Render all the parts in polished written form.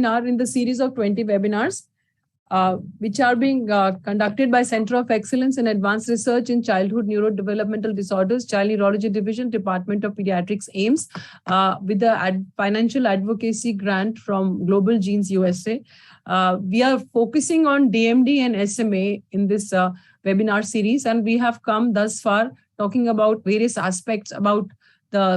webinar in the series of 20 webinars, which are being conducted by Center of Excellence in Advanced Research in Childhood Neurodevelopmental Disorders, Child Neurology Division, Department of Pediatrics, AIIMS, with the financial advocacy grant from Global Genes USA. We are focusing on DMD and SMA in this webinar series, and we have come thus far talking about various aspects about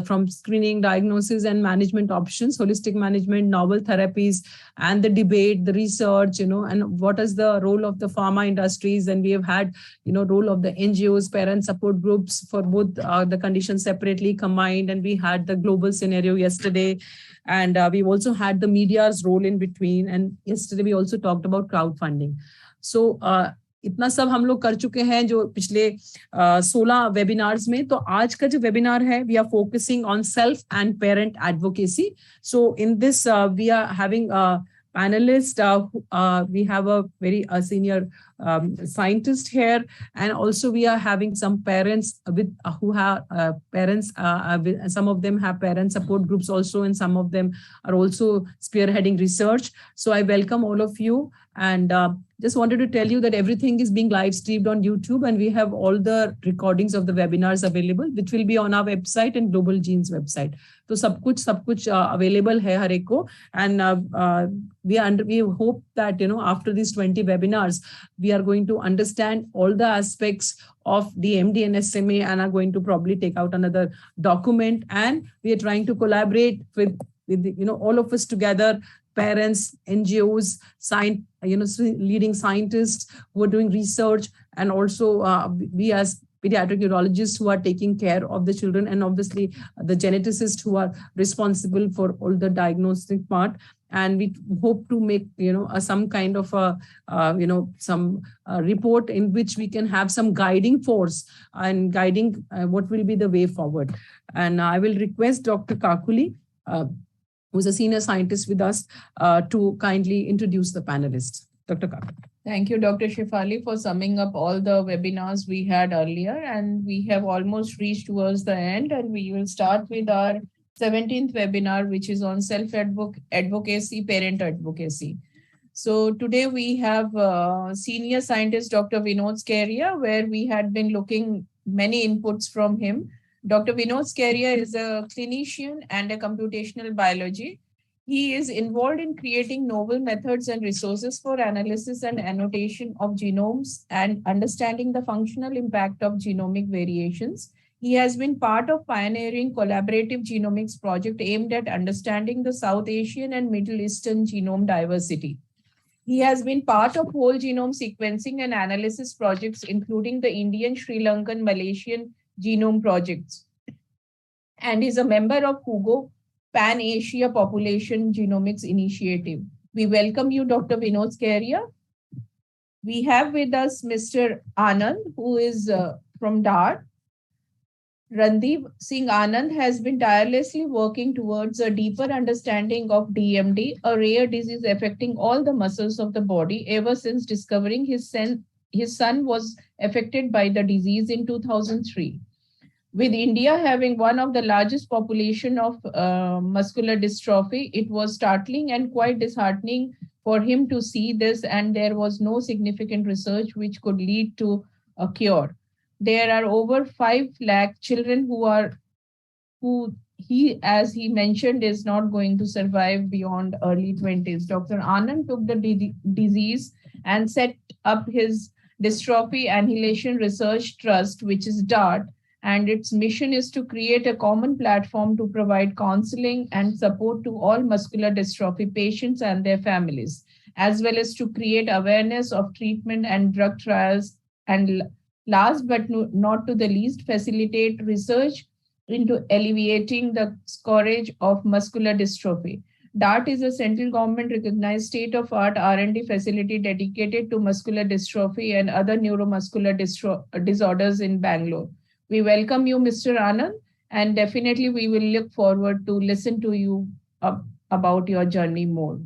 from screening, diagnosis, and management options, holistic management, novel therapies, and the debate, the research, and what is the role of the pharma industries. And we have had, role of the NGOs, parent support groups for both the conditions separately combined. And we had the global scenario yesterday. And we also had the media's role in between. And yesterday we also talked about crowdfunding. So, इतना सब हम लोग कर चुके हैं जो पिछले 16 webinars में. तो आज का जो वेबिनार है, we are focusing on self and parent advocacy. So in this we are having panelists. We have a very senior scientist here, and also we are having some parents who have parents. Some of them have parent support groups also, and some of them are also spearheading research. So I welcome all of you, and just wanted to tell you that everything is being live streamed on YouTube, and we have all the recordings of the webinars available, which will be on our website and Global Genes website. So सब कुछ available है हर एक को, and we hope that after these 20 webinars we are going to understand all the aspects of the MD and SMA, and are going to probably take out another document, and we are trying to collaborate with all of us together, parents, NGOs, leading scientists who are doing research, and also we as pediatric neurologists who are taking care of the children, and obviously the geneticists who are responsible for all the diagnostic part. And we hope to make some kind of some report in which we can have some guiding force and guiding what will be the way forward. And I will request Dr. Kakuli, who's a senior scientist with us, to kindly introduce the panelists. Dr. Kakuli. Thank you, Dr. Shefali, for summing up all the webinars we had earlier. And we have almost reached towards the end, and we will start with our 17th webinar, which is on self-advocacy, parent advocacy. So today we have senior scientist, Dr. Vinod Scaria, where we had been looking many inputs from him. Dr. Vinod Scaria is a clinician and a computational biology. He is involved in creating novel methods and resources for analysis and annotation of genomes and understanding the functional impact of genomic variations. He has been part of pioneering collaborative genomics project aimed at understanding the South Asian and Middle Eastern genome diversity. He has been part of whole genome sequencing and analysis projects, including the Indian, Sri Lankan, Malaysian genome projects, and is a member of HUGO Pan-Asia Population Genomics Initiative. We welcome you, Dr. Vinod Scaria. We have with us Mr. Anand, who is from DAR. Randeep Singh Anand has been tirelessly working towards a deeper understanding of DMD, a rare disease affecting all the muscles of the body, ever since discovering his son was affected by the disease in 2003. With India having one of the largest population of muscular dystrophy, it was startling and quite disheartening for him to see this, and there was no significant research which could lead to a cure. There are over 5 lakh children who he, as he mentioned, is not going to survive beyond early 20s. Dr. Anand took the disease and set up his Dystrophy Annihilation Research Trust, which is DART, and its mission is to create a common platform to provide counseling and support to all muscular dystrophy patients and their families, as well as to create awareness of treatment and drug trials, and last but not to the least, facilitate research into alleviating the scourge of muscular dystrophy. DART is a central government recognized state-of-art R&D facility dedicated to muscular dystrophy and other neuromuscular disorders in Bangalore. We welcome you, Mr. Anand, and definitely we will look forward to listen to you about your journey more.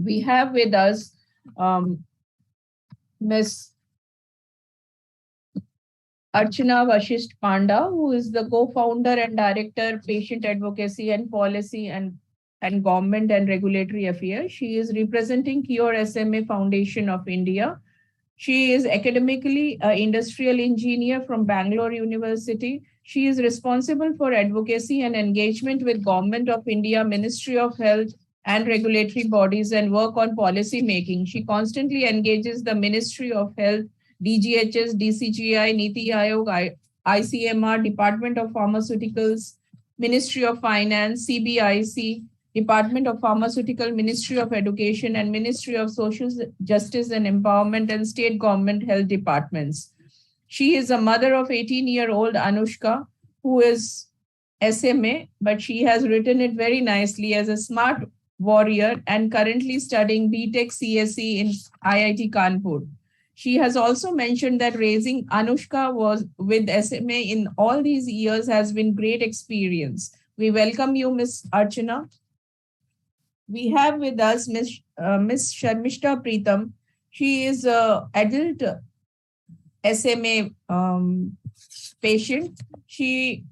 We have with us Ms. Archana Vashisht Panda, who is the co-founder and director, patient advocacy and policy and and Government and Regulatory Affairs. She is representing Cure SMA Foundation of India. She is academically an industrial engineer from Bangalore University. She is responsible for advocacy and engagement with Government of India, Ministry of Health and regulatory bodies and work on policy making. She constantly engages the Ministry of Health, DGHS, DCGI, Niti Aayog, ICMR, Department of Pharmaceuticals, Ministry of Finance, CBIC, Department of Pharmaceutical, Ministry of Education, and Ministry of Social Justice and Empowerment and state government health departments. She is a mother of 18-year-old Anushka, who is SMA, but she has written it very nicely as a smart warrior and currently studying BTech CSE in IIT Kanpur. She has also mentioned that raising Anushka was with SMA in all these years has been great experience. We welcome you, Ms. Archana. We have with us Ms. Sharmishta Preetham. She is an adult SMA patient. She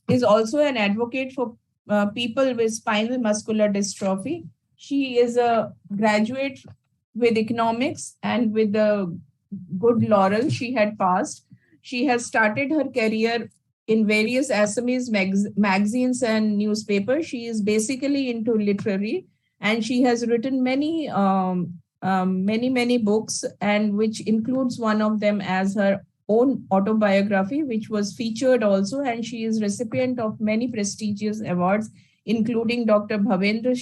is also an advocate for people with spinal muscular dystrophy. She is a graduate with economics and with the good laurel she had passed. She has started her career in various Assamese magazines and newspapers. She is basically into literary, and she has written many books, and which includes one of them as her own autobiography, which was featured also, and she is recipient of many prestigious awards, including Dr. Bhavendra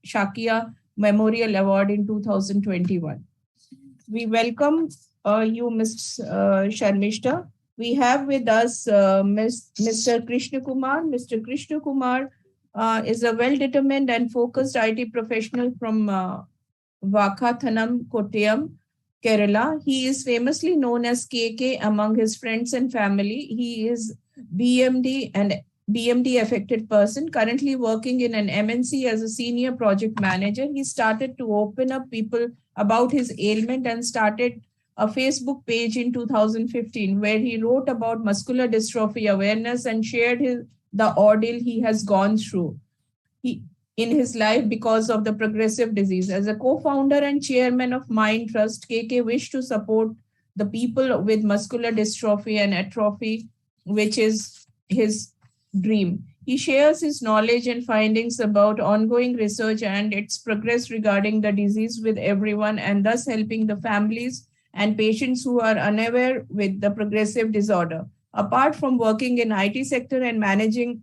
Shakia Memorial Award in 2021. We welcome you, Ms. Sharmishta. We have with us Mr. Krishna Kumar. Mr. Krishna Kumar is a well-determined and focused IT professional from Vakathanam, Kottayam, Kerala. He is famously known as KK among his friends and family. He is BMD and BMD affected person, currently working in an MNC as a senior project manager. He started to open up people about his ailment and started a Facebook page in 2015 where he wrote about muscular dystrophy awareness and shared the ordeal he has gone through in his life because of the progressive disease. As a co-founder and chairman of Mind Trust, KK wished to support the people with muscular dystrophy and atrophy, which is his dream. He shares his knowledge and findings about ongoing research and its progress regarding the disease with everyone, and thus helping the families and patients who are unaware with the progressive disorder. Apart from working in IT sector and managing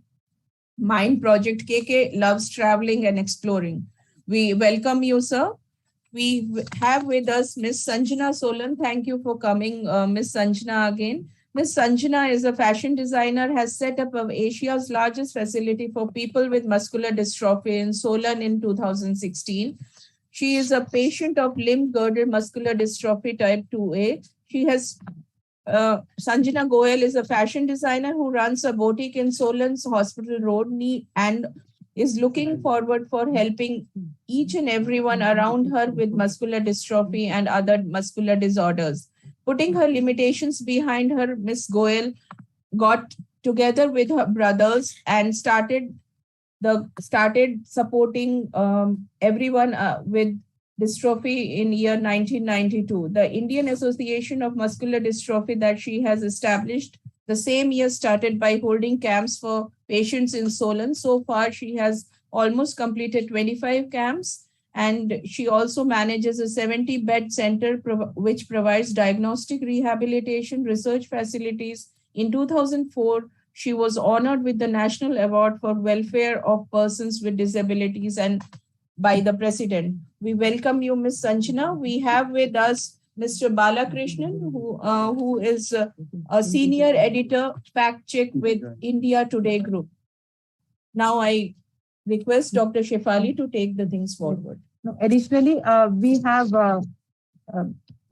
Mind Project, KK loves traveling and exploring. We welcome you, sir. We have with us Ms. Sanjana Solan. Thank you for coming, Ms. Sanjana, again. Ms. Sanjana is a fashion designer, has set up Asia's largest facility for people with muscular dystrophy in Solan in 2016. She is a patient of limb girdle muscular dystrophy type 2A. She has Sanjana Goyal is a fashion designer who runs a boutique in Solan's Hospital Road and is looking forward for helping each and everyone around her with muscular dystrophy and other muscular disorders. Putting her limitations behind her, Ms. Goyal got together with her brothers and started supporting everyone with dystrophy in year 1992. The Indian Association of Muscular Dystrophy that she has established the same year started by holding camps for patients in Solan. So far, she has almost completed 25 camps, and she also manages a 70-bed center which provides diagnostic rehabilitation research facilities. In 2004, she was honored with the National Award for Welfare of Persons with Disabilities and by the President. We welcome you, Ms. Sanjana. We have with us Mr. Balakrishnan, who is a senior editor, fact check with India Today Group. Now I request Dr. Shefali to take the things forward. Additionally, we have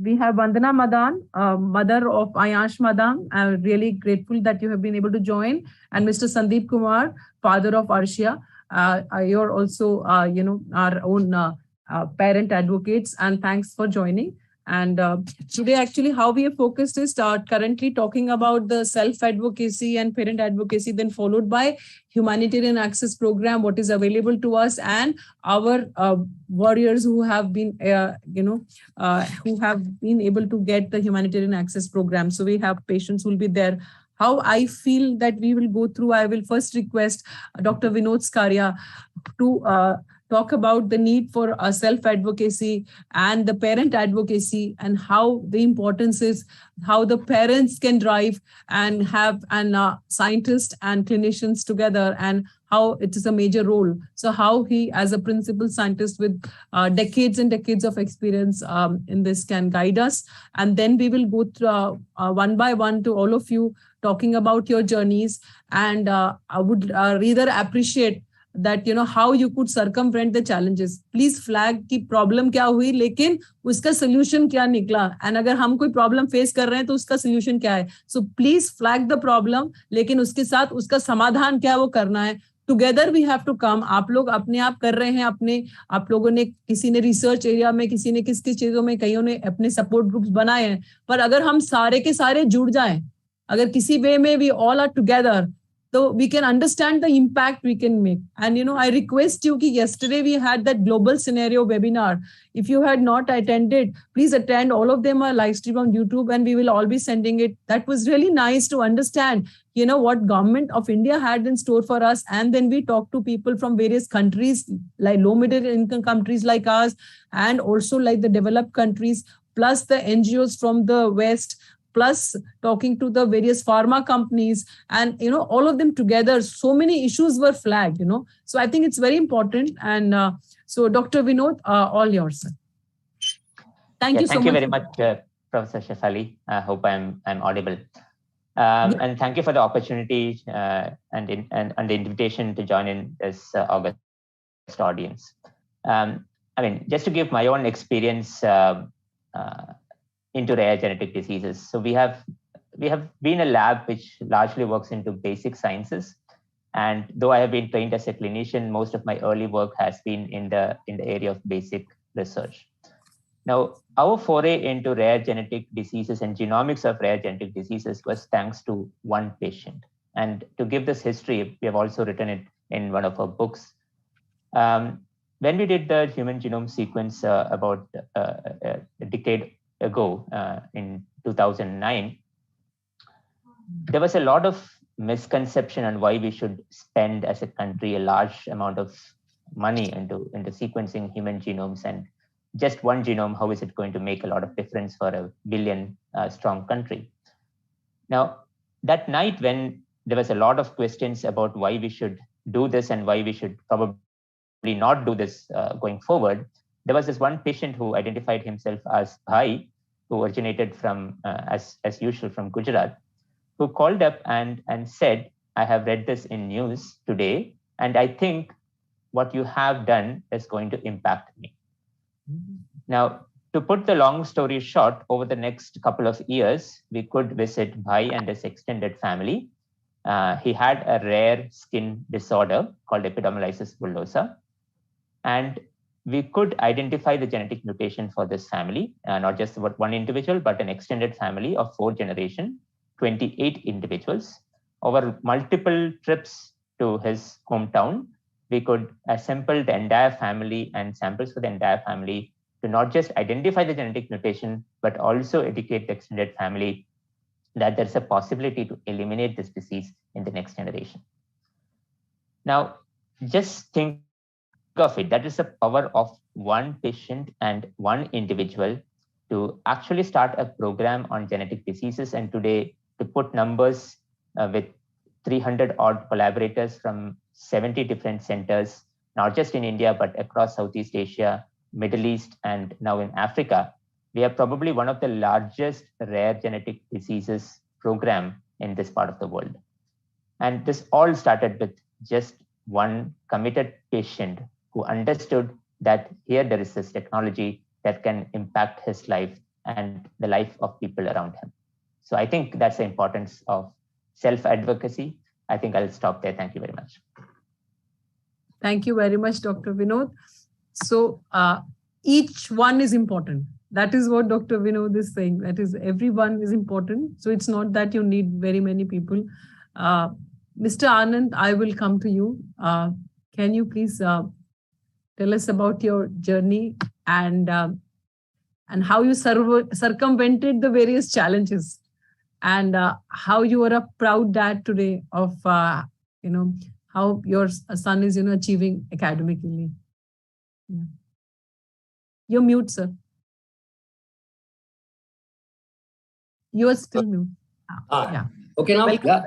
Vandana Madan, mother of Ayash Madan. I'm really grateful that you have been able to join. And Mr. Sandeep Kumar, father of Arshia. You're also, our own parent advocates, and thanks for joining. And today, actually, how we are focused is currently talking about the self-advocacy and parent advocacy, then followed by humanitarian access program, what is available to us, and our warriors who have been, who have been able to get the humanitarian access program. So we have patients who will be there. How I feel that we will go through, I will first request Dr. Vinod Skaria to talk about the need for self-advocacy and the parent advocacy, and how the importance is, how the parents can drive and have scientists and clinicians together, and how it is a major role. So how he, as a principal scientist with decades and decades of experience in this, can guide us. And then we will go through one by one to all of you, talking about your journeys. And I would rather appreciate that how you could circumvent the challenges. Please flag कि problem क्या हुई, लेकिन उसका solution क्या निकला, and अगर हम कोई problem face कर रहे हैं तो उसका solution क्या है. So please flag the problem, लेकिन उसके साथ उसका समाधान क्या वो करना है. Together we have to come. आप लोग अपने आप कर रहे हैं, अपने आप लोगों ने, किसी ने रिसर्च एरिया में, किसी ने किस किस चीजों में, कईयों ने अपने सपोर्ट ग्रुप्स बनाए हैं. पर अगर हम सारे के सारे जुड़ जाएं, अगर किसी वे में we all are together, so we can understand the impact we can make. And I request you, yesterday we had that global scenario webinar. If you had not attended, please attend. All of them are live stream on YouTube, and we will all be sending it. That was really nice to understand, what government of India had in store for us. And then we talked to people from various countries, like low middle income countries like ours, and also like the developed countries, plus the NGOs from the West, plus talking to the various pharma companies, and all of them together. So many issues were flagged. So I think it's very important. And so Dr. Vinod, all yours. Thank you so much. Thank you very much, Professor Shefali. I hope I'm audible. And thank you for the opportunity and the invitation to join in this August audience. Just to give my own experience into rare genetic diseases. So we have been a lab which largely works into basic sciences. And though I have been trained as a clinician, most of my early work has been in the area of basic research. Now, our foray into rare genetic diseases and genomics of rare genetic diseases was thanks to one patient. And to give this history, we have also written it in one of our books. When we did the human genome sequence about a decade ago, in 2009, there was a lot of misconception on why we should spend as a country a large amount of money into sequencing human genomes, and just one genome, how is it going to make a lot of difference for a billion strong country? Now, that night when there was a lot of questions about why we should do this and why we should probably not do this going forward, there was this one patient who identified himself as Bhai, who originated from, as usual, from Gujarat, who called up and said, I have read this in news today, and I think what you have done is going to impact me. Now, to put the long story short, over the next couple of years, we could visit Bhai and his extended family. He had a rare skin disorder called epidermolysis bullosa, and we could identify the genetic mutation for this family, not just about one individual, but an extended family of 4 generations, 28 individuals. Over multiple trips to his hometown, we could assemble the entire family and samples for the entire family to not just identify the genetic mutation, but also educate the extended family that there's a possibility to eliminate this disease in the next generation. Now, just think of it, that is the power of one patient and one individual to actually start a program on genetic diseases. And today, to put numbers with 300 odd collaborators from 70 different centers, not just in India, but across Southeast Asia, Middle East, and now in Africa, we are probably one of the largest rare genetic diseases program in this part of the world. And this all started with just one committed patient who understood that here there is this technology that can impact his life and the life of people around him. So I think that's the importance of self-advocacy. I think I'll stop there. Thank you very much. Thank you very much, Dr. Vinod. So each one is important. that is what Dr. Vinod is saying. That is, everyone is important. So it's not that you need very many people. Mr. Anand, I will come to you. Can you please tell us about your journey and how you circumvented the various challenges, and how you are a proud dad today of how your son is achieving academically. Yeah. You're mute, sir. You are still mute. Yeah. Okay now. Welcome.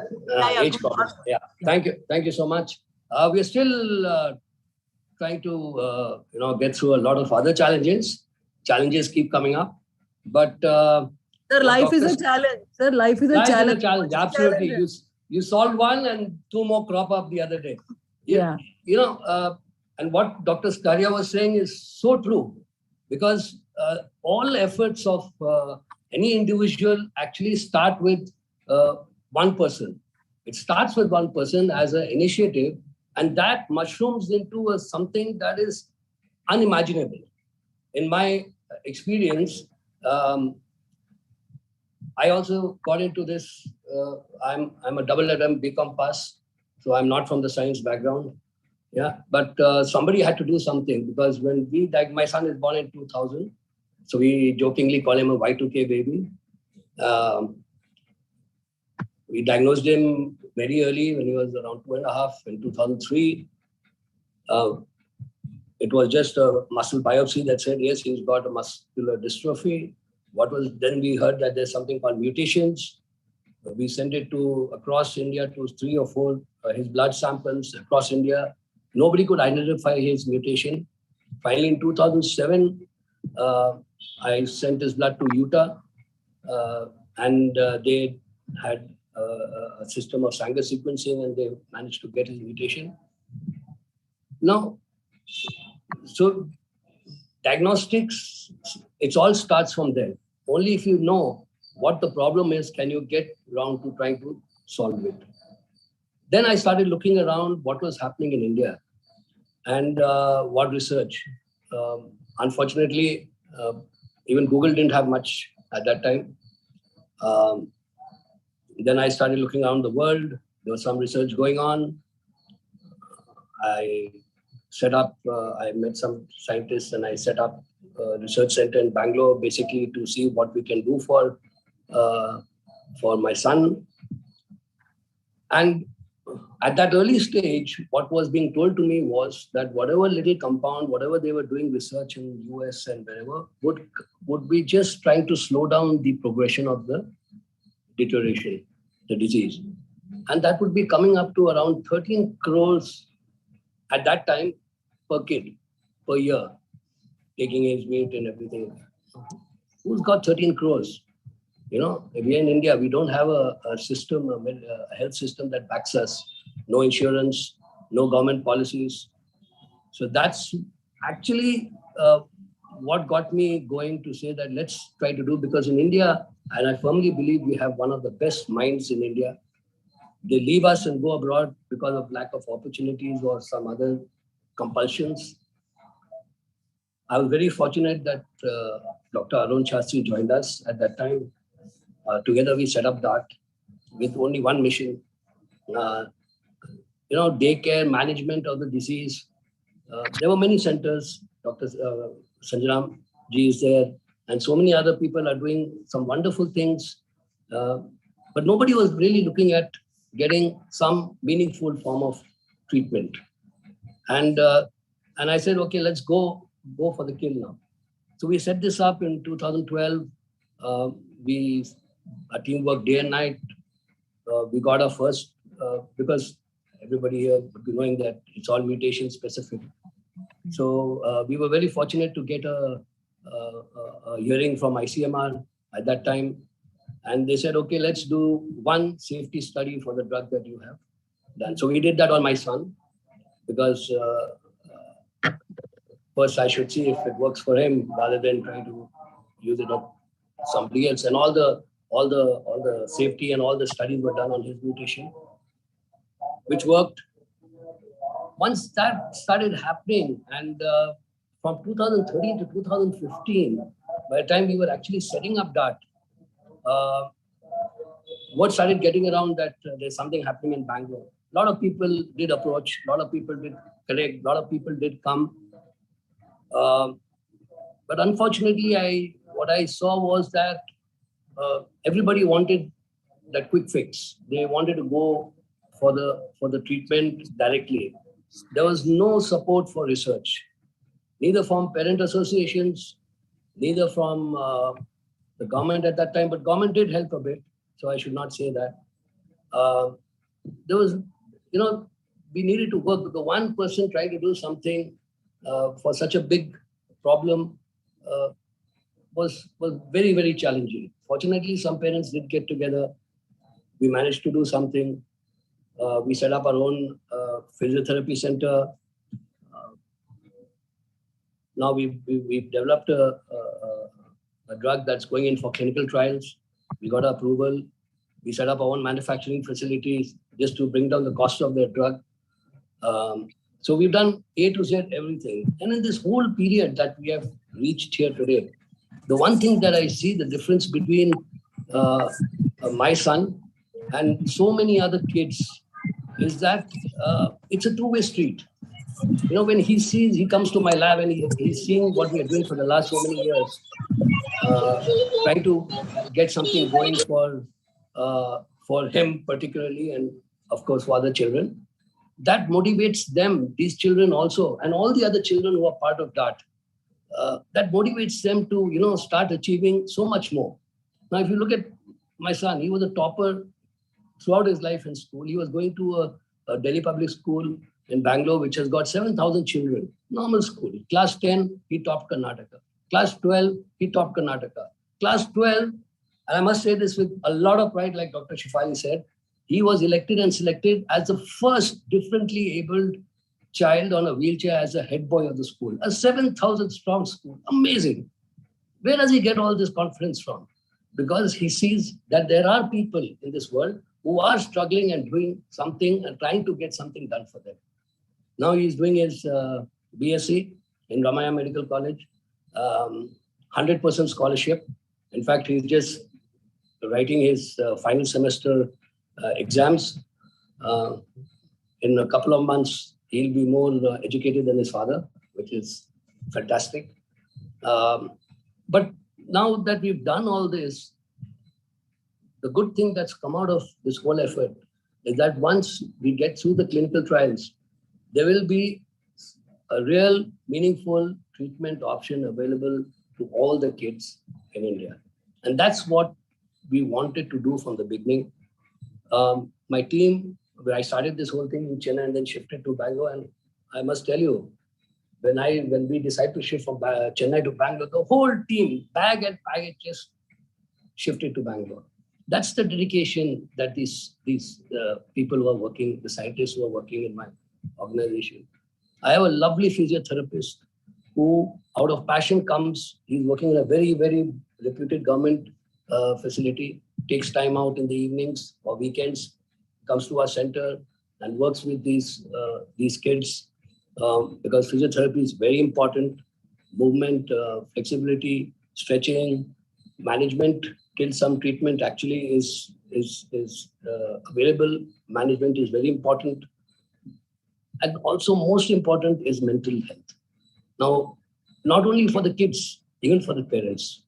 Yeah. Thank you. Thank you so much. We are still trying to get through a lot of other challenges. Challenges keep coming up, but sir, life is a challenge. Sir, life is a challenge. Is a challenge. Absolutely. You solve one and two more crop up the other day. And what Dr. Skaria was saying is so true, because all efforts of any individual actually start with one person. It starts with one person as an initiative, and that mushrooms into something that is unimaginable. In my experience, I also got into this. I'm a double LLM BCom pass, so I'm not from the science background. Yeah, but somebody had to do something, because when my son is born in 2000, so we jokingly call him a Y2K baby. We diagnosed him very early when he was around 2.5 in 2003. It was just a muscle biopsy that said, yes, he's got a muscular dystrophy. Then we heard that there's something called mutations. We sent it across India to 3 or 4, his blood samples across India. Nobody could identify his mutation. Finally, in 2007, I sent his blood to Utah, and they had a system of Sanger sequencing, and they managed to get his mutation. Now, so diagnostics, it all starts from there. Only if you know what the problem is, can you get around to trying to solve it. Then I started looking around what was happening in India and what research. Unfortunately, even Google didn't have much at that time. Then I started looking around the world. There was some research going on. I met some scientists and I set up a research center in Bangalore, basically to see what we can do for my son. And at that early stage, what was being told to me was that whatever little compound, whatever they were doing research in the US and wherever, would be just trying to slow down the progression of the deterioration, the disease. And that would be coming up to around 13 crores at that time per kid, per year, taking his weight and everything. Who's got 13 crores? We are in India, we don't have a system, a health system that backs us. No insurance, no government policies. So that's actually what got me going to say that let's try to do, because in India, and I firmly believe we have one of the best minds in India. They leave us and go abroad because of lack of opportunities or some other compulsions. I was very fortunate that Dr. Arun Shastri joined us at that time. Together we set up that with only one mission. Daycare, management of the disease. There were many centers. Dr. Sanjaram ji is there, and so many other people are doing some wonderful things. But nobody was really looking at getting some meaningful form of treatment. And I said, okay, let's go for the kill now. So we set this up in 2012. Our team worked day and night. We got our first, because everybody here would be knowing that it's all mutation specific. So we were very fortunate to get a hearing from ICMR at that time. And they said, okay, let's do one safety study for the drug that you have done. So we did that on my son, because first I should see if it works for him rather than trying to use it on somebody else. And all the safety and all the studies were done on his mutation, which worked. Once that started happening, and from 2013 to 2015, by the time we were actually setting up DART, word started getting around that there's something happening in Bangalore. A lot of people did approach, a lot of people did connect, a lot of people did come. But unfortunately, what I saw was that everybody wanted that quick fix. They wanted to go for the treatment directly. There was no support for research, neither from parent associations, neither from the government at that time, but government did help a bit, so I should not say that. There was, we needed to work. The one person trying to do something for such a big problem was very, very challenging. Fortunately, some parents did get together. We managed to do something. We set up our own physiotherapy center. Now we've developed a drug that's going in for clinical trials. We got approval. We set up our own manufacturing facilities just to bring down the cost of the drug. So we've done A to Z everything. And in this whole period that we have reached here today, the one thing that I see the difference between my son and so many other kids is that it's a two-way street. When he comes to my lab and he's seeing what we are doing for the last so many years, trying to get something going for him particularly, and of course for other children, that motivates them, these children also, and all the other children who are part of DART. That motivates them to, start achieving so much more. Now, if you look at my son, he was a topper throughout his life in school. He was going to a Delhi public school in Bangalore, which has got 7,000 children, normal school. Class 10, he topped Karnataka. Class 12, he topped Karnataka. Class 12, and I must say this with a lot of pride, like Dr. Shifali said, he was elected and selected as the first differently abled child on a wheelchair as a head boy of the school. A 7,000 strong school. Amazing. Where does he get all this confidence from? Because he sees that there are people in this world who are struggling and doing something and trying to get something done for them. Now he's doing his BSc in Ramaya Medical College, 100% scholarship. In fact, he's just writing his final semester exams. In a couple of months, he'll be more educated than his father, which is fantastic. But now that we've done all this, the good thing that's come out of this whole effort is that once we get through the clinical trials, there will be a real meaningful treatment option available to all the kids in India. And that's what we wanted to do from the beginning. My team, where I started this whole thing in Chennai and then shifted to Bangalore, and I must tell you, when we decided to shift from Chennai to Bangalore, the whole team, bag and baggage, just shifted to Bangalore. That's the dedication that these people who are working, the scientists who are working in my organization. I have a lovely physiotherapist who, out of passion, comes. He's working in a very, very reputed government facility, takes time out in the evenings or weekends, comes to our center and works with these kids because physiotherapy is very important. Movement, flexibility, stretching, management till some treatment actually is available. Management is very important. And also most important is mental health. Now, not only for the kids, even for the parents,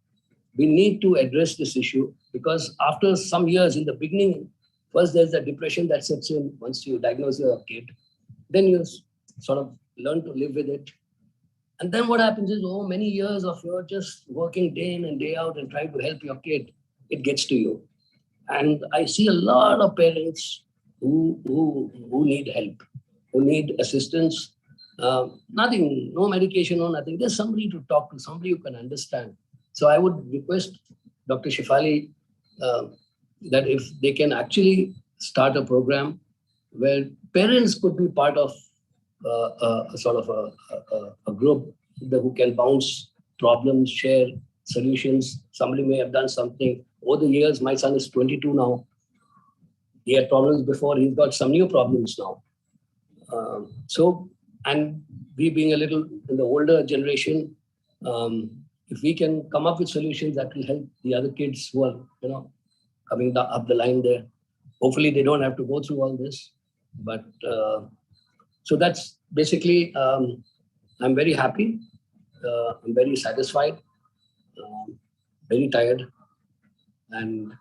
we need to address this issue because after some years in the beginning, first there's a depression that sets in once you diagnose your kid. Then you sort of learn to live with it. And then what happens is, many years of your just working day in and day out and trying to help your kid, it gets to you. And I see a lot of parents who need help, who need assistance. Nothing, no medication or nothing. There's somebody to talk to, somebody who can understand. So I would request Dr. Shifali that if they can actually start a program where parents could be part of a group who can bounce problems, share solutions. Somebody may have done something. Over the years, my son is 22 now. He had problems before. He's got some new problems now. And we being a little in the older generation, if we can come up with solutions that will help the other kids who are, coming up the line there, hopefully they don't have to go through all this. But so that's basically, I'm very happy. I'm very satisfied, very tired. And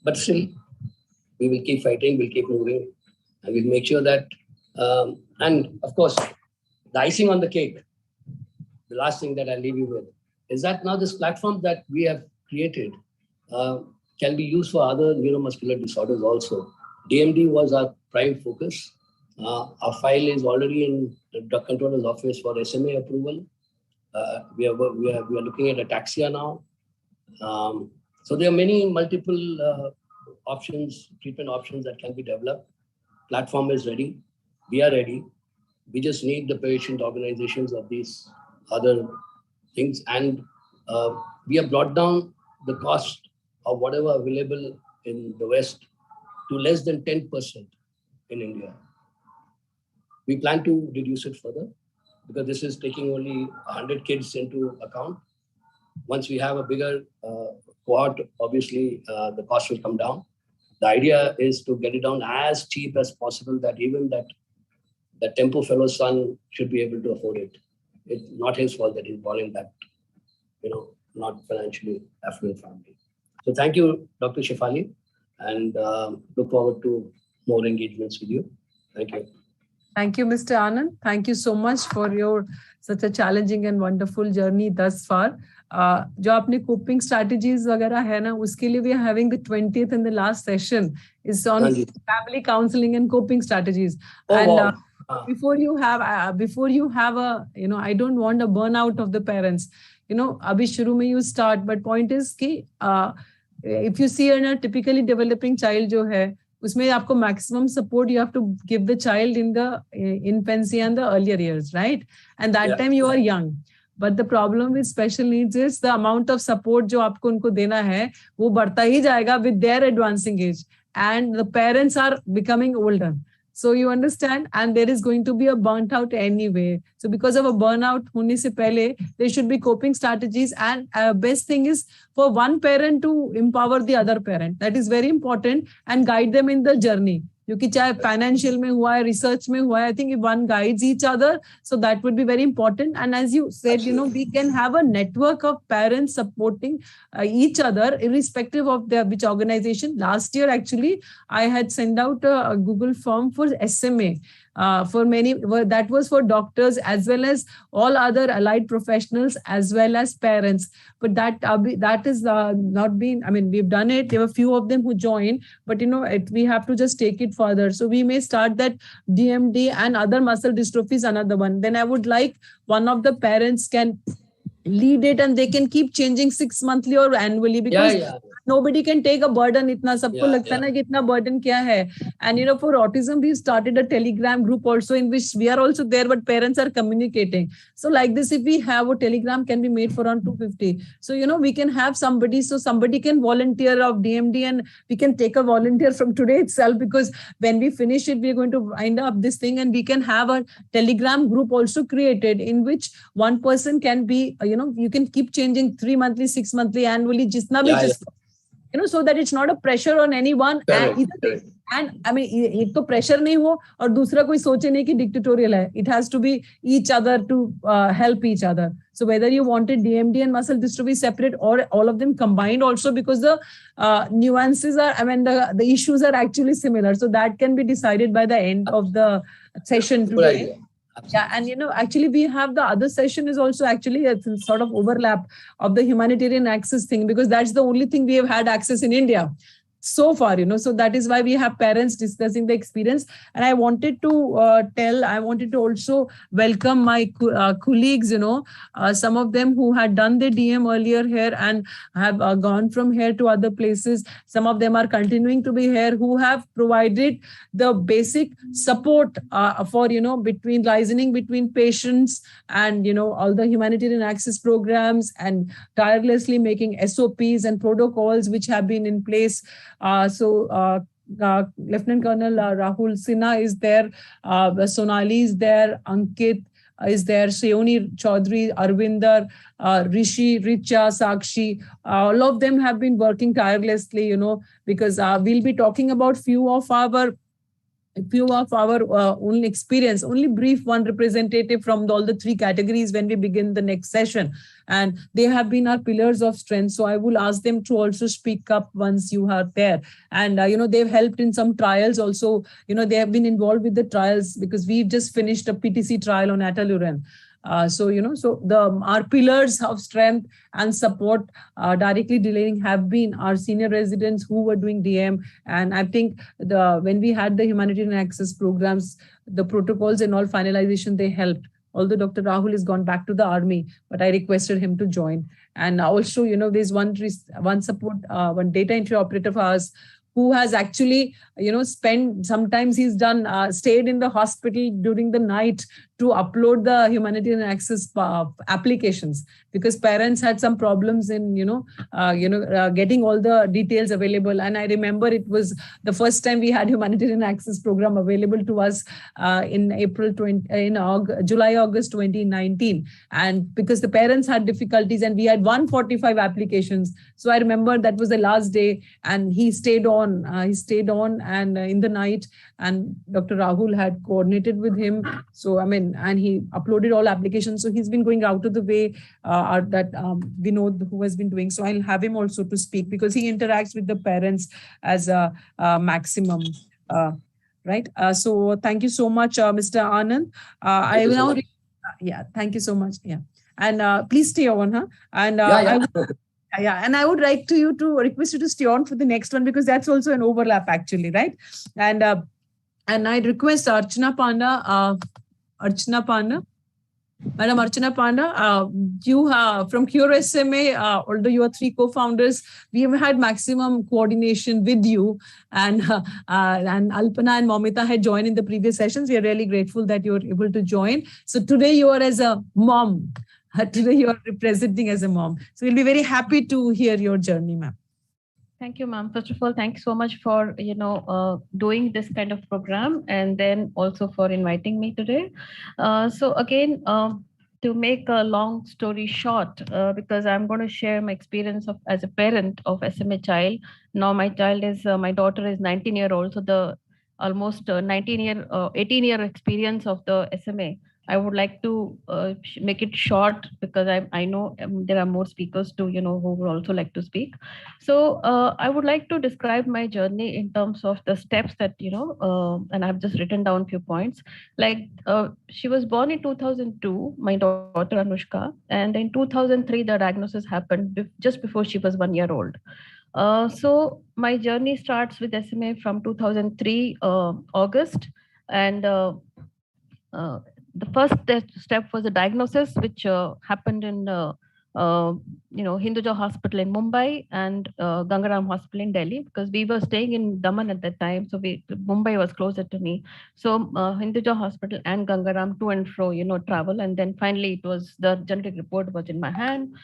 but still, we will keep fighting, we'll keep moving, and we'll make sure that, and of course, the icing on the cake, the last thing that I'll leave you with, is that now this platform that we have created can be used for other neuromuscular disorders also. DMD was our prime focus. Our file is already in the drug controller's office for SMA approval. We are looking at ataxia now. So there are many multiple treatment options that can be developed. Platform is ready. We are ready. We just need the patient organizations of these other things. And we have brought down the cost of whatever available in the West to less than 10% in India. We plan to reduce it further because this is taking only 100 kids into account. Once we have a bigger cohort, obviously the cost will come down. The idea is to get it down as cheap as possible, that even that Tempo Fellow's son should be able to afford it. It's not his fault that he's born in that, not financially affluent family. So thank you, Dr. Shefali, and look forward to more engagements with you. Thank you. Thank you, Mr. Anand. Thank you so much for your such a challenging and wonderful journey thus far. जो आपने coping strategies वगैरह है ना, उसके लिए we are having the 20th and the last session is on family counseling and coping strategies. Oh, and wow. before you have a, I don't want a burnout of the parents. Abhi shuru mein you start, but point is कि if you see a typically developing child जो है, उसमें आपको maximum support you have to give the child in the infancy and the earlier years, right? And that time you are young. But the problem with special needs is the amount of support जो आपको उनको देना है, वो बढ़ता ही जाएगा with their advancing age. And the parents are becoming older. So you understand, and there is going to be a burnt out anyway. So because of a burnout होने से पहले, there should be coping strategies. And best thing is for one parent to empower the other parent. That is very important, and guide them in the journey. क्योंकि चाहे financial में हुआ है, research में हुआ है, I think if one guides each other, so that would be very important. And as you said, we can have a network of parents supporting each other, irrespective of which organization. Last year, actually, I had sent out a Google form for SMA. For many, that was for doctors as well as all other allied professionals as well as parents. But that is not been, we've done it. There were a few of them who joined, but we have to just take it further. So we may start that DMD and other muscle dystrophies, another one. Then I would like one of the parents can lead it, and they can keep changing 6 monthly or annually, because nobody can take a burden. Itna sabko lagta na ki itna burden kya hai. And for autism, we started a Telegram group also, in which we are also there, but parents are communicating. So like this, if we have a Telegram can be made for around 250. So we can have somebody, so somebody can volunteer of DMD, and we can take a volunteer from today itself, because when we finish it, we're going to wind up this thing, and we can have a Telegram group also created, in which one person can be, you can keep changing 3 monthly, 6 monthly, annually, jitna bhi just, so that it's not a pressure on anyone. And एक तो pressure नहीं हो, और दूसरा कोई सोचे नहीं कि dictatorial है. It has to be each other to help each other. So whether you wanted DMD and muscle dystrophy separate or all of them combined also, because the nuances are, the issues are actually similar. So that can be decided by the end of the session today. Yeah, and actually we have the other session is also actually a sort of overlap of the humanitarian access thing, because that's the only thing we have had access in India so far, so that is why we have parents discussing the experience. And I wanted to I wanted to also welcome my colleagues, some of them who had done the DM earlier here and have gone from here to other places. Some of them are continuing to be here, who have provided the basic support for, between liaising between patients and, all the humanitarian access programs, and tirelessly making SOPs and protocols which have been in place. Lieutenant Colonel Rahul Sinha is there, Sonali is there, Ankit, is there, Shayoni Chaudhary, Arvinder, Rishi, Richa, Sakshi. All of them have been working tirelessly, because we'll be talking about few of our own experience, only brief one representative from all the three categories when we begin the next session. And they have been our pillars of strength. So I will ask them to also speak up once you are there. And, they've helped in some trials also. They have been involved with the trials because we've just finished a PTC trial on ataluren. Our pillars of strength and support directly dealing have been our senior residents who were doing DM. And I think when we had the humanitarian access programs, the protocols and all finalization, they helped. Although Dr. Rahul has gone back to the army, but I requested him to join. And also, there's one data entry operator of ours who has actually, spent, sometimes he's stayed in the hospital during the night to upload the humanitarian access applications, because parents had some problems in, getting all the details available. And I remember it was the first time we had humanitarian access program available to us in July, August 2019. And because the parents had difficulties and we had 145 applications. So I remember that was the last day and he stayed on and in the night, and Dr. Rahul had coordinated with him. So, and he uploaded all applications. So he's been going out of the way Vinod, who has been doing. So I'll have him also to speak because he interacts with the parents as a maximum. Right. So thank you so much, Mr. Anand. I will now. Thank you so much. Yeah. And please stay on. Huh? And and I would like to request you to stay on for the next one because that's also an overlap actually, right? And I request Archana Panda. Madam Archana Panda, you from Cure SMA, although you are three co-founders, we have had maximum coordination with you, and Alpana and Momita had joined in the previous sessions. We are really grateful that you were able to join. So today you are as a mom. Today you are representing as a mom. So we'll be very happy to hear your journey, ma'am. Thank you, ma'am. First of all, thanks so much for, doing this kind of program and then also for inviting me today. So again, to make a long story short, because I'm going to share my experience as a parent of SMA child. Now my daughter is 19-year-old. So the almost 18-year experience of the SMA. I would like to make it short because I know there are more speakers too, who would also like to speak. So I would like to describe my journey in terms of the steps that, and I've just written down a few points. Like she was born in 2002, my daughter Anushka, and in 2003, the diagnosis happened just before she was 1 year old. So my journey starts with SMA from 2003, August, and the first step was a diagnosis, which happened in Hinduja Hospital in Mumbai and Gangaram Hospital in Delhi, because we were staying in Daman at that time. So Mumbai was closer to me. So Hinduja Hospital and Gangaram to and fro, travel. And then finally it was the genetic report was in my hand.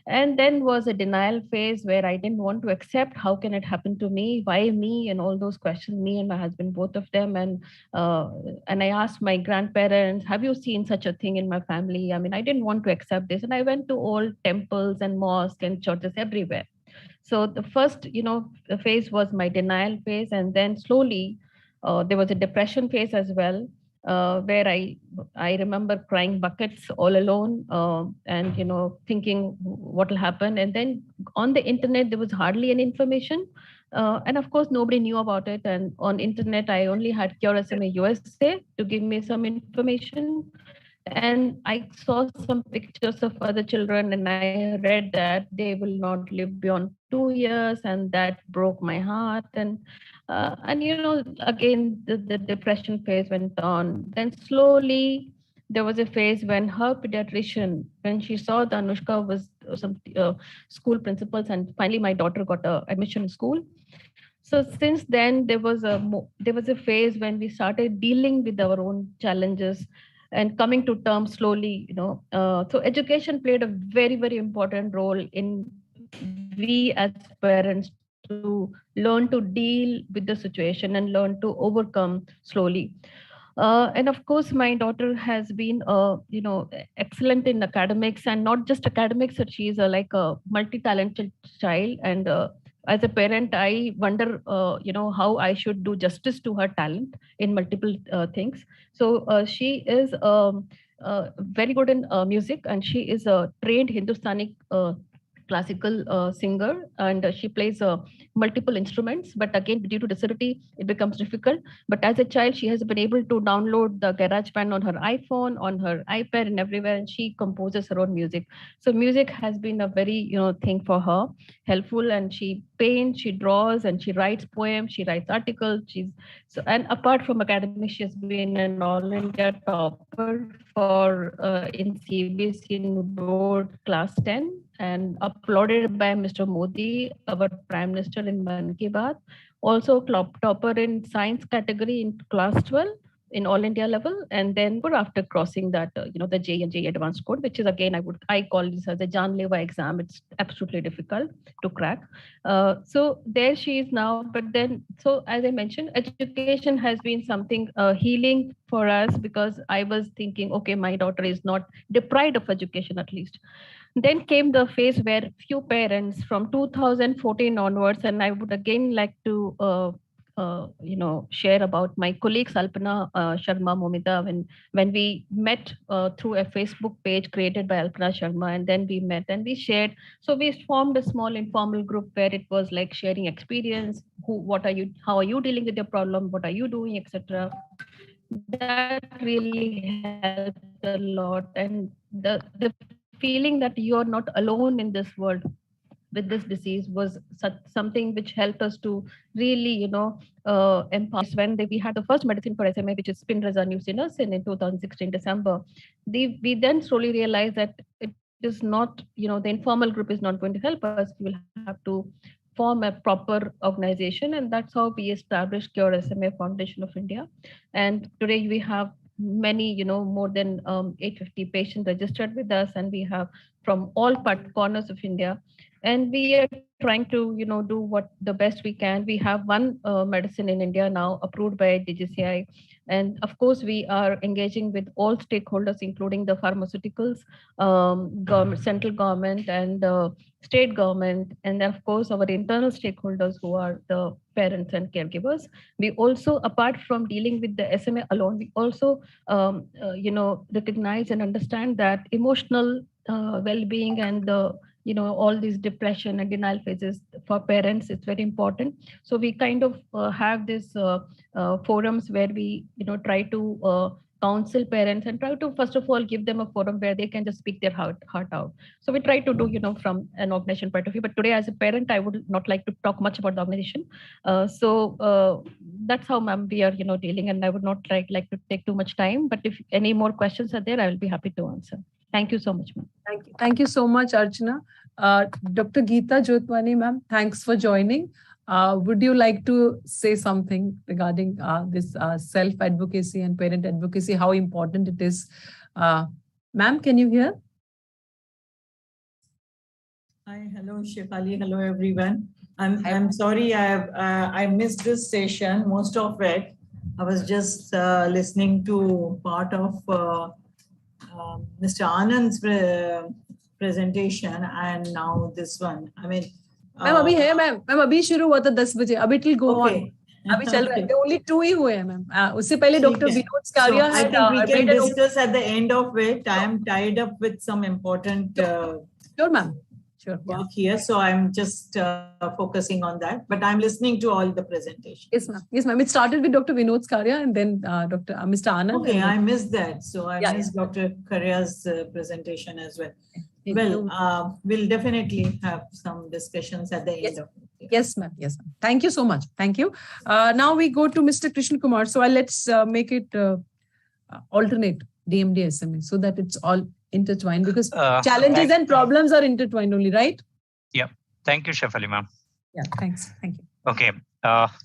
And then was a denial phase where I didn't want to accept how can it happen to me, why me, and all those questions, me and my husband, both of them. And I asked my grandparents, have you seen such a thing in my family? I didn't want to accept this. And I went to all temples and mosques and churches everywhere. So the first, phase was my denial phase. And then slowly there was a depression phase as well. Where I remember crying buckets all alone and thinking what will happen. And then on the internet there was hardly any information, and of course nobody knew about it. And on internet I only had Cure SMA USA to give me some information, and I saw some pictures of other children and I read that they will not live beyond 2 years, and that broke my heart. And again the depression phase went on. Then slowly there was a phase when her pediatrician, when she saw the Anushka was some school principals, and finally my daughter got admission in school. So since then there was a phase when we started dealing with our own challenges and coming to terms slowly, so education played a very, very important role in we as parents to learn to deal with the situation and learn to overcome slowly. And of course, my daughter has been, excellent in academics, and not just academics. But she's like a multi-talented child. And as a parent, I wonder, how I should do justice to her talent in multiple things. So she is very good in music, and she is a trained Hindustani classical singer, and she plays multiple instruments, but again due to disability it becomes difficult. But as a child she has been able to download the GarageBand on her iPhone, on her iPad, and everywhere, and she composes her own music. So music has been a very thing for her, helpful. And she paints, she draws, and she writes poems, she writes articles. And apart from academics, she has been an all India topper for in CBSE board class 10, and applauded by Mr. Modi, our Prime Minister, in Mann Ki Baat. Also topper in science category in class 12 in all India level. And then after crossing that, the JEE and JEE advanced code, which is again, I call this as a Janleva exam. It's absolutely difficult to crack. So there she is now. But then, so as I mentioned, education has been something healing for us, because I was thinking, okay, my daughter is not deprived of education at least. Then came the phase where few parents from 2014 onwards, and I would again like to share about my colleagues Alpana Sharma Momita, when we met through a Facebook page created by Alpana Sharma, and then we met and we shared. So we formed a small informal group where it was like sharing experience, how are you dealing with your problem, what are you doing, etc. That really helped a lot, and the feeling that you are not alone in this world with this disease was something which helped us to really, empower. When we had the first medicine for SMA, which is Spinraza nusinersen in 2016 December, we then slowly realized that it is not, the informal group is not going to help us. We will have to form a proper organization, and that's how we established Cure SMA Foundation of India. And today we have many, more than 850 patients registered with us, and we have from all corners of India. And we are trying to, do what the best we can. We have one medicine in India now approved by DGCI. And of course, we are engaging with all stakeholders, including the pharmaceuticals, government, central government, and state government, and of course, our internal stakeholders who are the parents and caregivers. We also, apart from dealing with the SMA alone, we also, recognize and understand that emotional well-being and the all these depression and denial phases for parents is very important. So we kind of have this forums where we try to counsel parents and try to first of all give them a forum where they can just speak their heart out. So we try to do from an organization point of view. But today as a parent, I would not like to talk much about the organization. So that's how, ma'am, we are dealing, and I would not like to take too much time. But if any more questions are there, I will be happy to answer. Thank you so much, ma'am. Thank you so much, Archana. Dr. Geeta Jotwani, ma'am, thanks for joining. Would you like to say something regarding this self-advocacy and parent advocacy, how important it is? Ma'am, can you hear? Hi, hello, Shefali. Hello, everyone. I'm sorry I missed this session, most of it. I was just listening to part of Mr. Anand's presentation, and now this one. I mean, ma'am अभी है ma'am अभी शुरू हुआ था 10 बजे. अभी it will go on. अभी चल रहा है. Only 2 ही हुए हैं मैम. उससे पहले Dr. Vinod Skaria I think we can discuss at the end of it. I am tied up with some important sure, ma'am. Sure. Work here, so I'm just focusing on that. But I'm listening to all the presentations. Yes, ma'am. Yes, ma'am. It started with Dr. Vinod Skaria and then Mr. Anand. Okay, I missed that. So I missed Dr. Karia's presentation as well. Well, we'll definitely have some discussions at the end of it. Yes, ma'am. Yes, ma'am. Thank you so much. Thank you. Now we go to Mr. Krishna Kumar. So let's make it alternate DMD SMA so that it's all intertwined, because challenges and problems are intertwined only, right? Yeah. Thank you, Shefali, ma'am. Yeah, thanks. Thank you. Okay.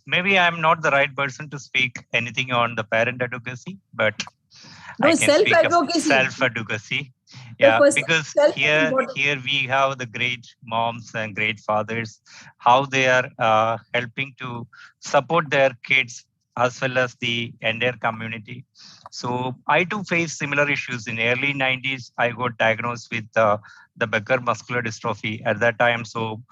Maybe I'm not the right person to speak anything on the parent advocacy, but no, self-advocacy. Self-advocacy. Yeah, because here we have the great moms and great fathers, how they are helping to support their kids as well as the entire community. So I too faced similar issues. In early 90s, I got diagnosed with the Becker muscular dystrophy at that time. So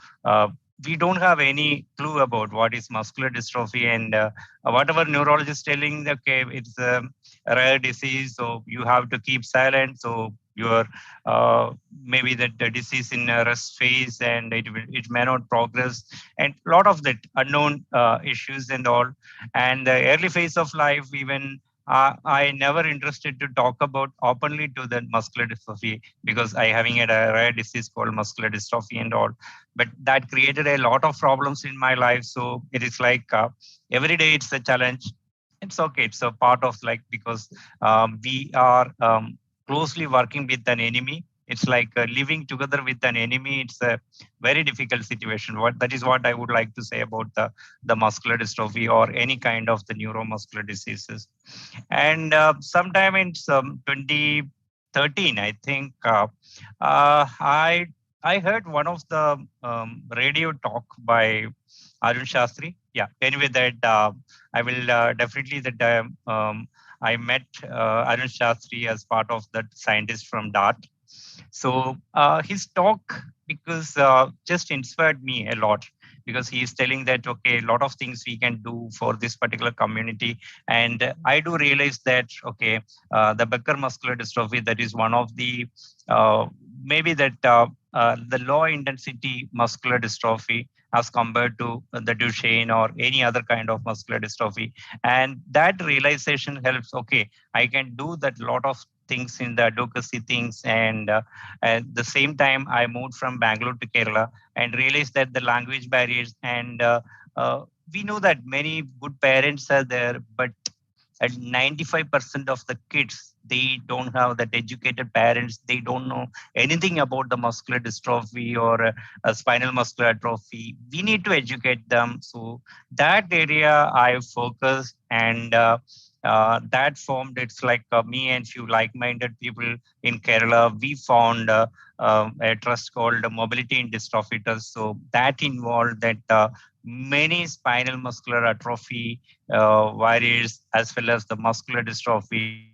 we don't have any clue about what is muscular dystrophy, and whatever neurologist telling, okay, it's a rare disease, so you have to keep silent. So your maybe that the disease in a rest phase, and it may not progress, and a lot of that unknown issues and all. And the early phase of life, even I never interested to talk about openly to the muscular dystrophy, because I having a rare disease called muscular dystrophy and all. But that created a lot of problems in my life. So it is like every day it's a challenge. It's okay. It's a part of like, because we are closely working with an enemy. It's like living together with an enemy. It's a very difficult situation. That is what I would like to say about the muscular dystrophy or any kind of the neuromuscular diseases. And sometime in 2013, I think, I heard one of the radio talk by Arun Shastri. Yeah. Anyway, that I will definitely that I met Arun Shastri as part of that scientist from DART. So his talk, because just inspired me a lot, because he is telling that, okay, a lot of things we can do for this particular community. And I do realize that, okay, the Becker muscular dystrophy, that is one of the, maybe that the low intensity muscular dystrophy as compared to the Duchenne or any other kind of muscular dystrophy. And that realization helps, okay, I can do that lot of things in the advocacy things. And at the same time, I moved from Bangalore to Kerala and realized that the language barriers, and we know that many good parents are there, but at 95% of the kids, they don't have that educated parents. They don't know anything about the muscular dystrophy or spinal muscular atrophy. We need to educate them. So that area I focused, and that formed, it's like me and few like-minded people in Kerala, we found a trust called Mobility in Dystrophy Trust. So that involved that many spinal muscular atrophy warriors, as well as the muscular dystrophy.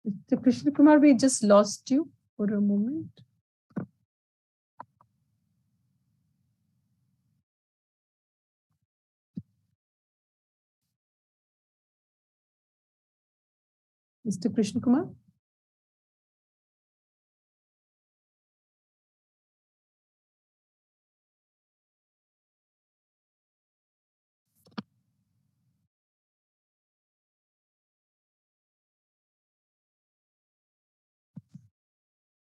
Mr. Krishna Kumar, we just lost you for a moment. Mr. Krishna Kumar?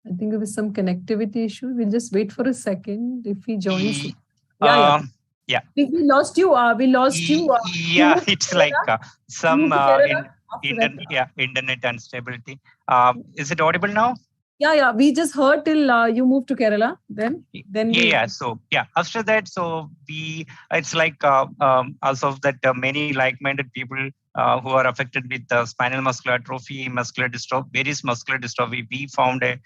I think there was some connectivity issue. We'll just wait for a second if he joins. Yeah. We lost you. We lost you. Yeah, it's like some internet instability. Is it audible now? Yeah. We just heard till you moved to Kerala. Then So after that, so it's like as of that many like-minded people who are affected with spinal muscular atrophy, muscular dystrophy, various muscular dystrophy, we found a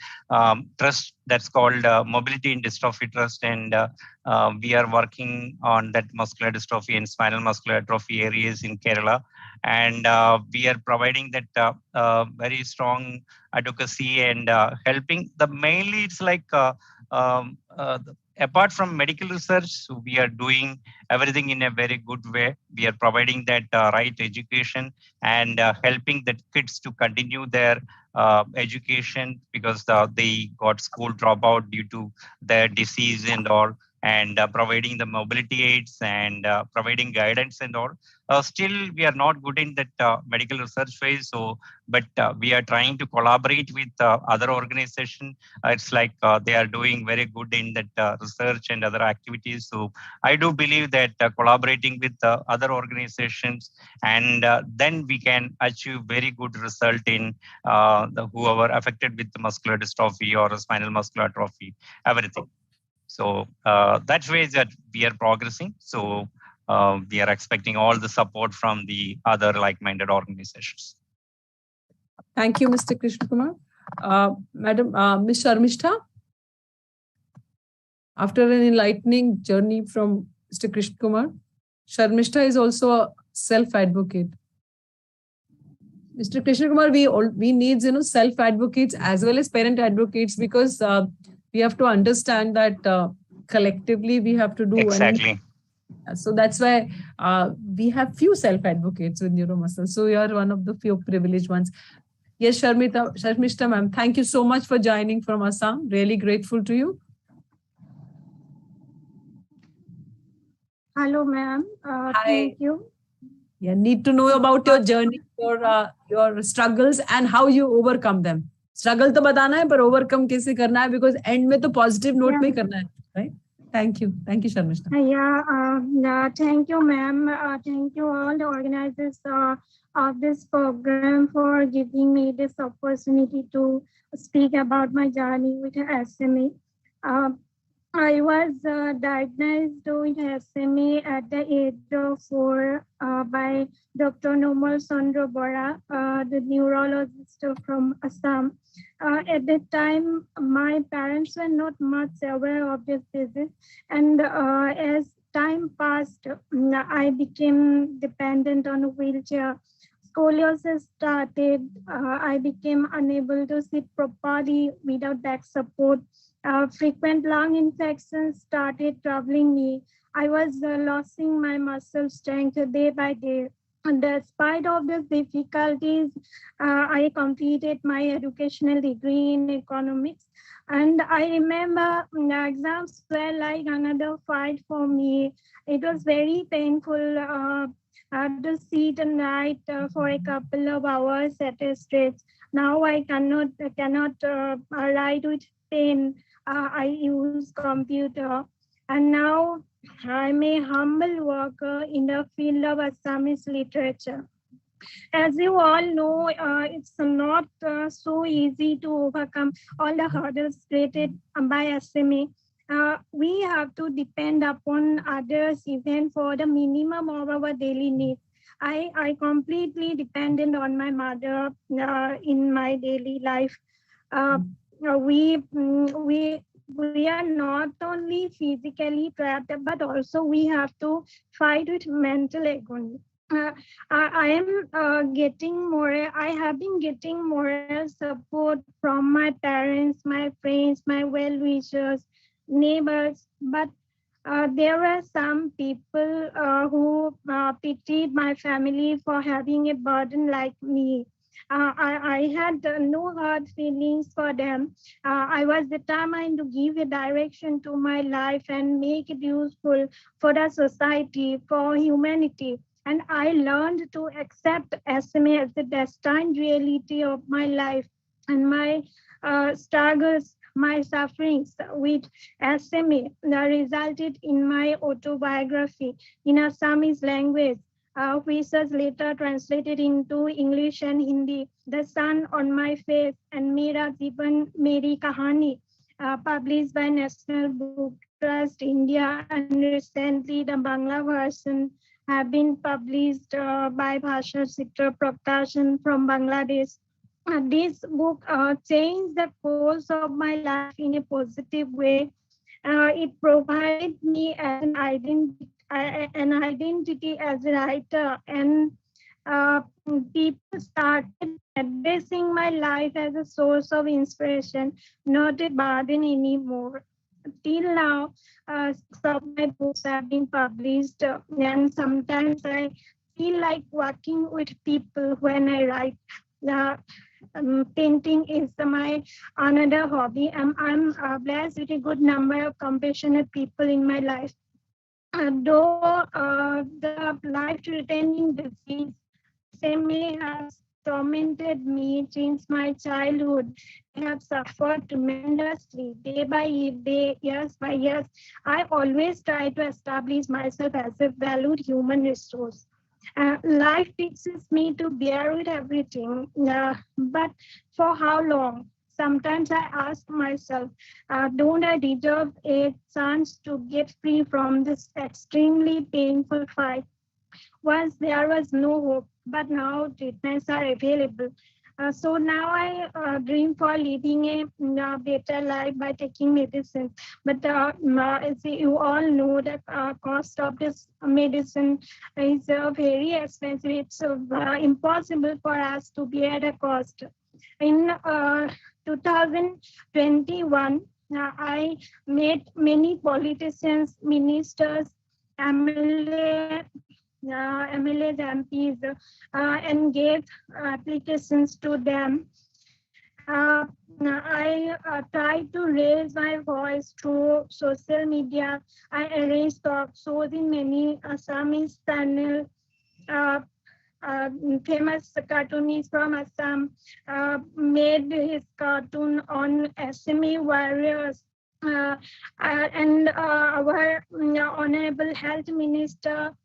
trust that's called Mobility in Dystrophy Trust, and we are working on that muscular dystrophy and spinal muscular atrophy areas in Kerala, and we are providing that very strong advocacy and helping. The mainly it's like apart from medical research, so we are doing everything in a very good way. We are providing that right education and helping the kids to continue their education, because they got school dropout due to their disease and all, and providing the mobility aids and providing guidance and all. Still, we are not good in that medical research phase. So, but we are trying to collaborate with other organizations. It's like they are doing very good in that research and other activities. So I do believe that collaborating with other organizations, and then we can achieve very good result in whoever affected with the muscular dystrophy or spinal muscular atrophy, everything. So that way that we are progressing. So we are expecting all the support from the other like-minded organizations. Thank you, Mr. Krishna Kumar. Madam, Ms. Sharmishta, after an enlightening journey from Mr. Krishna Kumar, Sharmishta is also a self-advocate. Mr. Krishna Kumar, we need self-advocates as well as parent advocates, because we have to understand that collectively we have to do exactly. So that's why we have few self-advocates with neuromuscle. So you are one of the few privileged ones. Yes, Sharmishta ma'am, thank you so much for joining from Assam. Really grateful to you. Hello, ma'am. Thank you. Yeah, need to know about your journey, your struggles and how you overcome them. Struggle to बताना है, पर overcome कैसे करना है, because end में तो positive note पे ही करना है, right? Thank you, Sharmishta. Thank you, ma'am. Thank you all the organizers of this program for giving me this opportunity to speak about my journey with SMA. I was diagnosed with SMA at the age of 4 by Dr. Nomal Chandra Bora, the neurologist from Assam. At that time, my parents were not much aware of this disease, and as time passed, I became dependent on a wheelchair. Scoliosis started. I became unable to sit properly without back support. Frequent lung infections started troubling me. I was losing my muscle strength day by day. And despite of these difficulties, I completed my educational degree in economics. And I remember the exams were like another fight for me. It was very painful to sit and write for a couple of hours at a stretch. Now I cannot write with pen. I use computer, and now I'm a humble worker in the field of Assamese literature. As you all know, it's not so easy to overcome all the hurdles created by SMA. We have to depend upon others even for the minimum of our daily needs. I completely dependent on my mother in my daily life. We are not only physically trapped, but also we have to fight with mental agony. I have been getting moral support from my parents, my friends, my well-wishers, neighbors, but there were some people who pitied my family for having a burden like me. I had no hard feelings for them. I was determined to give a direction to my life and make it useful for the society, for humanity. And I learned to accept SMA as the destined reality of my life, and my struggles, my sufferings with SMA resulted in my autobiography in Assamese language, which was later translated into English and Hindi. The Sun on My Face and Mera Jiban Meri Kahani, published by National Book Trust India, and recently the Bangla version have been published by Bhasha Chitra Prakashan from Bangladesh. This book changed the course of my life in a positive way. It provided me as an identity as a writer, and people started addressing my life as a source of inspiration, not a burden anymore. Till now, 6 of my books have been published, and sometimes I feel like working with people when I write. Painting is my another hobby. I'm blessed with a good number of compassionate people in my life. Though the life-threatening disease SMA has tormented me since my childhood. I have suffered tremendously day by day, years by years. I always try to establish myself as a valued human resource. Life teaches me to bear with everything, but for how long? Sometimes I ask myself, don't I deserve a chance to get free from this extremely painful fight? Once there was no hope, but now treatments are available. So now I dream for living a better life by taking medicine. But as you all know, the cost of this medicine is very expensive. It's impossible for us to bear the cost. In 2021, I met many politicians, ministers, MLAs, MPs, and gave applications to them. I tried to raise my voice through social media. I arranged talk shows in many Assamese channels. Uh, Famous cartoonist from Assam made his cartoon on SME warriors. And our Honorable Health Minister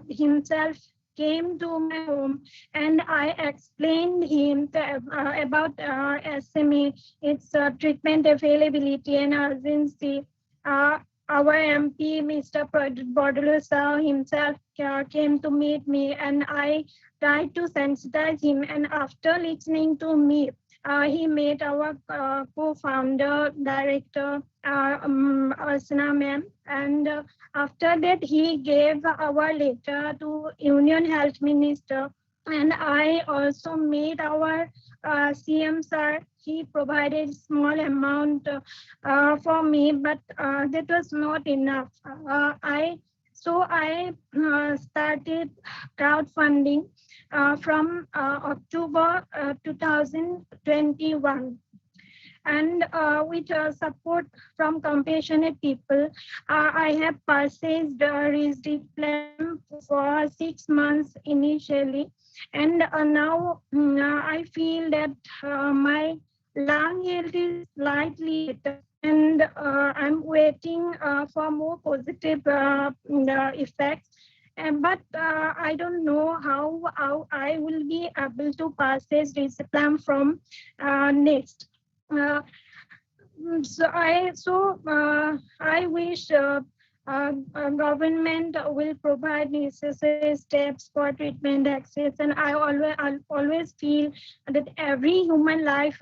himself came to my home, and I explained him about SME, its treatment availability and urgency. Our MP, Mr. Bodulu himself came to meet me, and I tried to sensitize him. And after listening to me, he met our co-founder, director, Arsana ma'am, and after that he gave our letter to Union Health Minister, and I also made our CM sir. He provided small amount for me, but that was not enough. I started crowdfunding from October 2021. And with support from compassionate people, I have purchased Rizdi plan for 6 months initially. And now I feel that my lung health is slightly better. And I'm waiting for more positive effects. But I don't know how I will be able to purchase this plan from next. So I wish government will provide necessary steps for treatment access, and I always feel that every human life.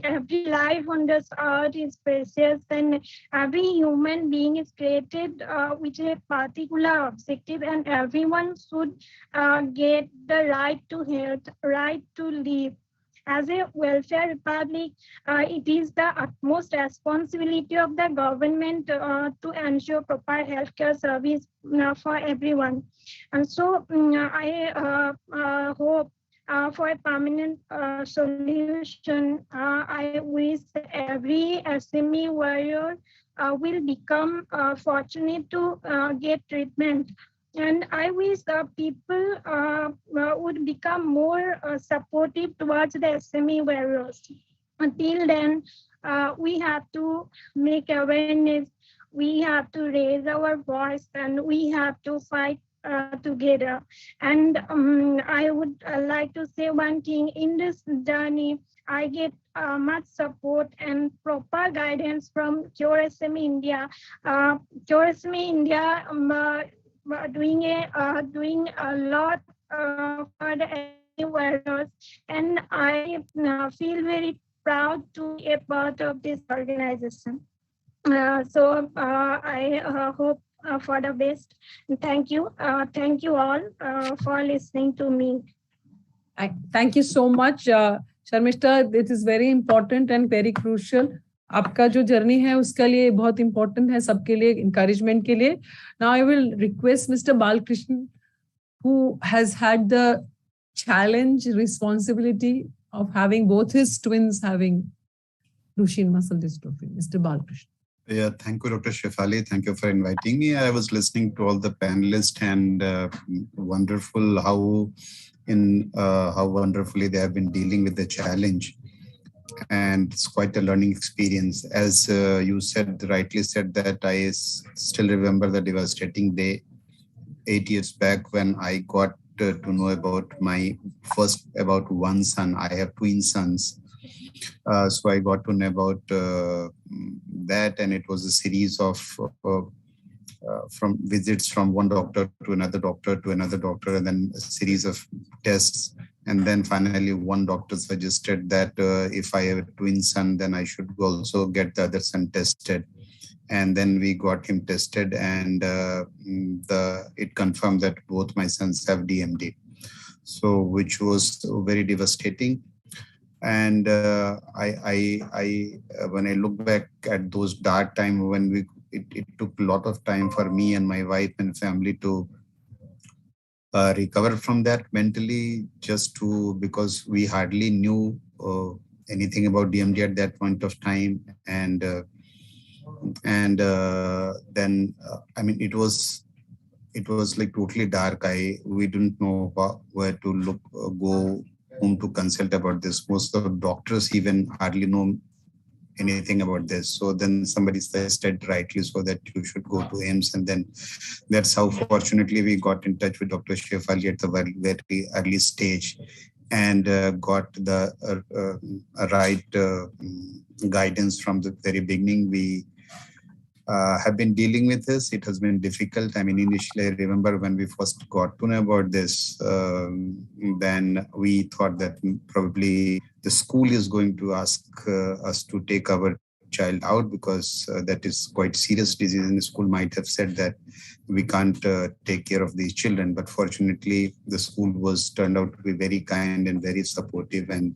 Every life on this earth is precious, and every human being is created with a particular objective, and everyone should get the right to health, right to live. As a welfare republic, it is the utmost responsibility of the government to ensure proper healthcare service for everyone. And so I hope for a permanent solution. I wish every SME warrior will become fortunate to get treatment. And I wish people would become more supportive towards the SME warriors. Until then, we have to make awareness, we have to raise our voice, and we have to fight together. And I would like to say one thing. In this journey, I get much support and proper guidance from Cure SME India. Cure SME India doing a lot for the SME warriors, and I feel very proud to be a part of this organization. I hope for the best. Thank you all for listening to me. Thank you so much, Sharmishta. It is very important and very crucial. आपका जो journey है उसके लिए बहुत important है सबके लिए, encouragement के लिए. Now I will request Mr. Balkrishnan, who has had the challenge, responsibility of having both his twins having Duchenne muscle dystrophy. Mr. Balkrishnan. Yeah, thank you, Dr. Shefali. Thank you for inviting me. I was listening to all the panelists, and wonderful how wonderfully they have been dealing with the challenge. And it's quite a learning experience. As you said, rightly said, that I still remember the devastating day 8 years back when I got to know about about one son. I have twin sons. So I got to know about that, and it was a series of from visits from one doctor to another doctor to another doctor, and then a series of tests. And then finally, one doctor suggested that if I have a twin son, then I should also get the other son tested. And then we got him tested, and it confirmed that both my sons have DMD. So, which was very devastating. And when I look back at those dark times when it took a lot of time for me and my wife and family to recover from that mentally, because we hardly knew anything about DMD at that point of time. And then I mean, it was like totally dark. We didn't know where to look, go, whom to consult about this. Most of the doctors even hardly know anything about this. So then somebody suggested rightly so that you should go to AIIMS, and then that's how fortunately we got in touch with Dr. Shefali at the very, very early stage, and got the right guidance from the very beginning. We have been dealing with this. It has been difficult. I mean, initially, I remember when we first got to know about this, then we thought that probably the school is going to ask us to take our child out, because that is quite serious disease, and the school might have said that we can't take care of these children. But fortunately, the school turned out to be very kind and very supportive. And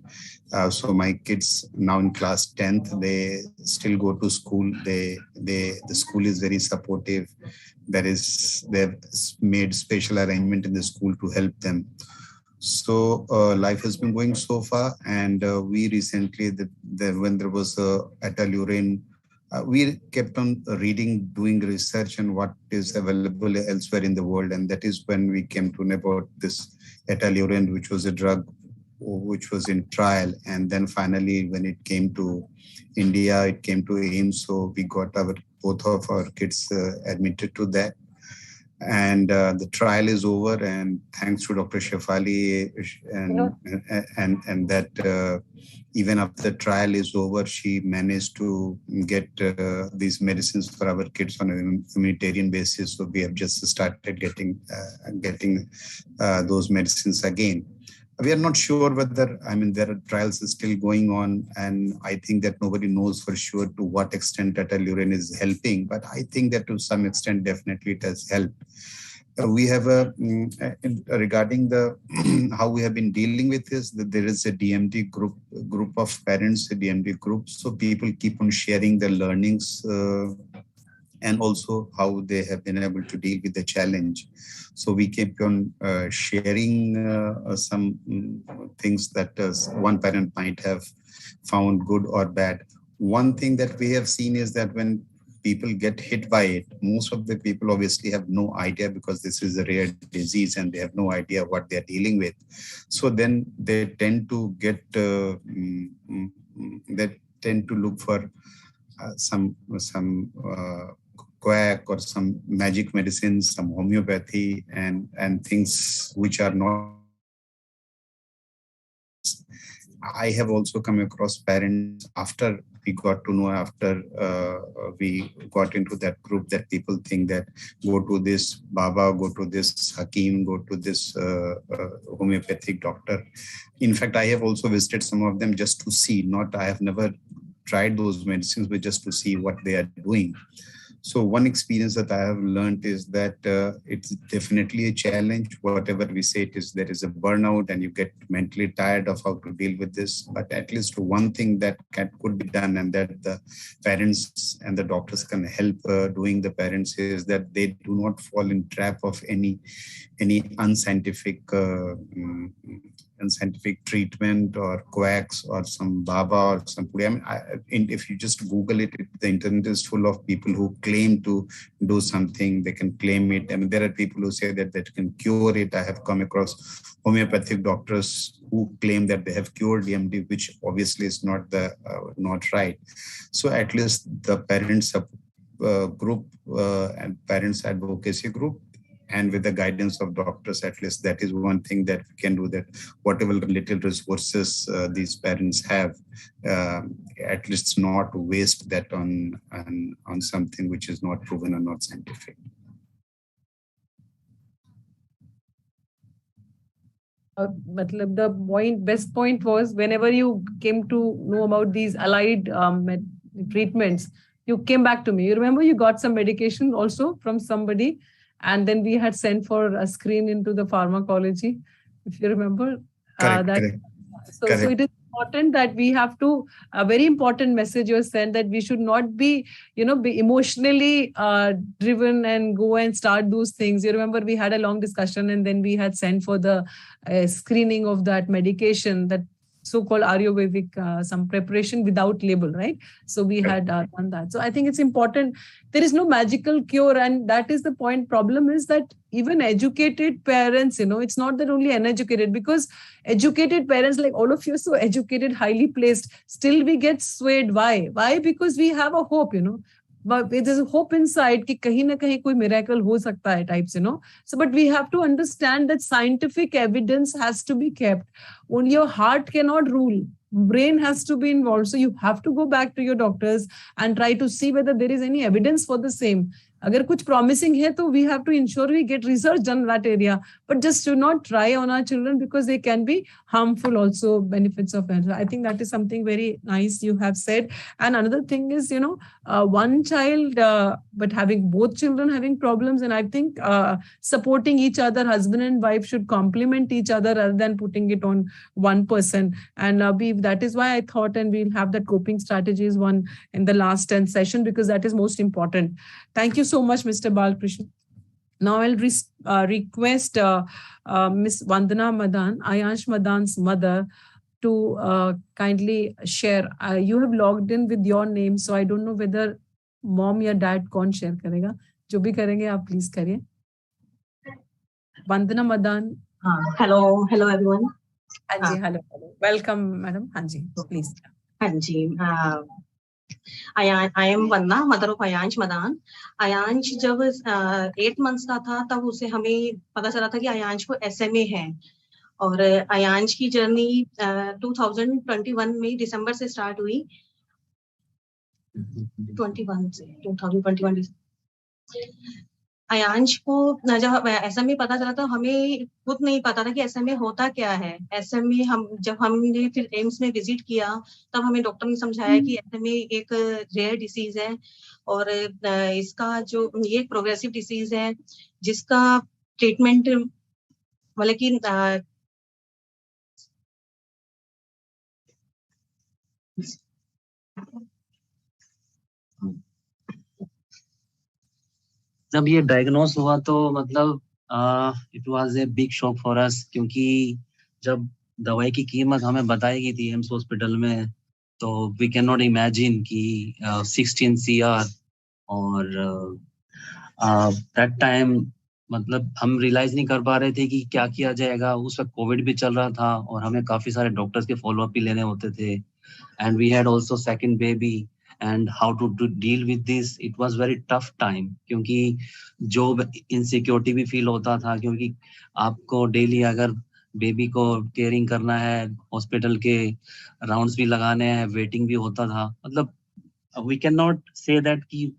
so my kids now in class 10th, they still go to school. The school is very supportive. They've made special arrangement in the school to help them. So life has been going so far, and we recently, when there was Etalurin, we kept on reading, doing research on what is available elsewhere in the world, and that is when we came to know about this Etalurin, which was a drug which was in trial. And then finally, when it came to India, it came to AIIMS, so we got both of our kids admitted to that. And the trial is over, and thanks to Dr. Shefali, and that even after the trial is over, she managed to get these medicines for our kids on a humanitarian basis. So we have just started getting those medicines again. We are not sure whether, I mean, there are trials still going on, and I think that nobody knows for sure to what extent Etalurin is helping, but I think that to some extent, definitely it has helped. We have regarding the how we have been dealing with this, that there is a DMD group of parents, a DMD group, so people keep on sharing their learnings and also how they have been able to deal with the challenge. So we keep on sharing some things that one parent might have found good or bad. One thing that we have seen is that when people get hit by it, most of the people obviously have no idea, because this is a rare disease and they have no idea what they're dealing with. So then they tend to look for some quack or some magic medicines, some homeopathy, and things which are not. I have also come across parents after we got to know, after we got into that group, that people think that go to this Baba, go to this Hakim, go to this homeopathic doctor. In fact, I have also visited some of them just to see, I have never tried those medicines, but just to see what they are doing. So one experience that I have learned is that it's definitely a challenge. Whatever we say, there is a burnout and you get mentally tired of how to deal with this. But at least one thing that could be done, and that the parents and the doctors can help doing the parents, is that they do not fall in trap of any unscientific treatment or quacks or some Baba or some Puri. I mean, if you just Google it, the internet is full of people who claim to do something. They can claim it. I mean, there are people who say that they can cure it. I have come across homeopathic doctors who claim that they have cured DMD, which obviously is not right. So at least the parents group and parents advocacy group, and with the guidance of doctors, at least that is one thing that we can do, that whatever little resources these parents have, at least not waste that on something which is not proven or not scientific. matlab the best point was whenever you came to know about these allied treatments, you came back to me. You remember you got some medication also from somebody, and then we had sent for a screen into the pharmacology, if you remember. Correct. So it is important that we have to, a very important message you sent, that we should not be, be emotionally driven and go and start those things. You remember we had a long discussion, and then we had sent for the screening of that medication, that so-called Ayurvedic, some preparation without label, right? So we had done that. So I think it's important. There is no magical cure, and that is the point. Problem is that even educated parents, it's not that only uneducated, because educated parents like all of you, so educated, highly placed, still we get swayed. Why? Because we have a hope, but there's a hope inside कि कहीं ना कहीं कोई miracle हो सकता है types, So, but we have to understand that scientific evidence has to be kept. Only your heart cannot rule. Brain has to be involved. So you have to go back to your doctors and try to see whether there is any evidence for the same. अगर कुछ promising है, तो we have to ensure we get research done in that area. But just do not try on our children, because they can be harmful also, benefits of it. I think that is something very nice you have said. And another thing is, one child, but having both children having problems. And I think supporting each other, husband and wife should complement each other rather than putting it on one person. And that is why I thought, and we'll have that coping strategies one in the last 10th session, because that is most important. Thank you so much, Mr. Balkrishnan. Now I'll request Miss Vandana Madan, Ayansh Madan's mother, to kindly share. You have logged in with your name, so I don't know whether mom or dad कौन share करेगा. जो भी करेंगे आप please करिए. Vandana Madan. Hello everyone. हाँ जी, hello. Welcome, madam. हाँ जी, please. हाँ जी. I am Vandana, mother of Ayansh Madan. Ayansh जब 8 months का था, तब उसे हमें पता चला था कि अयांश को SMA है. और अयांश की जर्नी 2021 में दिसंबर से स्टार्ट हुई. 2021 अयांश को जब SMA पता चला, तो हमें खुद नहीं पता था कि SMA होता क्या है. SMA जब हमने फिर एम्स में विजिट किया, तब हमें डॉक्टर ने समझाया कि SMA एक रेयर डिसीज है, और इसका जो ये प्रोग्रेसिव डिसीज है, जिसका ट्रीटमेंट मतलब कि जब ये डायग्नोस हुआ तो मतलब it was a big shock for us, क्योंकि जब दवाई की कीमत हमें बताई गई थी एम्स हॉस्पिटल में, तो वी कैन नॉट इमेजिन कि 16 CR. और दैट टाइम मतलब हम रियलाइज नहीं कर पा रहे थे कि क्या किया जाएगा. उस वक्त कोविड भी चल रहा था, और हमें काफी सारे डॉक्टर्स के फॉलोअप भी लेने होते थे. And we had also second baby. And how to deal with this, it was very tough time, क्योंकि जो इनसिक्योरिटी भी फील होता था, क्योंकि आपको डेली अगर बेबी को केयरिंग करना है, हॉस्पिटल के राउंड्स भी लगाने हैं, वेटिंग भी होता था. मतलब we cannot say that कि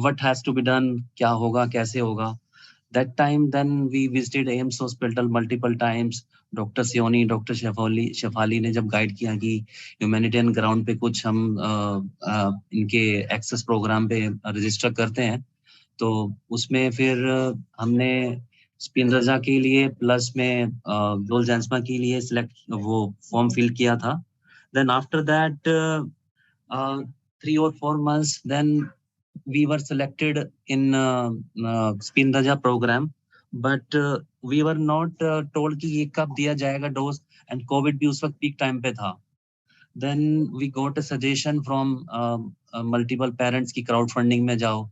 what has to be done, क्या होगा, कैसे होगा. That time then we visited AIIMS hospital multiple times. Doctor Sioni, doctor Shefali ने जब गाइड किया कि ह्यूमैनिटेरियन ग्राउंड पे कुछ हम इनके एक्सेस प्रोग्राम पे रजिस्टर करते हैं, तो उसमें फिर हमने स्पिनरजा के लिए प्लस में जोलजैंसमा के लिए सिलेक्ट वो फॉर्म फिल किया था. Then after that 3 or 4 months then we were selected in Spinraja program, but we were not told कि ये कब दिया जाएगा डोज, and COVID भी उस वक्त पीक टाइम पे था. Then we got a suggestion from multiple parents कि क्राउड फंडिंग में जाओ.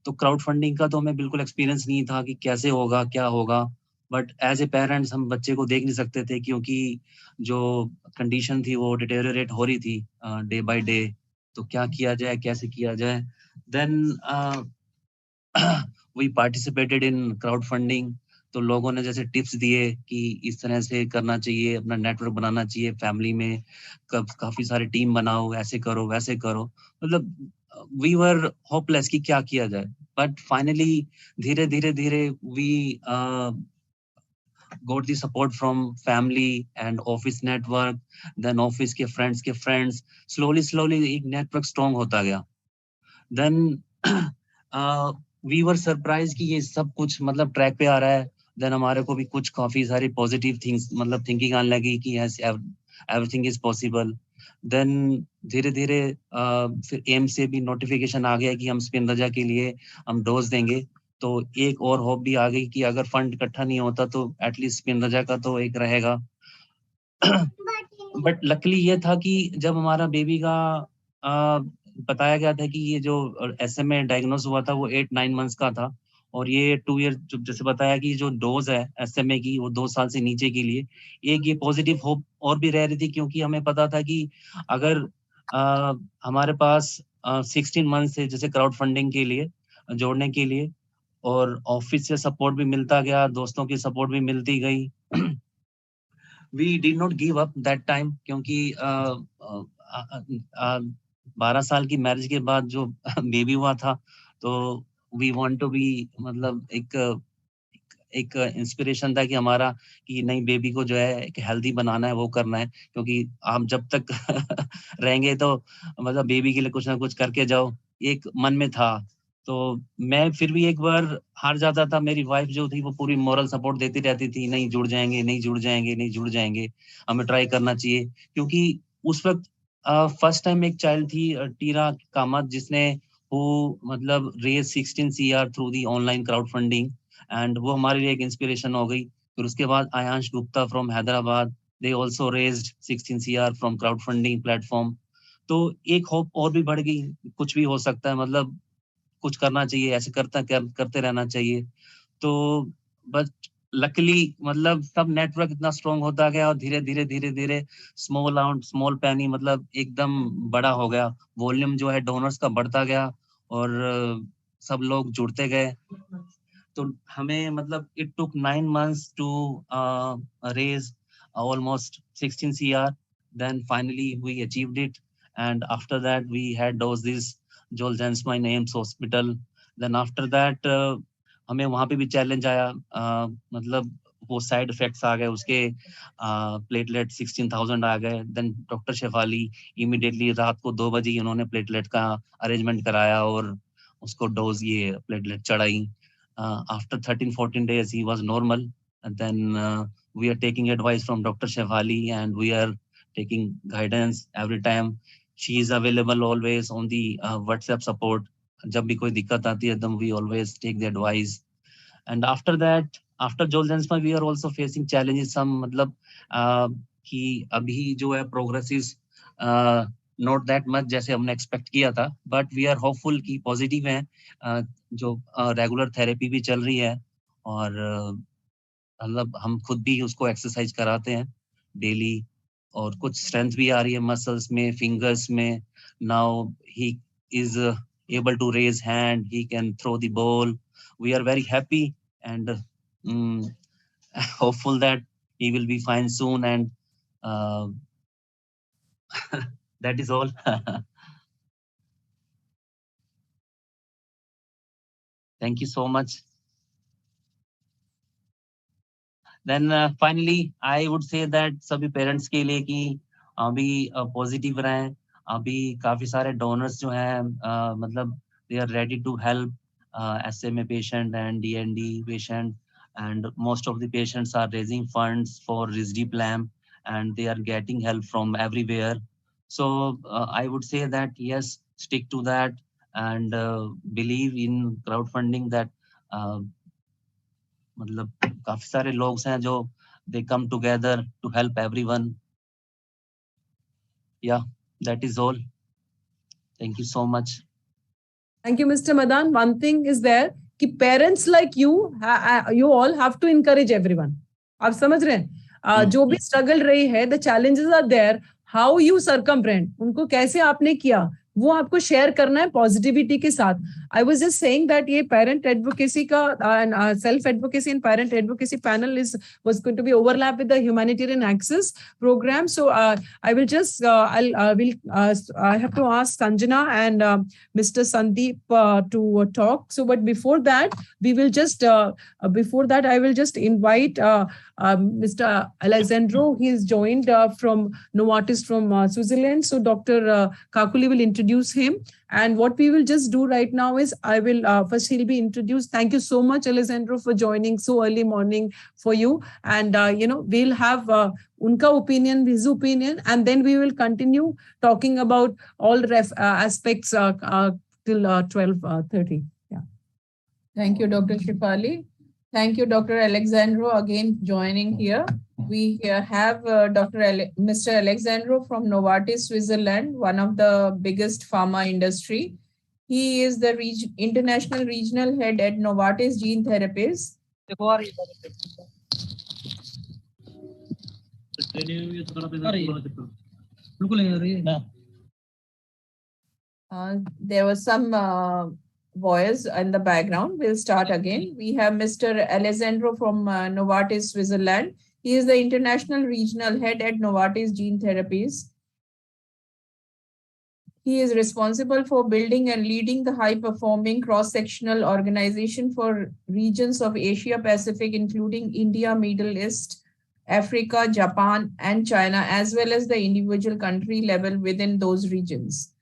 तो क्राउड फंडिंग का तो हमें बिल्कुल एक्सपीरियंस नहीं था कि कैसे होगा, क्या होगा. बट एज ए पेरेंट्स हम बच्चे को देख नहीं सकते थे, क्योंकि जो कंडीशन थी वो डिटेरियोरेट हो रही थी डे बाय डे. तो क्या किया जाए, कैसे किया जाए. Then we participated in crowd funding. तो लोगों ने जैसे टिप्स दिए कि इस तरह से करना चाहिए, अपना नेटवर्क बनाना चाहिए, फैमिली में काफी सारी टीम बनाओ, ऐसे करो वैसे करो. मतलब वी वर होपलेस कि क्या किया जाए. बट फाइनली धीरे धीरे we got the support from family and office network, then office के friends. Slowly एक network strong होता गया. Then we were surprised कि ये सब कुछ मतलब track पे आ रहा है. Then हमारे को भी कुछ काफी सारी positive things मतलब thinking आने लगी कि yes, everything is possible. Then धीरे फिर AIIMS से भी notification आ गया कि हम स्पिन रजा के लिए हम डोज देंगे. तो एक और होप भी आ गई कि अगर फंड इकट्ठा नहीं होता तो एटलीस्ट स्पिन रजा का तो एक रहेगा. बट लकीली ये था कि जब हमारा बेबी का बताया गया था कि ये जो SMA डायग्नोस हुआ था वो 8-9 मंथ्स का था और ये 2 ईयर जैसे बताया कि जो डोज है SMA की वो 2 साल से नीचे के लिए एक ये पॉजिटिव होप और भी रह रही थी क्योंकि हमें पता था कि अगर हमारे पास 16 मंथ से जैसे क्राउड फंडिंग के लिए जोड़ने के लिए और ऑफिस से सपोर्ट भी मिलता गया, दोस्तों की सपोर्ट भी मिलती गई. We did not give up that time क्योंकि 12 साल की मैरिज के बाद जो बेबी हुआ था तो we want to be मतलब एक इंस्पिरेशन था कि हमारा कि नहीं बेबी को जो है एक हेल्दी बनाना है वो करना है क्योंकि आप जब तक रहेंगे तो मतलब बेबी के लिए कुछ ना कुछ करके जाओ एक मन में था. तो मैं फिर भी एक बार हार जाता था. मेरी वाइफ जो थी वो पूरी मोरल सपोर्ट देती रहती थी, नहीं जुड़ जाएंगे, हमें ट्राई करना चाहिए क्योंकि उस वक्त फर्स्ट टाइम एक चाइल्ड थी टीरा कामत जिसने वो मतलब raise 16 CR through the online crowd funding and वो हमारे लिए एक इंस्पिरेशन हो गई. फिर उसके बाद Aayansh Gupta from Hyderabad, they also raised 16 CR from crowd funding platform. तो एक होप और भी बढ़ गई, कुछ भी हो सकता है, मतलब कुछ करना चाहिए, ऐसे करते रहना चाहिए. तो बट लकीली मतलब सब नेटवर्क इतना स्ट्रॉन्ग होता गया और धीरे स्मॉल पैनी मतलब एकदम बड़ा हो गया. वॉल्यूम जो है डोनर्स का बढ़ता गया और सब लोग जुड़ते गए. तो हमें मतलब it took 9 months to raise almost 16 CR. Then finally we achieved it and after that we had doses Joel Jensma in AIIMS hospital. Then after that हमें वहाँ पे भी चैलेंज आया, मतलब वो साइड इफेक्ट्स आ गए उसके, प्लेटलेट 16,000 आ गए. देन डॉक्टर शेफाली इमीडिएटली रात को 2 बजे उन्होंने प्लेटलेट का अरेंजमेंट कराया और उसको डोज ये प्लेटलेट चढ़ाई. After 13-14 days he was normal and then we are taking advice from Dr. Shefali and we are taking guidance every time. She is available always on the WhatsApp support. जब भी कोई दिक्कत आती है then we always take the advice. And after that, after Joel Jensma we are also facing challenges some, मतलब कि अभी जो है progress is not that much जैसे हमने एक्सपेक्ट किया था, बट वी आर होपफुल कि पॉजिटिव है. जो रेगुलर थेरेपी भी चल रही है और मतलब हम खुद भी उसको एक्सरसाइज कराते हैं डेली और कुछ स्ट्रेंथ भी आ रही है मसल्स में, फिंगर्स में. Now he is able to raise hand, he can throw the ball. We are very happy and hopeful that he will be fine soon and that is all. Thank you so much. Then finally I would say that सभी parents के लिए कि अभी positive रहें. अभी काफी सारे donors जो हैं मतलब they are ready to help SMA patient and DND patient and most of the patients are raising funds for RISD plan and they are getting help from everywhere. So I would say that yes, stick to that and believe in crowdfunding that मतलब काफी सारे लोग हैं जो they come together to help everyone. Yeah, that is all. Thank you so much. Thank you, Mr. Madan. One thing is there कि parents like you all have to encourage everyone. आप समझ रहे हैं जो भी struggle रही है, the challenges are there. How you circumvent, उनको कैसे आपने किया वो आपको शेयर करना है पॉजिटिविटी के साथ. I was just saying that ये पेरेंट एडवोकेसी का self advocacy and parent advocacy panel was going to be overlap with the humanitarian access program. So I will just I have to ask Sanjana and Mr. Sandeep to talk. So but before that we will just I will just invite Mr. Alessandro. He is joined from Novartis from Switzerland. So Dr. Kakuli will introduce him. And what we will just do right now is I will first he'll be introduced. Thank you so much, Alessandro, for joining so early morning for you. And, we'll have unka opinion, his opinion, and then we will continue talking about all aspects till 12:30. Yeah. Thank you, Dr. Shefali. Thank you, Dr. Alessandro, again joining here. We have Mr. Alessandro from Novartis, Switzerland, one of the biggest pharma industry. He is the international regional head at Novartis Gene Therapies. There was some voice in the background. We'll start again. We have Mr. Alessandro from Novartis, Switzerland. He is the international regional head at Novartis Gene Therapies. He is responsible for building and leading the high-performing cross-sectional organization for regions of Asia Pacific, including India, Middle East, Africa, Japan, and China, as well as the individual country level within those regions.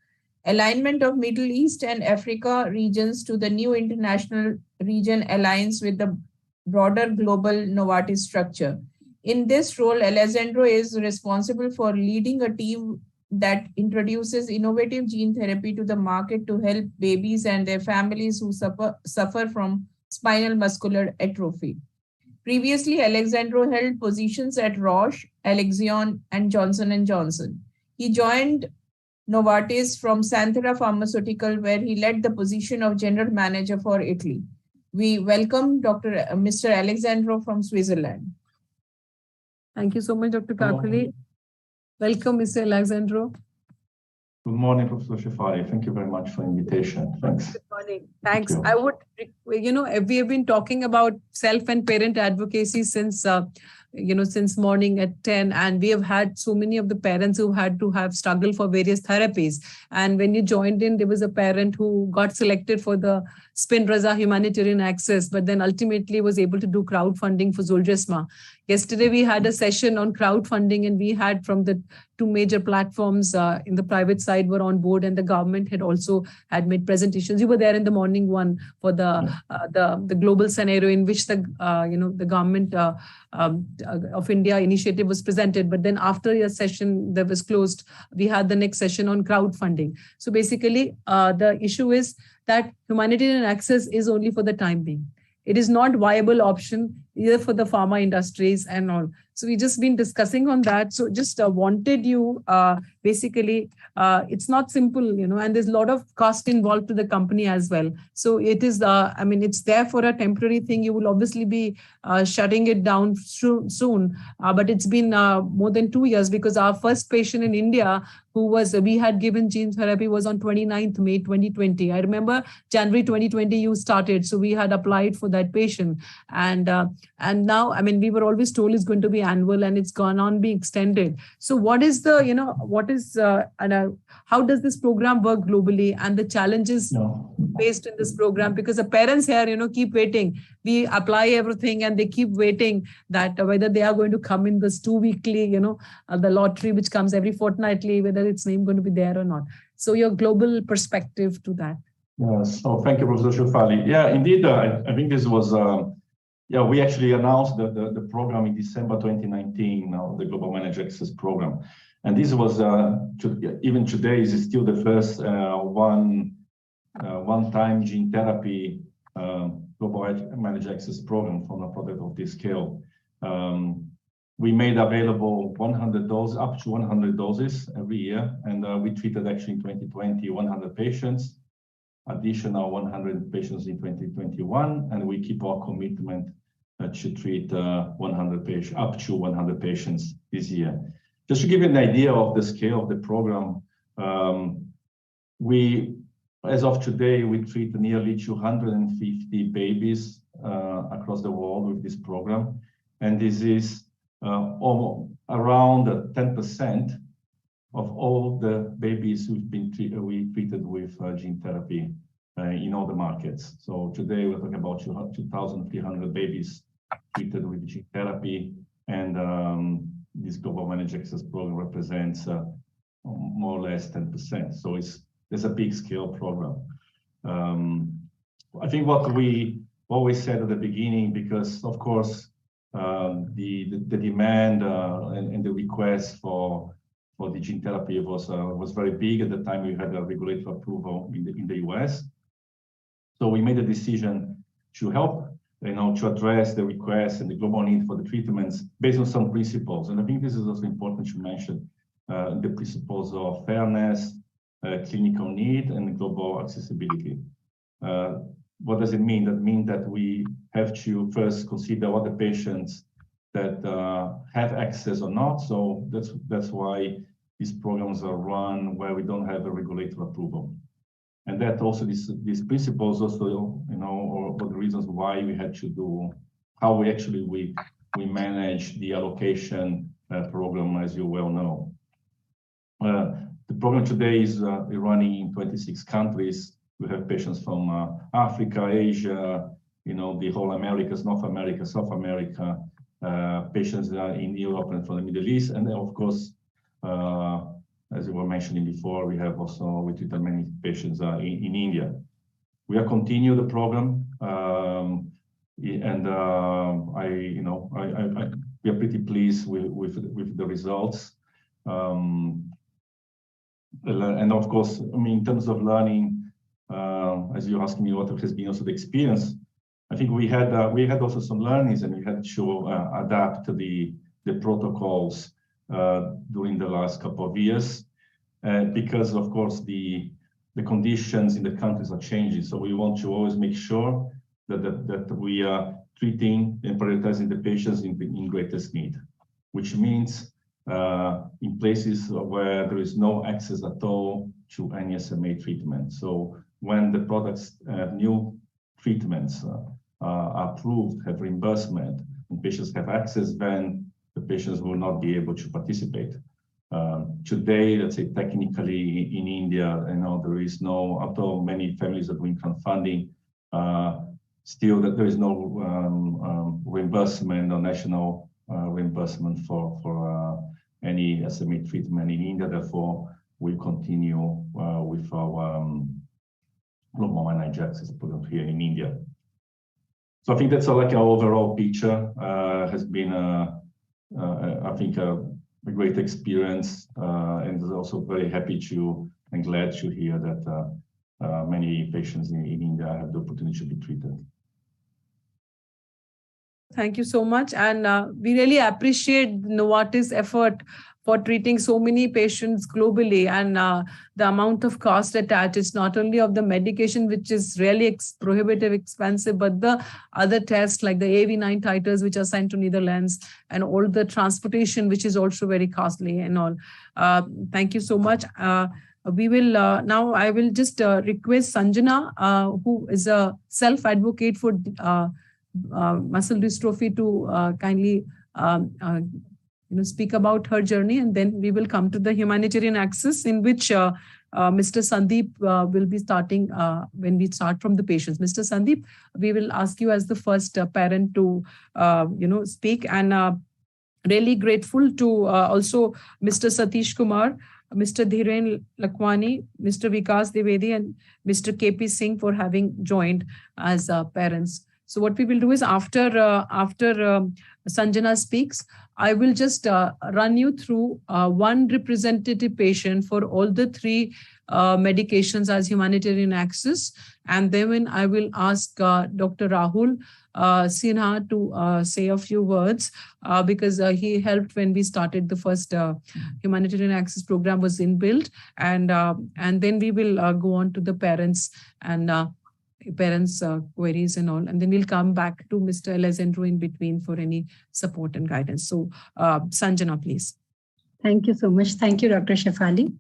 Alignment of Middle East and Africa regions to the new international region aligns with the broader global Novartis structure. In this role, Alessandro is responsible for leading a team that introduces innovative gene therapy to the market to help babies and their families who suffer from spinal muscular atrophy. Previously, Alessandro held positions at Roche, Alexion, and Johnson & Johnson. He joined Novartis from Santhera Pharmaceutical, where he led the position of General Manager for Italy. We welcome Mr. Alessandro from Switzerland. Thank you so much, Dr. Kakuli. Welcome, Mr. Alessandro. Good morning, Professor Shefali. Thank you very much for the invitation. Thanks. Good morning. Thanks. I would, we have been talking about self and parent advocacy since morning at 10, and we have had so many of the parents who had to have struggled for various therapies. And when you joined in, there was a parent who got selected for the Spinraza humanitarian access, but then ultimately was able to do crowdfunding for Zolgensma. Yesterday, we had a session on crowdfunding, and we had from the two major platforms in the private side were on board, and the government had made presentations. You were there in the morning one for the global scenario in which the government of India initiative was presented. But then after your session that was closed, we had the next session on crowdfunding. So basically, the issue is that humanitarian access is only for the time being. It is not viable option either for the pharma industries and all. So we just been discussing on that. So just wanted you it's not simple, and there's a lot of cost involved to the company as well. So it is, it's there for a temporary thing. You will obviously be shutting it down soon. But it's been more than 2 years, because our first patient in India we had given gene therapy was on 29th May 2020. I remember January 2020 you started. So we had applied for that patient. And now, we were always told it's going to be annual, and it's gone on being extended. So what is how does this program work globally, and the challenges faced in this program? Because the parents here, keep waiting. We apply everything and they keep waiting that whether they are going to come in this 2 weekly, the lottery, which comes every fortnightly, whether its name going to be there or not. So your global perspective to that. Yes. So thank you, Professor Shefali. Yeah, indeed. I think this was, we actually announced the program in December 2019, the Global Managed Access Program. And this was, even today, is still the first one-time gene therapy Global Managed Access Program from a product of this scale. We made available 100 doses, up to 100 doses every year. And we treated actually in 2020, 100 patients, additional 100 patients in 2021. And we keep our commitment to treat 100 patients, up to 100 patients this year. Just to give you an idea of the scale of the program, as of today, we treat nearly 250 babies across the world with this program. And this is around 10% of all the babies who've been treated with gene therapy in all the markets. So today we're talking about 2,300 babies treated with gene therapy and this global managed access program represents more or less 10%. So there's a big scale program. I think what we always said at the beginning, because of course the demand and the request for the gene therapy was very big at the time we had a regulatory approval in the US. So we made a decision to help, to address the requests and the global need for the treatments based on some principles. And I think this is also important to mention, the principles of fairness, clinical need, and global accessibility. What does it mean? That means that we have to first consider what the patients that have access or not. So that's why these programs are run where we don't have a regulatory approval. And that also, these principles also, or the reasons why we had to do, how we actually we manage the allocation program, as you well know. The program today is running in 26 countries. We have patients from Africa, Asia, the whole Americas, North America, South America, patients in Europe and from the Middle East, and then of course, as you were mentioning before, we treat many patients in India. We are continue the program, and we are pretty pleased with the results. And of course, in terms of learning, as you asked me what has been also the experience, I think we had also some learnings, and we had to adapt the protocols during the last couple of years, because of course the conditions in the countries are changing. So we want to always make sure that we are treating and prioritizing the patients in greatest need, which means in places where there is no access at all to any SMA treatment. So when the products new treatments are approved, have reimbursement, and patients have access, then the patients will not be able to participate. Today, let's say technically in India, there is no, although many families are doing crowdfunding, still that there is no reimbursement or national reimbursement for any SMA treatment in India. Therefore, we continue with our global managed access program here in India. So I think that's like our overall picture. Has been, I think, a great experience, and is also very happy and glad to hear that many patients in India have the opportunity to be treated. Thank you so much. And we really appreciate Novartis' effort for treating so many patients globally, and the amount of cost attached. It's not only of the medication, which is really prohibitive expensive, but the other tests like the AV9 titers, which are sent to Netherlands, and all the transportation, which is also very costly and all. Thank you so much. We will now, I will just request Sanjana, who is a self-advocate for muscle dystrophy, to kindly speak about her journey, and then we will come to the humanitarian access, in which Mr. Sandeep will be starting when we start from the patients. Mr. Sandeep, we will ask you as the first parent to speak, and really grateful to also Mr. Satish Kumar, Mr. Dhiren Lakwani, Mr. Vikas Dwivedi, and Mr. KP Singh for having joined as parents. So what we will do is after Sanjana speaks, I will just run you through one representative patient for all the three medications as humanitarian access. And then I will ask Dr. Rahul Sinha to say a few words, because he helped when we started the first humanitarian access program was inbuilt. And then we will go on to the parents and parents' queries and all. And then we'll come back to Mr. Alessandro in between for any support and guidance. So Sanjana, please. Thank you so much. Thank you, Dr. Shefali.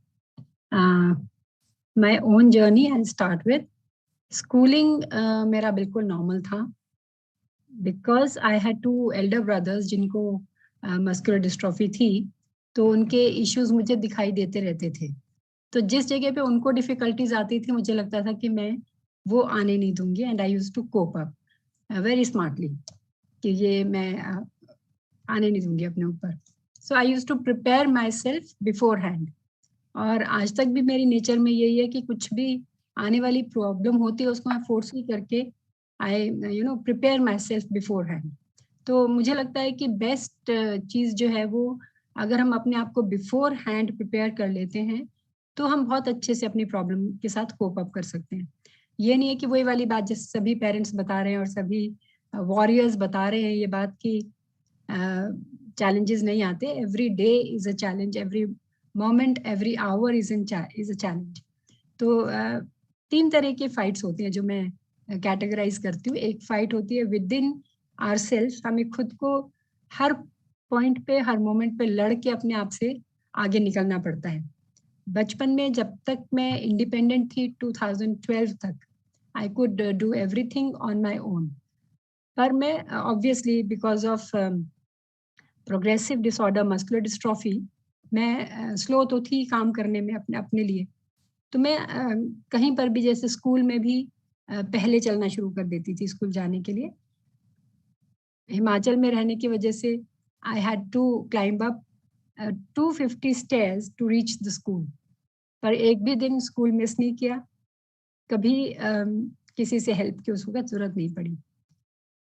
My own journey, I'll start with. Schooling mera bilkul normal tha, because I had two elder brothers जिनको muscular dystrophy थी, तो उनके issues मुझे दिखाई देते रहते थे. तो जिस जगह पे उनको difficulties आती थी, मुझे लगता था कि मैं वो आने नहीं दूंगी, and I used to cope up very smartly कि ये मैं आने नहीं दूंगी अपने ऊपर. So I use to prepare myself beforehand. और आज तक भी मेरी नेचर में यही है कि कुछ भी आने वाली प्रॉब्लम होती है उसको मैं फोर्सफुल करके I prepare myself before hand. तो मुझे लगता है कि बेस्ट चीज़ जो है वो अगर हम अपने आप को बिफोर हैंड प्रिपेयर कर लेते हैं तो हम बहुत अच्छे से अपनी प्रॉब्लम के साथ कोप अप कर सकते हैं. ये नहीं है कि वही वाली बात जैसे सभी पेरेंट्स बता रहे हैं और सभी वॉरियर्स बता रहे हैं ये बात कि चैलेंजेस नहीं आते. Every day is a challenge, every moment, every hour is a challenge. तो 3 तरह के फाइट्स होती हैं जो मैं कैटेगराइज करती हूँ. एक फाइट होती है विद इन आवरसेल्फ, हमें खुद को हर पॉइंट पे हर मोमेंट पे लड़ के अपने आप से आगे निकलना पड़ता है. बचपन में जब तक मैं इंडिपेंडेंट थी 2012 तक I could do everything on my own. पर मैं obviously because of progressive disorder muscular dystrophy मैं स्लो तो थी काम करने में अपने लिए. तो मैं कहीं पर भी जैसे स्कूल में भी पहले चलना शुरू कर देती थी स्कूल जाने के लिए. हिमाचल में रहने की वजह से I had to climb up 250 stairs to reach the school. पर एक भी दिन स्कूल मिस नहीं किया, कभी किसी से हेल्प की उस वक्त जरूरत नहीं पड़ी.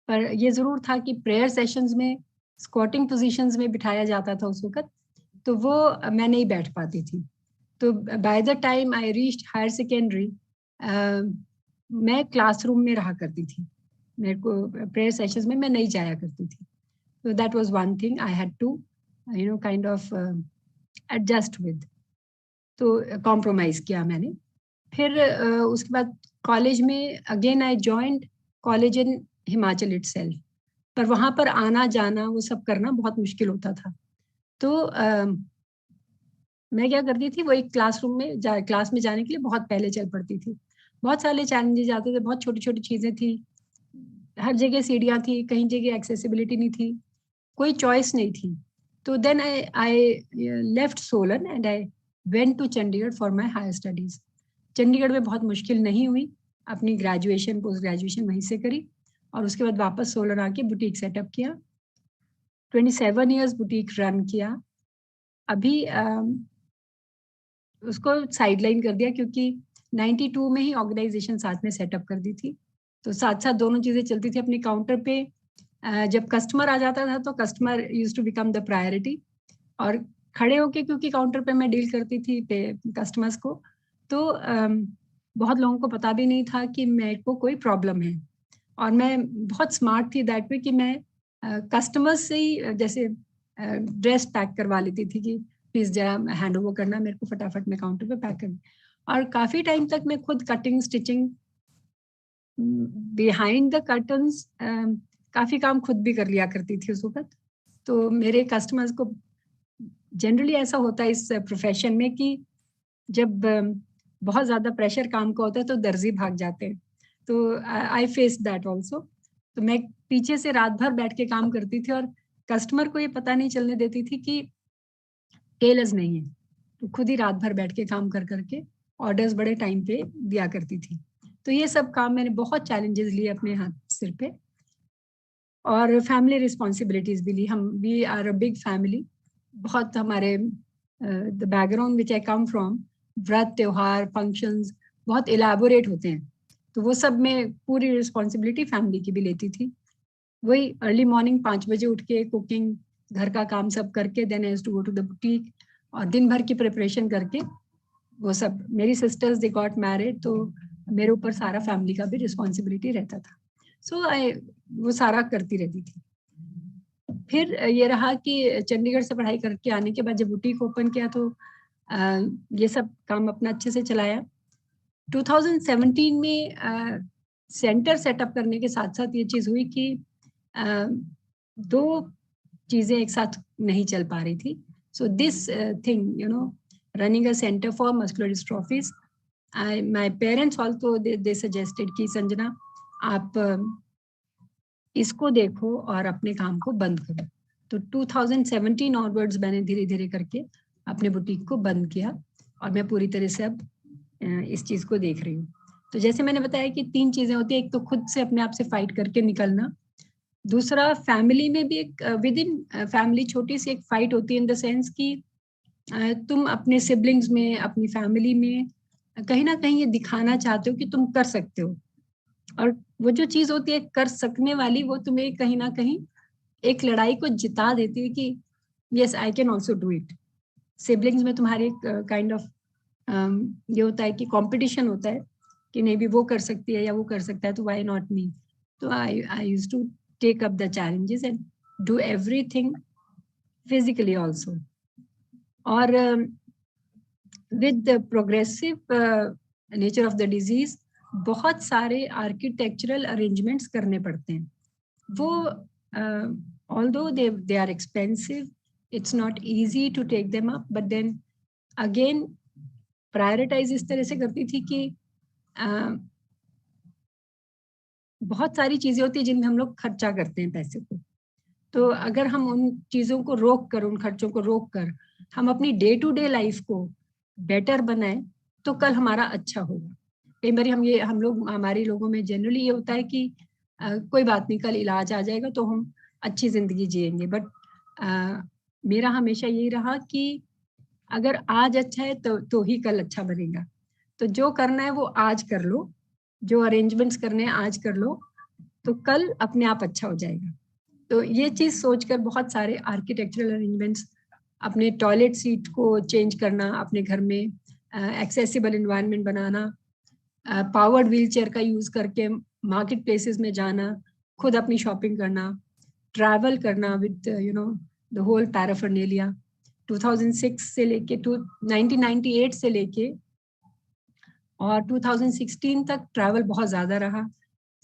पर ये जरूर था कि प्रेयर सेशंस में स्क्वाटिंग पोजीशंस में बिठाया जाता था उस वक्त, तो वो मैं नहीं बैठ पाती थी. तो by the time I reached higher secondary मैं क्लासरूम में रहा करती थी. मेरे को प्रेयर सेशंस में मैं नहीं जाया करती थी. तो that was one thing I had to kind of adjust with. तो कॉम्प्रोमाइज किया मैंने. फिर उसके बाद कॉलेज में again I joined college in Himachal itself. पर वहाँ पर आना जाना वो सब करना बहुत मुश्किल होता था. तो मैं क्या करती थी, वो एक क्लासरूम में क्लास में जाने के लिए बहुत पहले चल पड़ती थी. बहुत सारे चैलेंजेस आते थे, बहुत छोटी छोटी चीज़ें थी, हर जगह सीढ़ियाँ थी, कहीं जगह एक्सेसिबिलिटी नहीं थी, कोई चॉइस नहीं थी. तो then I left Solan and I went to Chandigarh for my higher studies. Chandigarh में बहुत मुश्किल नहीं हुई, अपनी ग्रेजुएशन पोस्ट ग्रेजुएशन वहीं से करी और उसके बाद वापस सोलन आके बुटीक सेटअप किया. 27 ईयर्स बुटीक रन किया. अभी उसको साइडलाइन कर दिया क्योंकि 92 में ही ऑर्गेनाइजेशन साथ में सेटअप कर दी थी. तो साथ साथ दोनों चीज़ें चलती थी. अपने काउंटर पे जब कस्टमर आ जाता था तो customer used to become the priority. और खड़े होके क्योंकि काउंटर पे मैं डील करती थी कस्टमर्स को, तो बहुत लोगों को पता भी नहीं था कि मेरे को कोई प्रॉब्लम है. और मैं बहुत स्मार्ट थी दैट वे कि मैं कस्टमर्स से ही जैसे ड्रेस पैक करवा लेती थी कि प्लीज़ जरा हैंड ओवर करना मेरे को, फटाफट मैं काउंटर पे पैक करना. और काफ़ी टाइम तक मैं खुद cutting stitching behind the curtains काफ़ी काम खुद भी कर लिया करती थी उस वक्त. तो मेरे कस्टमर्स को जनरली ऐसा होता है इस प्रोफेशन में कि जब बहुत ज़्यादा प्रेशर काम का होता है तो दर्जी भाग जाते हैं. तो आई फेस दैट ऑल्सो. तो मैं पीछे से रात भर बैठ के काम करती थी और कस्टमर को ये पता नहीं चलने देती थी कि टेलर्स नहीं है. तो खुद ही रात भर बैठ के काम कर करके ऑर्डर्स बड़े टाइम पे दिया करती थी. तो ये सब काम मैंने बहुत चैलेंजेस लिए अपने हाथ सिर पे और फैमिली रिस्पॉन्सिबिलिटीज भी ली. हम we are a big family. बहुत हमारे the background which I come from, व्रत त्योहार फंक्शंस बहुत इलेबोरेट होते हैं. तो वो सब में पूरी रिस्पॉन्सिबिलिटी फैमिली की भी लेती थी. वही अर्ली मॉर्निंग 5 बजे उठ के कुकिंग घर का काम सब करके then I has to go to the boutique और दिन भर की प्रिपरेशन करके वो सब. मेरी सिस्टर्स दे गॉट मैरिड तो मेरे ऊपर सारा फैमिली का भी रिस्पॉन्सिबिलिटी रहता था. सो आई वो सारा करती रहती थी. फिर ये रहा कि चंडीगढ़ से पढ़ाई करके आने के बाद जब बुटीक ओपन किया तो ये सब काम अपना अच्छे से चलाया. 2017 में सेंटर सेटअप करने के साथ साथ ये चीज़ हुई कि 2 चीज़ें एक साथ नहीं चल पा रही थी. So this thing running a center for muscular dystrophies, my parents also they suggested कि संजना आप इसको देखो और अपने काम को बंद करो. तो 2017 ऑनवर्ड्स मैंने धीरे धीरे करके अपने बुटीक को बंद किया और मैं पूरी तरह से अब इस चीज़ को देख रही हूँ. तो जैसे मैंने बताया कि 3 चीज़ें होती है. एक तो खुद से अपने आप से फाइट करके निकलना, दूसरा फैमिली में भी एक विद इन फैमिली छोटी सी एक फाइट होती है इन द सेंस कि तुम अपने सिबलिंग्स में, अपनी फैमिली में कहीं ना कहीं ये दिखाना चाहते हो कि तुम कर सकते हो, और वो जो चीज होती है कर सकने वाली, वो तुम्हें कहीं ना कहीं एक लड़ाई को जिता देती है कि yes I can also do it. Siblings में तुम्हारी एक काइंड ऑफ ये होता है कि कंपटीशन होता है कि नहीं भी वो कर सकती है या वो कर सकता है, तो व्हाई नॉट मी। तो I used to take up the challenges and do everything physically also. और with the progressive nature of the disease बहुत सारे आर्किटेक्चरल अरेंजमेंट्स करने पड़ते हैं। वो although they are expensive, it's not easy to take them up, but then again prioritize इस तरह से करती थी कि बहुत सारी चीजें होती है जिनमें हम लोग खर्चा करते हैं पैसे को, तो अगर हम उन चीजों को रोक कर, उन खर्चों को रोक कर हम अपनी डे टू डे लाइफ को बेटर बनाए तो कल हमारा अच्छा होगा। कई बार हमारे लोगों में जनरली ये होता है कि कोई बात नहीं, कल इलाज आ जाएगा तो हम अच्छी जिंदगी जिएंगे, बट मेरा हमेशा यही रहा कि अगर आज अच्छा है तो ही कल अच्छा बनेगा। तो जो करना है वो आज कर लो, जो अरेंजमेंट्स करने हैं आज कर लो, तो कल अपने आप अच्छा हो जाएगा। तो ये चीज सोचकर बहुत सारे आर्किटेक्चरल अरेंजमेंट्स, अपने टॉयलेट सीट को चेंज करना, अपने घर में एक्सेसिबल एनवायरनमेंट बनाना, पावर्ड व्हील चेयर का यूज करके मार्केट प्लेसेस में जाना, खुद अपनी शॉपिंग करना, ट्रैवल करना विद द होल पैराफर्नेलिया। 2006 से लेके 1998 से लेके और 2016 तक ट्रैवल बहुत ज्यादा रहा।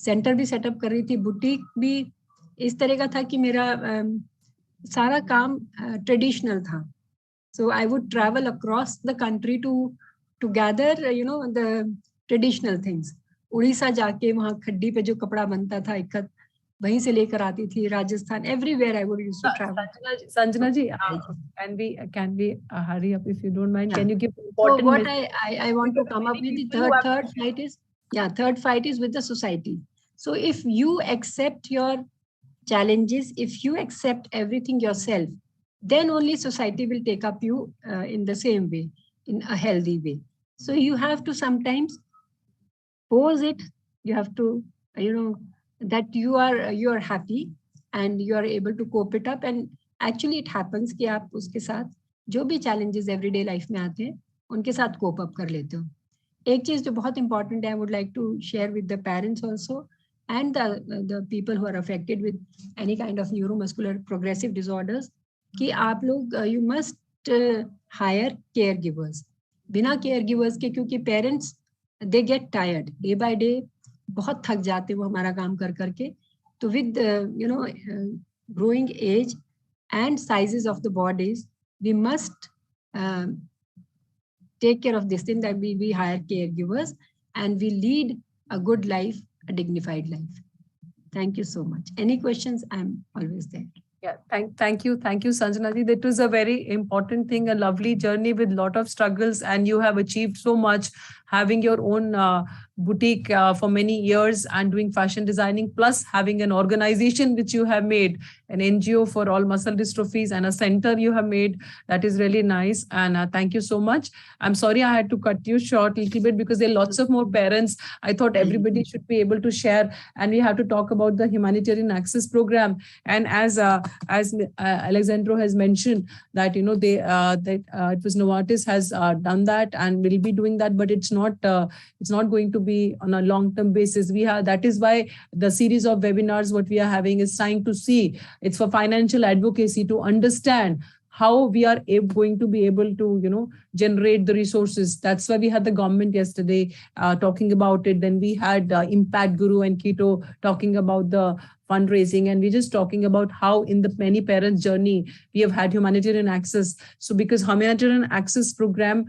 सेंटर भी सेटअप कर रही थी, बुटीक भी इस तरह का था कि मेरा सारा काम ट्रेडिशनल था। So I would travel across the country to gather the traditional things. Orissa जाके वहाँ खड्डी पे जो कपड़ा बनता था इकट्ठ, वहीं से लेकर आती थी। Rajasthan, everywhere I would used to travel. Sanjana ji, can we hurry up if you don't mind? Can you give important? So what I want to come up with the third fight is, third fight is with the society. So if you accept your challenges, if you accept everything yourself, then only society will take up you in the same way, in a healthy way. So you have to sometimes pose it. You have to, that you are happy and you are able to cope it up, and actually it happens कि आप उसके साथ जो भी challenges everyday life में आते हैं उनके साथ cope up कर लेते हो। एक चीज जो बहुत important है, I would like to share with the parents also and the people who are affected with any kind of neuromuscular progressive disorders, कि आप लोग you must hire caregivers. बिना caregivers के, क्योंकि parents they get tired day by day, बहुत थक जाते वो हमारा काम कर करके। तो with growing age and sizes of the bodies, we must take care of this thing, that we hire caregivers and we lead a good life, a dignified life. Thank you so much. Any questions? I'm always there. Yeah, thank you, Sanjana ji. That was a very important thing, a lovely journey with lot of struggles, and you have achieved so much, having your own boutique for many years and doing fashion designing, plus having an organization which you have made, an NGO for all muscle dystrophies, and a center you have made. That is really nice, and thank you so much. I'm sorry I had to cut you short a little bit because there are lots of more parents. I thought everybody should be able to share, and we have to talk about the humanitarian access program. And as Alexandro has mentioned that it was Novartis has done that and will be doing that, but it's not going to be on a long-term basis. That is why the series of webinars what we are having is trying to see, it's for financial advocacy, to understand how we are going to be able to generate the resources. That's why we had the government yesterday talking about it. Then we had Impact Guru and Keto talking about the fundraising, and we're just talking about how in the many parents' journey we have had humanitarian access. So because humanitarian access program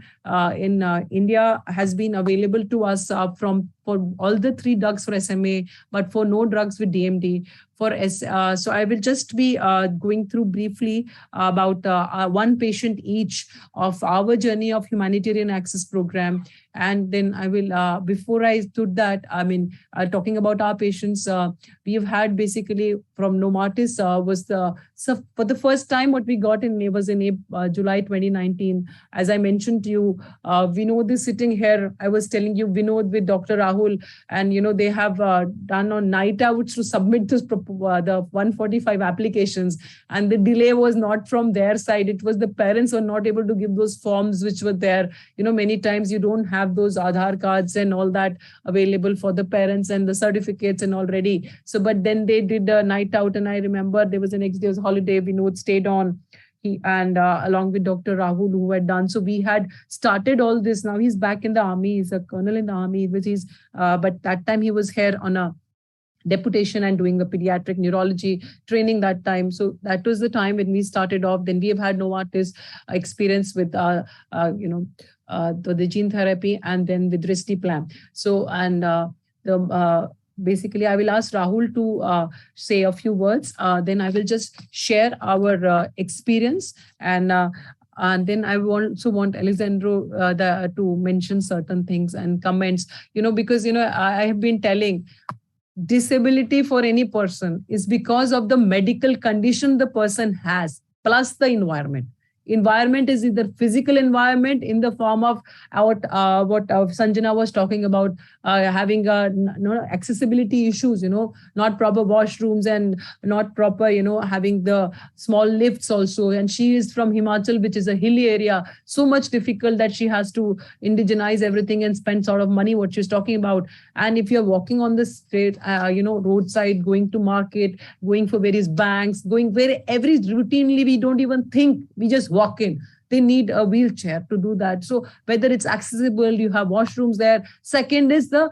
in India has been available to us for all the 3 drugs for SMA, but for no drugs with DMD. So I will just be going through briefly about 1 patient each of our journey of humanitarian access program. And then I will, before I stood that, I mean, talking about our patients, we have had basically from Novartis so for the first time what we got was in July 2019. As I mentioned to you, Vinod is sitting here. I was telling you, Vinod with Dr. Rahul, and they have done on night outs to submit this the 145 applications, and the delay was not from their side. It was the parents were not able to give those forms which were there. Many times you don't have those Aadhaar cards and all that available for the parents and the certificates and already. So, but then they did a night out, and I remember there was the next day was holiday. Vinod stayed on. Along with Dr. Rahul, who had done. So we had started all this. Now he's back in the army. He's a colonel in the army, but that time he was here on a deputation and doing the pediatric neurology training that time. So that was the time when we started off. Then we have had Novartis experience with, the gene therapy, and then with Risdiplam. So, and basically, I will ask Rahul to say a few words. Then I will just share our experience, and then I also want Alessandro to mention certain things and comments. Because I have been telling, disability for any person is because of the medical condition the person has, plus the environment. Environment is either physical environment in the form of what Sanjana was talking about, having accessibility issues, not proper washrooms and not proper, having the small lifts also. And she is from Himachal, which is a hilly area, so much difficult that she has to indigenize everything and spend sort of money, what she's talking about. And if you're walking on the street, roadside, going to market, going for various banks, going where every routinely we don't even think, we just walk in. They need a wheelchair to do that. So whether it's accessible, you have washrooms there. Second is the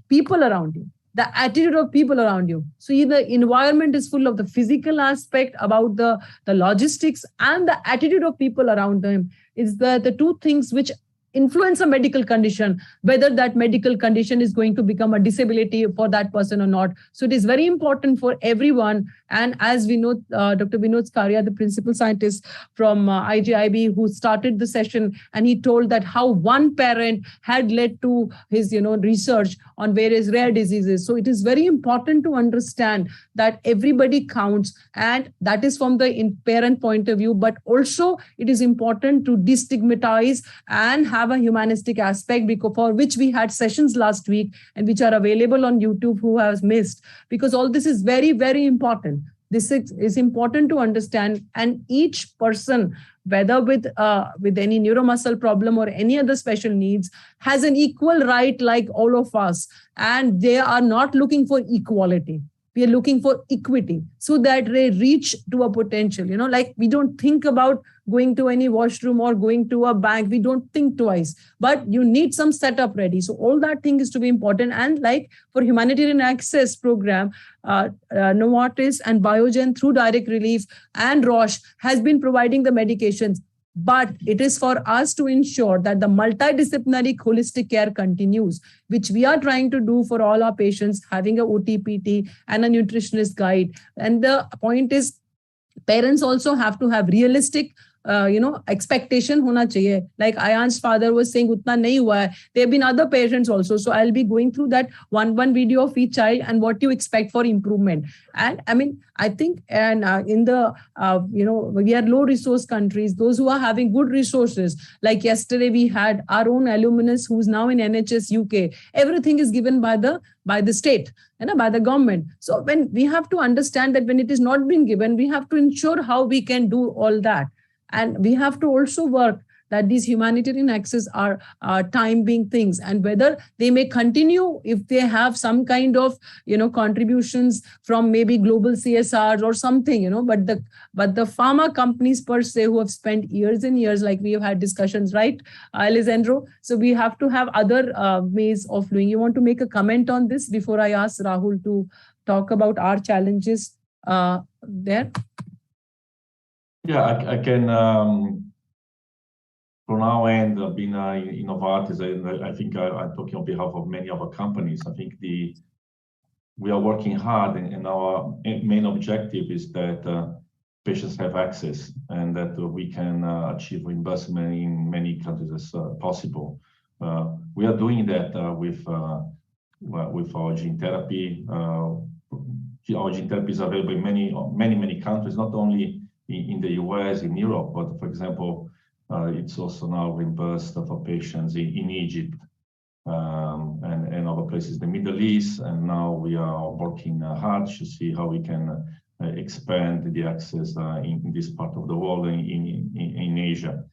people around you, the attitude of people around you. So either environment is full of the physical aspect about the logistics, and the attitude of people around them is the two things which influence a medical condition, whether that medical condition is going to become a disability for that person or not. So it is very important for everyone. And as we know, Dr. Vinod Skaria, the principal scientist from IGIB, who started the session, and he told that how one parent had led to his research on various rare diseases. So it is very important to understand that everybody counts, and that is from the parent point of view, but also it is important to destigmatize and have a humanistic aspect, because for which we had sessions last week and which are available on YouTube who has missed, because all this is very, very important. This is important to understand, and each person, whether with any neuromuscular problem or any other special needs, has an equal right like all of us, and they are not looking for equality. We are looking for equity so that they reach to a potential, like we don't think about going to any washroom or going to a bank. We don't think twice, but you need some setup ready. So all that thing is to be important. And like for humanitarian access program, Novartis and Biogen through Direct Relief and Roche has been providing the medications. But it is for us to ensure that the multidisciplinary holistic care continues, which we are trying to do for all our patients, having a OTPT and a nutritionist guide. And the point is, parents also have to have realistic expectation hona chahiye. Like Ayan's father was saying, utna nahi hua hai. There have been other parents also. So I'll be going through that one video of each child and what you expect for improvement. And I mean, I think, and in the, we are low resource countries, those who are having good resources, like yesterday we had our own alumnus who's now in NHS UK. Everything is given by the state and by the government. So when we have to understand that when it is not being given, we have to ensure how we can do all that. And we have to also work that these humanitarian access are time being things, and whether they may continue if they have some kind of, contributions from maybe global CSRs or something, but the pharma companies per se who have spent years and years, like we have had discussions, right, Alessandro? So we have to have other ways of doing. You want to make a comment on this before I ask Rahul to talk about our challenges there? Yeah, I can, from our end, being in Novartis, I think I'm talking on behalf of many other companies. I think we are working hard, and our main objective is that patients have access and that we can achieve reimbursement in many countries as possible. We are doing that with our gene therapy. Our gene therapy is available in many countries, not only in the US, in Europe, but for example, it's also now reimbursed for patients in Egypt and other places, the Middle East. And now we are working hard to see how we can expand the access in this part of the world, in Asia.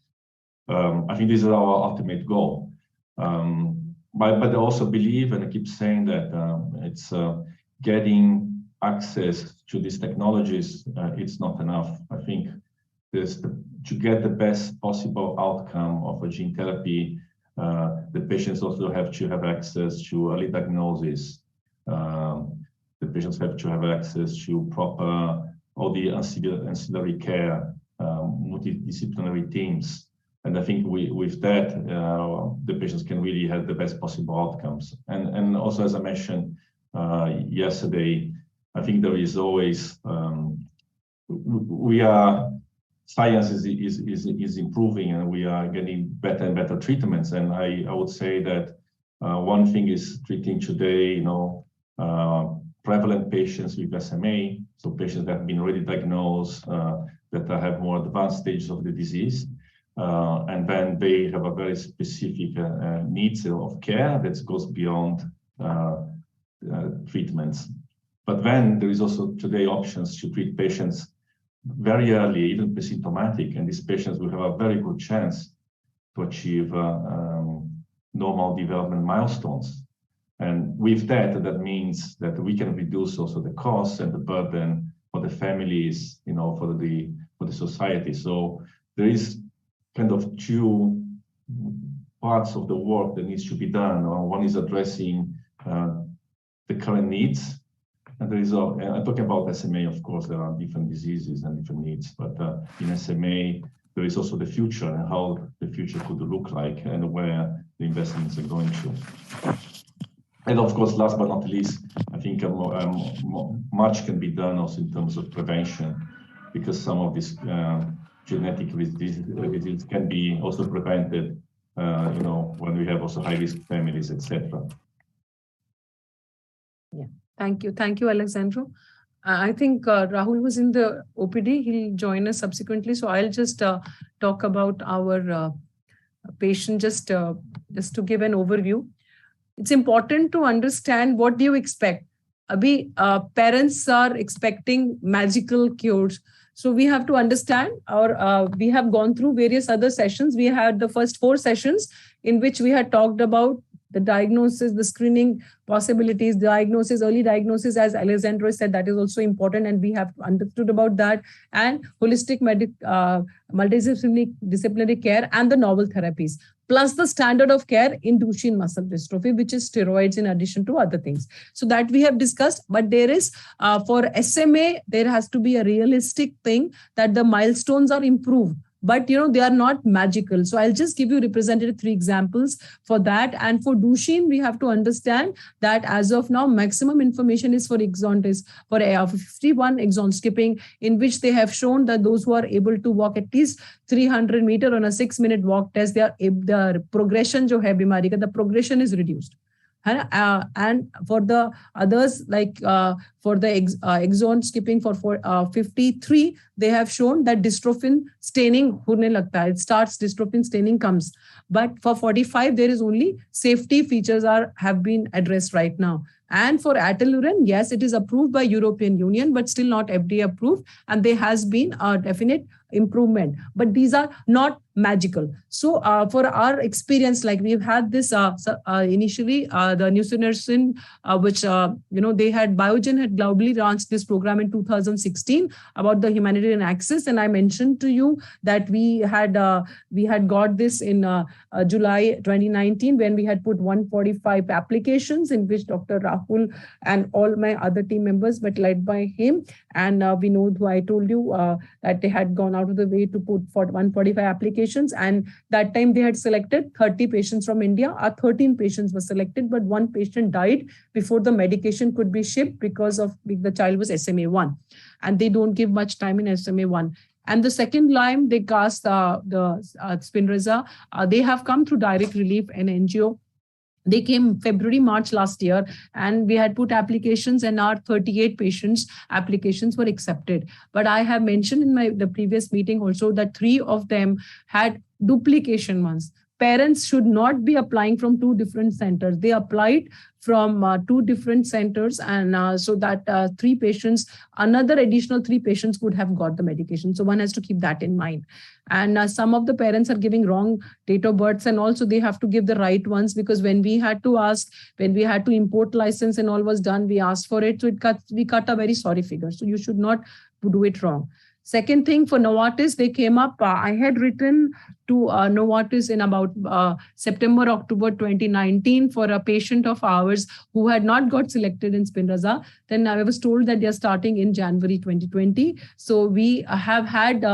I think this is our ultimate goal. But I also believe, and I keep saying that it's getting access to these technologies, it's not enough. I think to get the best possible outcome of a gene therapy, the patients also have to have access to early diagnosis. The patients have to have access to proper, all the ancillary care, multidisciplinary teams. And I think with that, the patients can really have the best possible outcomes. And also, as I mentioned yesterday, I think there is always, science is improving, and we are getting better and better treatments. And I would say that one thing is treating today, prevalent patients with SMA, so patients that have been already diagnosed, that have more advanced stages of the disease. And then they have a very specific needs of care that goes beyond treatments. But then there is also today options to treat patients very early, even pre-symptomatic, and these patients will have a very good chance to achieve normal development milestones. And with that, that means that we can reduce also the costs and the burden for the families, for the society. So there is kind of two parts of the work that needs to be done. One is addressing the current needs. And there is, I'm talking about SMA, of course, there are different diseases and different needs, but in SMA, there is also the future and how the future could look like and where the investments are going to. And of course, last but not least, I think much can be done also in terms of prevention, because some of these genetic diseases can be also prevented, when we have also high-risk families, etc. Yeah. Thank you, Alexandro. I think Rahul was in the OPD. He'll join us subsequently. So I'll just talk about our patient, just to give an overview. It's important to understand what do you expect. Parents are expecting magical cures. So we have to understand, we have gone through various other sessions. We had the first 4 sessions in which we had talked about the diagnosis, the screening possibilities, early diagnosis, as Alessandro said, that is also important, and we have understood about that, and holistic multidisciplinary care and the novel therapies, plus the standard of care in Duchenne muscular dystrophy, which is steroids in addition to other things. So that we have discussed, but there is, for SMA, there has to be a realistic thing that the milestones are improved. But, they are not magical. So I'll just give you representative 3 examples for that. And for Duchenne, we have to understand that as of now, maximum information is for exon test, for 51 exon skipping, in which they have shown that those who are able to walk at least 300 meters on a 6-minute walk test, the progression, the progression is reduced. And for the others, like for the exon skipping for 53, they have shown that dystrophin staining it starts, dystrophin staining comes. But for 45, there is only safety features have been addressed right now. And for Ataluren, yes, it is approved by European Union, but still not FDA approved. And there has been a definite improvement, but these are not magical. So for our experience, like we've had this initially, the nusinersen, which, Biogen had globally launched this program in 2016 about the humanitarian access. And I mentioned to you that we had got this in July 2019, when we had put 145 applications, in which Dr. Rahul and all my other team members, but led by him. And Vinod, who I told you that they had gone out of the way to put 145 applications. And that time they had selected 30 patients from India. 13 patients were selected, but 1 patient died before the medication could be shipped because of the child was SMA 1. And they don't give much time in SMA 1. And the second line, they cast the Spinraza. They have come through Direct Relief and NGO. They came February, March last year, and we had put applications, and our 38 patients' applications were accepted. But I have mentioned in the previous meeting also that 3 of them had duplication ones. Parents should not be applying from 2 different centers. They applied from 2 different centers, and so that 3 patients, another additional 3 patients could have got the medication. So one has to keep that in mind. And some of the parents are giving wrong date of births, and also they have to give the right ones, because when we had to ask, when we had to import license and all was done, we asked for it. So we cut a very sorry figure. So you should not do it wrong. Second thing, for Novartis, they came up. I had written to Novartis in about September, October 2019 for a patient of ours who had not got selected in Spinraza. Then I was told that they are starting in January 2020. So we have had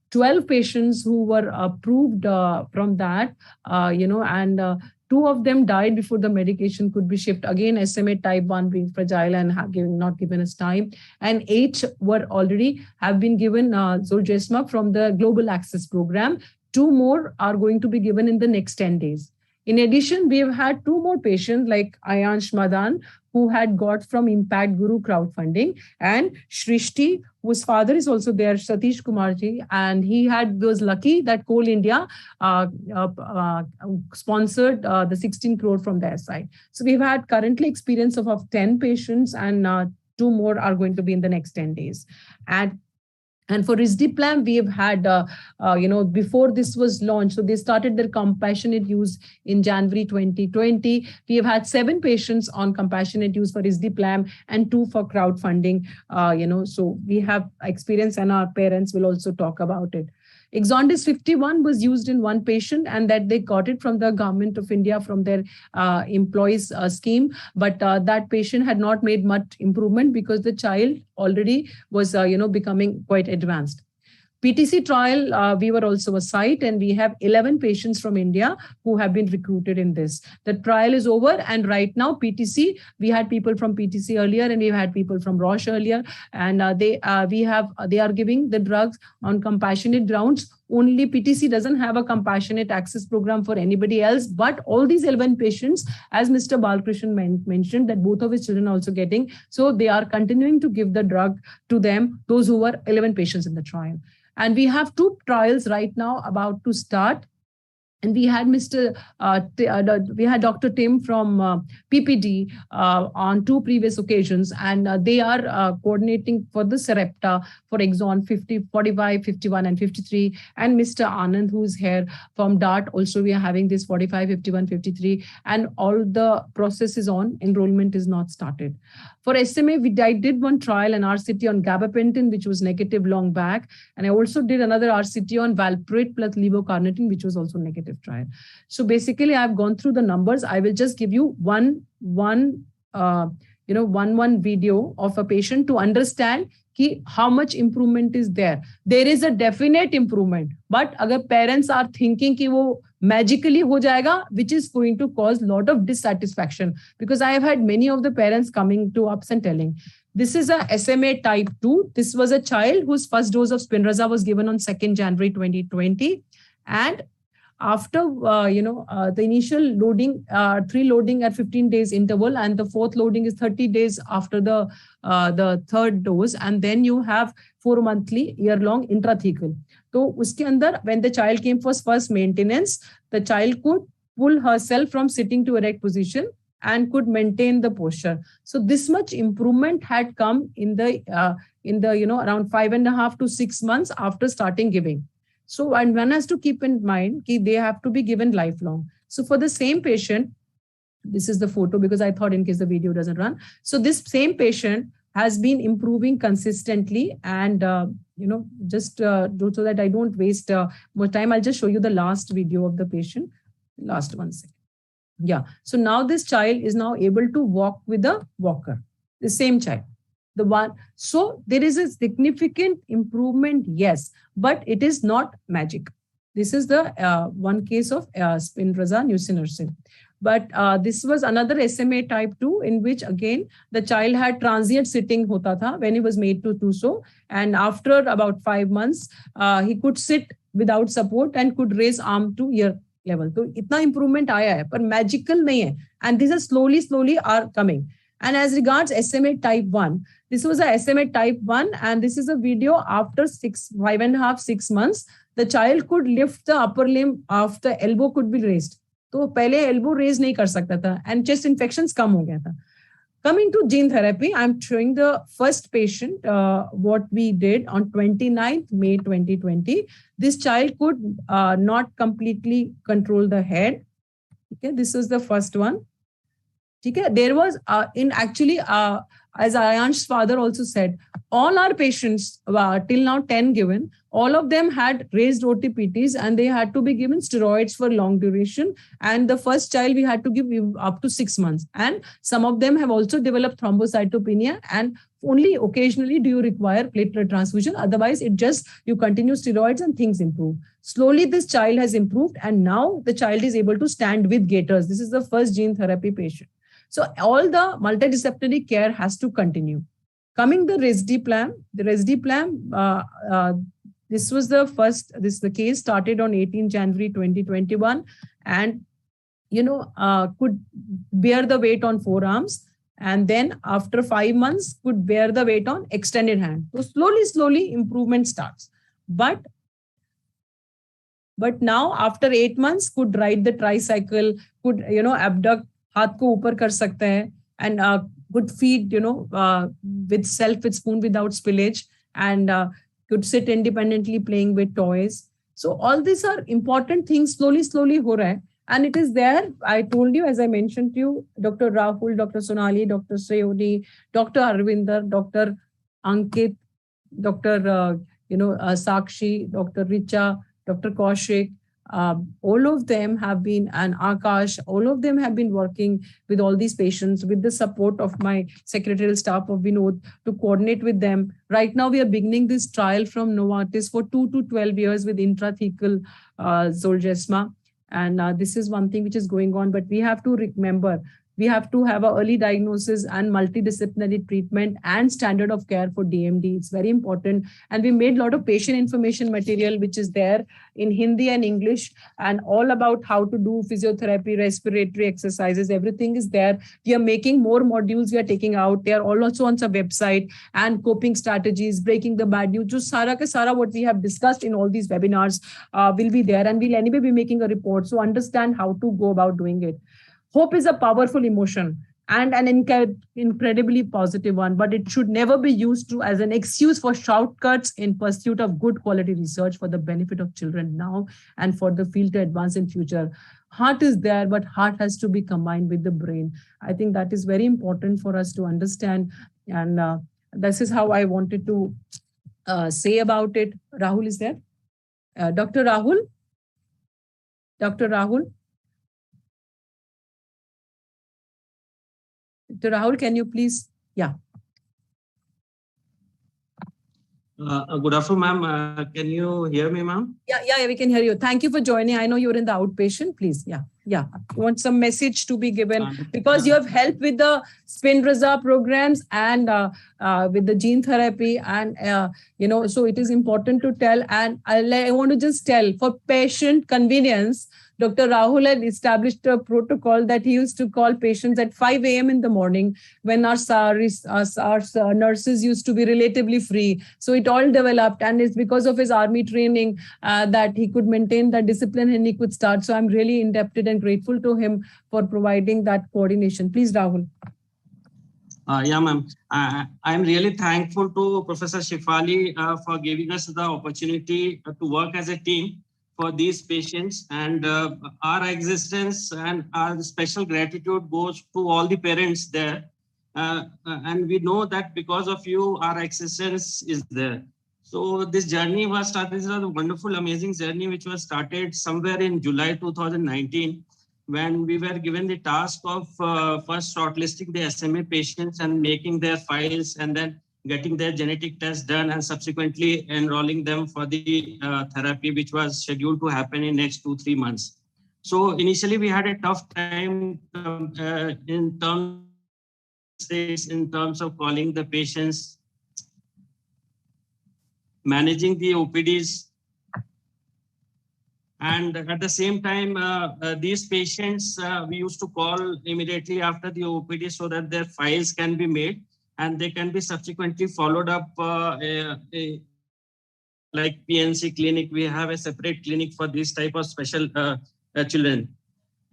12 patients who were approved from that, and 2 of them died before the medication could be shipped. Again, SMA type 1 being fragile and not given us time. And 8 were already have been given Zolgensma from the Global Access Program. 2 more are going to be given in the next 10 days. In addition, we have had 2 more patients like Ayansh Madan, who had got from Impact Guru crowdfunding, and Shrishti, whose father is also there, Satish Kumarji, and he was lucky that Coal India sponsored the 16 crore from their side. So we've had currently experience of 10 patients, and 2 more are going to be in the next 10 days. And for Risdiplam, we have had, before this was launched, so they started their compassionate use in January 2020. We have had 7 patients on compassionate use for Risdiplam and 2 for crowdfunding. So we have experience, and our parents will also talk about it. Exondys 51 was used in 1 patient, and that they got it from the government of India from their employees scheme. But that patient had not made much improvement because the child already was, becoming quite advanced. PTC trial, we were also a site, and we have 11 patients from India who have been recruited in this. The trial is over, and right now PTC, we had people from PTC earlier, and we've had people from Roche earlier, and they are giving the drugs on compassionate grounds. Only PTC doesn't have a compassionate access program for anybody else, but all these 11 patients, as Mr. Balkrishnan mentioned, that both of his children are also getting, so they are continuing to give the drug to them, those who were 11 patients in the trial. And we have 2 trials right now about to start. And we had Dr. Tim from PPD on 2 previous occasions, and they are coordinating for the Sarepta for exon 50, 45, 51, and 53. And Mr. Anand, who is here from DART, also we are having this 45, 51, 53, and all the process is on. Enrollment is not started. For SMA, I did 1 trial, an RCT on gabapentin, which was negative long back. And I also did another RCT on valproate plus levocarnitine, which was also negative trial. So basically, I've gone through the numbers. I will just give you one video of a patient to understand how much improvement is there. There is a definite improvement, but agar parents are thinking ki wo magically ho jayega, which is going to cause a lot of dissatisfaction, because I have had many of the parents coming to us and telling, this is a SMA type 2. This was a child whose first dose of Spinraza was given on 2nd January 2020. And after, the initial loading, 3 loading at 15 days interval, and the 4th loading is 30 days after the 3rd dose. And then you have 4 monthly year-long intrathecal. So uske andar, when the child came for first maintenance, the child could pull herself from sitting to erect position and could maintain the posture. So this much improvement had come in the around 5.5 to 6 months after starting giving. So, and one has to keep in mind that they have to be given lifelong. So for the same patient, this is the photo because I thought in case the video doesn't run. So this same patient has been improving consistently, and just so that I don't waste more time, I'll just show you the last video of the patient. Last 1 second. Yeah. So now this child is now able to walk with a walker. The same child. The one. So there is a significant improvement, yes, but it is not magic. This is the one case of Spinraza nusinersen. But this was another SMA type 2, in which again, the child had transient sitting hota tha when he was made to do so. And after about 5 months, he could sit without support and could raise arm to ear level. So itna improvement aaya hai, but magical nahi hai. And these are slowly are coming. And as regards SMA type 1, this was a SMA type 1, and this is a video after 5.5, 6 months. The child could lift the upper limb of the elbow could be raised. तो पहले elbow raise नहीं कर सकता था, and chest infections कम हो गया था. Coming to gene therapy, I'm showing the first patient, what we did on 29th May 2020. This child could not completely control the head. Okay, this is the first one. Okay, there was as Ayansh's father also said, all our patients till now 10 given, all of them had raised OTPTs and they had to be given steroids for long duration. And the first child we had to give up to 6 months. And some of them have also developed thrombocytopenia, and only occasionally do you require platelet transfusion. Otherwise, you continue steroids and things improve. Slowly, this child has improved, and now the child is able to stand with gaiters. This is the first gene therapy patient. So all the multidisciplinary care has to continue. Coming the Resdiplam, this was the first, the case started on 18 January 2021, and, could bear the weight on forearms. And then after 5 months, could bear the weight on extended hand. So slowly improvement starts. But now after 8 months, could ride the tricycle, could, abduct, हाथ को ऊपर कर सकते हैं, and could feed, with spoon without spillage, and could sit independently playing with toys. So all these are important things. Slowly ho raha hai, and it is there. I told you, as I mentioned to you, Dr. Rahul, Dr. Sonali, Dr. Sreyoni, Dr. Arvinder, Dr. Ankit, Dr. Sakshi, Dr. Richa, Dr. Kaushik. All of them have been, and Akash, all of them have been working with all these patients with the support of my secretarial staff of Vinod to coordinate with them. Right now, we are beginning this trial from Novartis for 2 to 12 years with intrathecal Zolgensma. And this is one thing which is going on, but we have to remember, we have to have an early diagnosis and multidisciplinary treatment and standard of care for DMD. It's very important. And we made a lot of patient information material, which is there in Hindi and English, and all about how to do physiotherapy, respiratory exercises. Everything is there. We are making more modules we are taking out. They are all also on our website, and coping strategies, breaking the bad news. Just sara ke sara what we have discussed in all these webinars will be there, and we'll anyway be making a report. So understand how to go about doing it. Hope is a powerful emotion and an incredibly positive one, but it should never be used as an excuse for shortcuts in pursuit of good quality research for the benefit of children now and for the field to advance in future. Heart is there, but heart has to be combined with the brain. I think that is very important for us to understand. And this is how I wanted to say about it. Rahul is there? Dr. Rahul? Dr. Rahul? Dr. Rahul, can you please? Yeah. Good afternoon, ma'am. Can you hear me, ma'am? Yeah, we can hear you. Thank you for joining. I know you're in the outpatient. Please, yeah. You want some message to be given because you have helped with the Spinraza programs and with the gene therapy, and so it is important to tell. And I want to just tell for patient convenience. Dr. Rahul had established a protocol that he used to call patients at 5 a.m. in the morning when our nurses used to be relatively free. So it all developed, and it's because of his army training that he could maintain that discipline and he could start. So I'm really indebted and grateful to him for providing that coordination. Please, Rahul. Yeah, ma'am. I'm really thankful to Professor Shefali for giving us the opportunity to work as a team for these patients, and our existence and our special gratitude goes to all the parents there. And we know that because of you, our existence is there. So this journey was started, this was a wonderful, amazing journey, which was started somewhere in July 2019, when we were given the task of first shortlisting the SMA patients and making their files, and then getting their genetic test done, and subsequently enrolling them for the therapy, which was scheduled to happen in next 2-3 months. So initially we had a tough time in terms of calling the patients, managing the OPDs, and at the same time, these patients we used to call immediately after the OPD so that their files can be made and they can be subsequently followed up like PNC clinic. We have a separate clinic for this type of special children.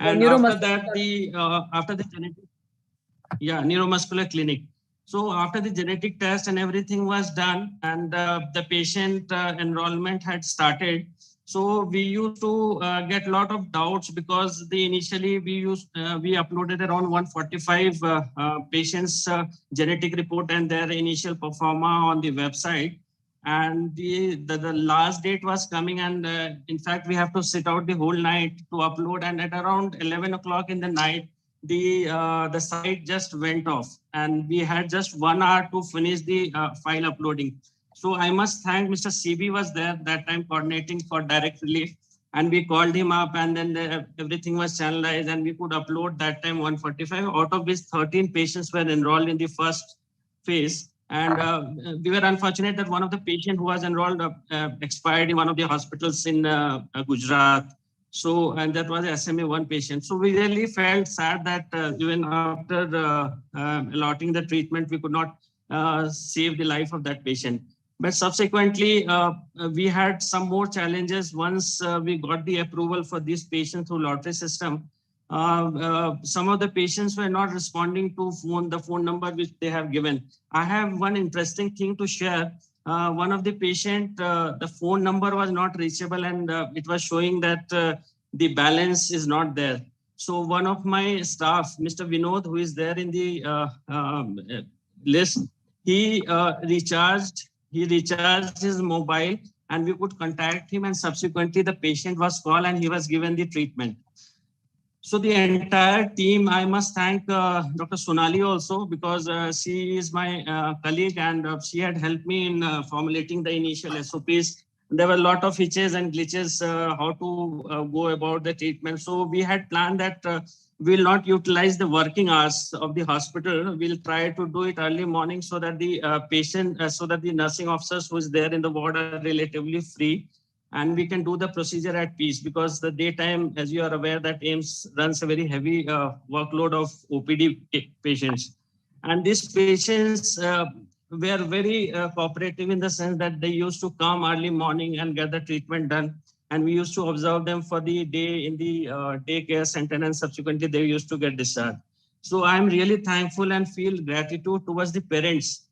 And after that, after the genetic, neuromuscular clinic. So after the genetic test and everything was done and the patient enrollment had started, so we used to get a lot of doubts because initially we uploaded around 145 patients' genetic report and their initial performa on the website. And the last date was coming, and in fact we have to sit out the whole night to upload. And at around 11 o'clock in the night, the site just went off, and we had just 1 hour to finish the file uploading. So I must thank Mr. CB was there that time coordinating for direct relief, and we called him up, and then everything was channelized, and we could upload that time 145, out of which 13 patients were enrolled in the first phase. And we were unfortunate that one of the patients who was enrolled expired in one of the hospitals in Gujarat. So, and that was SMA1 patient. So we really felt sad that even after allotting the treatment, we could not save the life of that patient. But subsequently, we had some more challenges once we got the approval for these patients through lottery system. Some of the patients were not responding to the phone number which they have given. I have one interesting thing to share. One of the patient, the phone number was not reachable, and it was showing that the balance is not there. So one of my staff, Mr. Vinod, who is there in the list, he recharged his mobile, and we could contact him, and subsequently the patient was called and he was given the treatment. So the entire team, I must thank Dr. Sonali also, because she is my colleague, and she had helped me in formulating the initial SOPs. There were a lot of hitches and glitches how to go about the treatment. So we had planned that we'll not utilize the working hours of the hospital. We'll try to do it early morning so that the so that the nursing officers who is there in the ward are relatively free, and we can do the procedure at peace, because the daytime, as you are aware, that AIIMS runs a very heavy workload of OPD patients. And these patients were very cooperative in the sense that they used to come early morning and get the treatment done. And we used to observe them for the day in the daycare center, and subsequently they used to get discharged. So I'm really thankful and feel gratitude towards the parents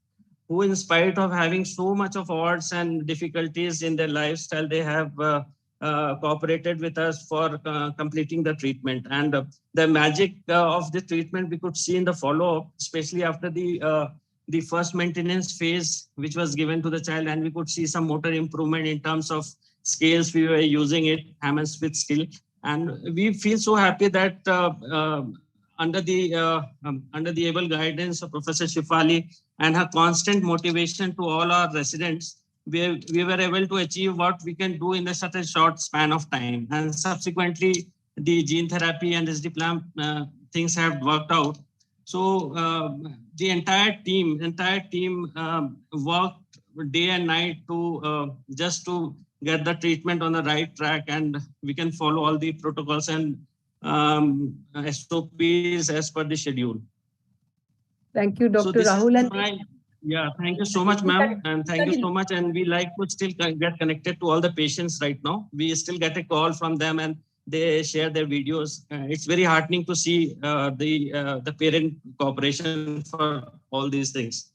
who, in spite of having so much of odds and difficulties in their lifestyle, they have cooperated with us for completing the treatment. And the magic of the treatment we could see in the follow-up, especially after the first maintenance phase, which was given to the child, and we could see some motor improvement in terms of scales. We were using it, Hammond-Smith scale, and we feel so happy that under the able guidance of Professor Shefali and her constant motivation to all our residents, we were able to achieve what we can do in such a short span of time. And subsequently, the gene therapy and SDPLAM things have worked out. So the entire team worked day and night to just to get the treatment on the right track, and we can follow all the protocols and SOPs as per the schedule. Thank you, Dr. Rahul. Thank you so much, ma'am, and thank you so much. And we like to still get connected to all the patients right now. We still get a call from them, and they share their videos. It's very heartening to see the parent cooperation for all these things.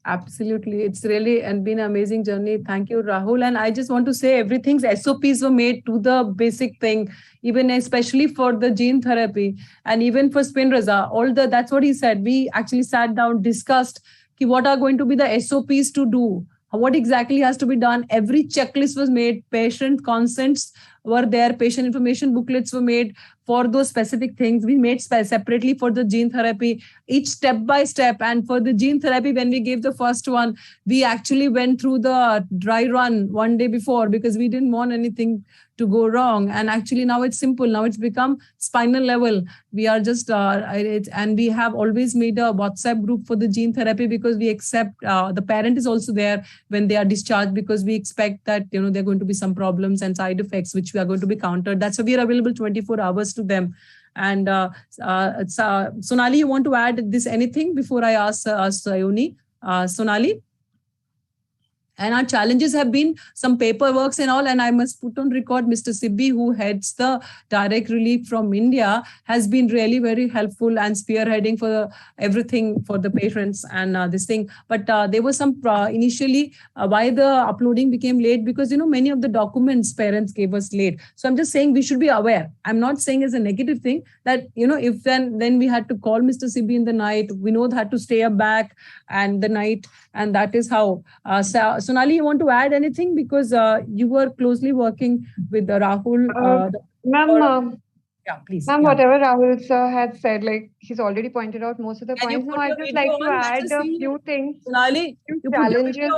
Absolutely. It's really been an amazing journey. Thank you, Rahul. And I just want to say everything's SOPs were made to the basic thing, even especially for the gene therapy and even for Spinraza. That's what he said. We actually sat down, discussed what are going to be the SOPs to do, what exactly has to be done. Every checklist was made, patient consents were there. Patient information booklets were made for those specific things. We made separately for the gene therapy, each step by step. And for the gene therapy, when we gave the first one, we actually went through the dry run one day before because we didn't want anything to go wrong. And actually now it's simple. Now it's become spinal level. We are just, and we have always made a WhatsApp group for the gene therapy because we accept the parent is also there when they are discharged, because we expect that, there are going to be some problems and side effects, which we are going to be countered. That's why we are available 24 hours to them. And Sonali, you want to add this anything before I ask Sayoni? Sonali? And our challenges have been some paperworks and all. And I must put on record, Mr. Sibbi, who heads the direct relief from India, has been really very helpful and spearheading for everything for the patients and this thing. But there was some initially why the uploading became late, because, many of the documents parents gave us late. So I'm just saying we should be aware. I'm not saying as a negative thing that, if then we had to call Mr. Sibbi in the night, Vinod had to stay up back and the night. And that is how. Sonali, you want to add anything? Because you were closely working with Rahul. Ma'am, yeah, please. Ma'am, Yeah. Whatever Rahul sir had said, he's already pointed out most of the Can you points. put Now, I'd your just video like to on? add Let's a see. few things. Sonali, few you put your challenges.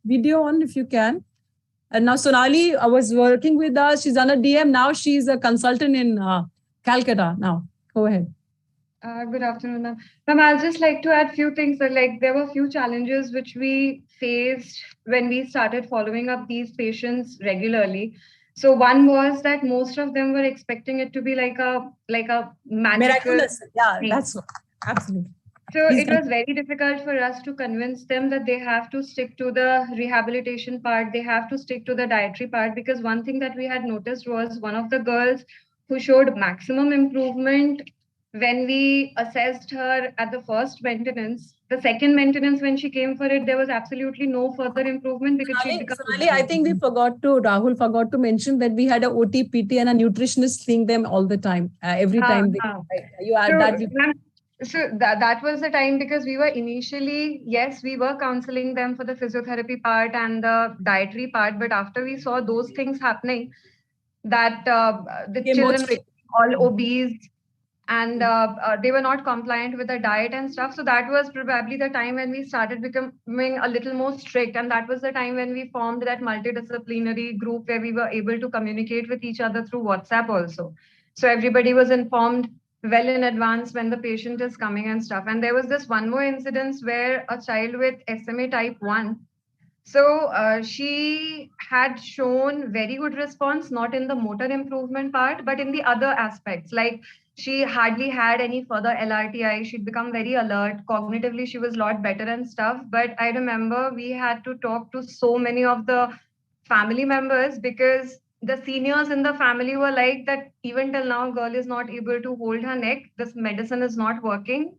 video on if you can. And now Sonali was working with us. She's on a DM. Now she's a consultant in Calcutta now. Go ahead. Good afternoon, ma'am. Ma'am, I'll just like to add few things. That, there were few challenges which we faced when we started following up these patients regularly. So one was that most of them were expecting it to be like a magical Miraculous. Yeah, thing. that's absolutely. So it was very difficult for us to convince them that they have to stick to the rehabilitation part. They have to stick to the dietary part, because one thing that we had noticed was one of the girls who showed maximum improvement when we assessed her at the first maintenance. The second maintenance, when she came for it, there was absolutely no further improvement because Sonali, I think Rahul forgot to mention that we had a OT, PT and a nutritionist seeing them all the time, every time. You add that. So that was the time, because we were initially, yes, we were counseling them for the physiotherapy part and the dietary part. But after we saw those things happening, that the children were all obese, and they were not compliant with the diet and stuff. So that was probably the time when we started becoming a little more strict. And that was the time when we formed that multidisciplinary group where we were able to communicate with each other through WhatsApp also. So everybody was informed well in advance when the patient is coming and stuff. And there was this one more incident where a child with SMA type 1, so she had shown very good response, not in the motor improvement part, but in the other aspects. Like, she hardly had any further LRTI. She'd become very alert. Cognitively, she was a lot better and stuff. But I remember we had to talk to so many of the family members, because the seniors in the family were like that, even till now, girl is not able to hold her neck. This medicine is not working.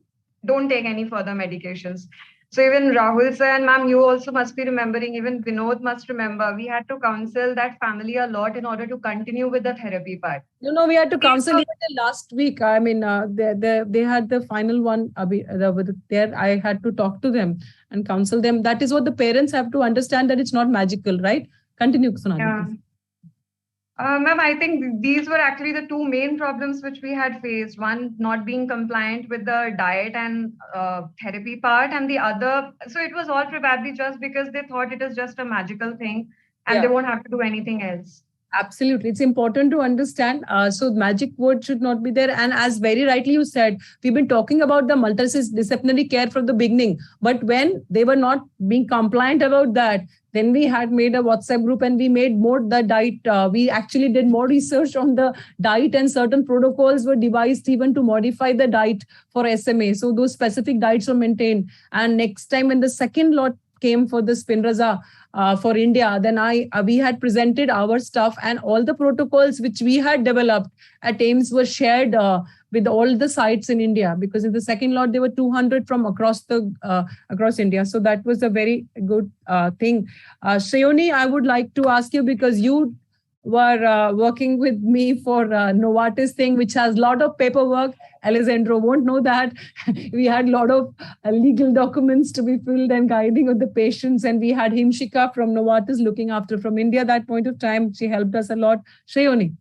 Don't take any further medications. So even Rahul sir and ma'am, you also must be remembering, even Vinod must remember, we had to counsel that family a lot in order to continue with the therapy part. No, we had to counsel even last week. I mean, they had the final one. There, I had to talk to them and counsel them. That is what the parents have to understand, that it's not magical, right? Continue, Sonali. Yeah. Ma'am, I think these were actually the two main problems which we had faced. One, not being compliant with the diet and therapy part, and the other, so it was all probably just because they thought it is just a magical thing and they won't have to do anything else. Absolutely. It's important to understand. So magic word should not be there. And as very rightly you said, we've been talking about the multidisciplinary care from the beginning. But when they were not being compliant about that, then we had made a WhatsApp group and we made more the diet. We actually did more research on the diet, and certain protocols were devised even to modify the diet for SMA. So those specific diets were maintained. And next time when the second lot came for the Spinraza for India, then we had presented our stuff, and all the protocols which we had developed at AIIMS were shared with all the sites in India, because in the second lot there were 200 from across India. So that was a very good thing. Sayoni, I would like to ask you, because you were working with me for Novartis thing, which has a lot of paperwork. Alessandro won't know that. We had a lot of legal documents to be filled and guiding of the patients. And we had Himshika from Novartis looking after from India at that point of time. She helped us a lot. Shayoni.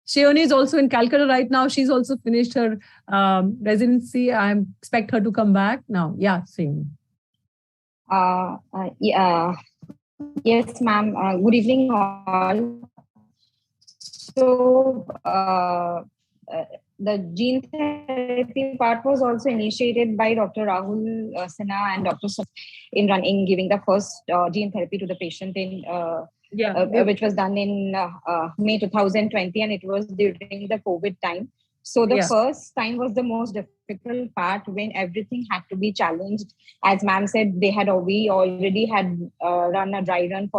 Shayoni is also in Calcutta right now. She's also finished her residency. I expect her to come back now. Yeah, Shayoni. Yes, ma'am. Good evening, all. So, the gene therapy part was also initiated by Dr. Rahul Sinha and Dr. in giving the first gene therapy to the patient in which was done in May 2020, and it was during the COVID time. So the first time was the most difficult part when everything had to be challenged. As ma'am said, we already had run a dry run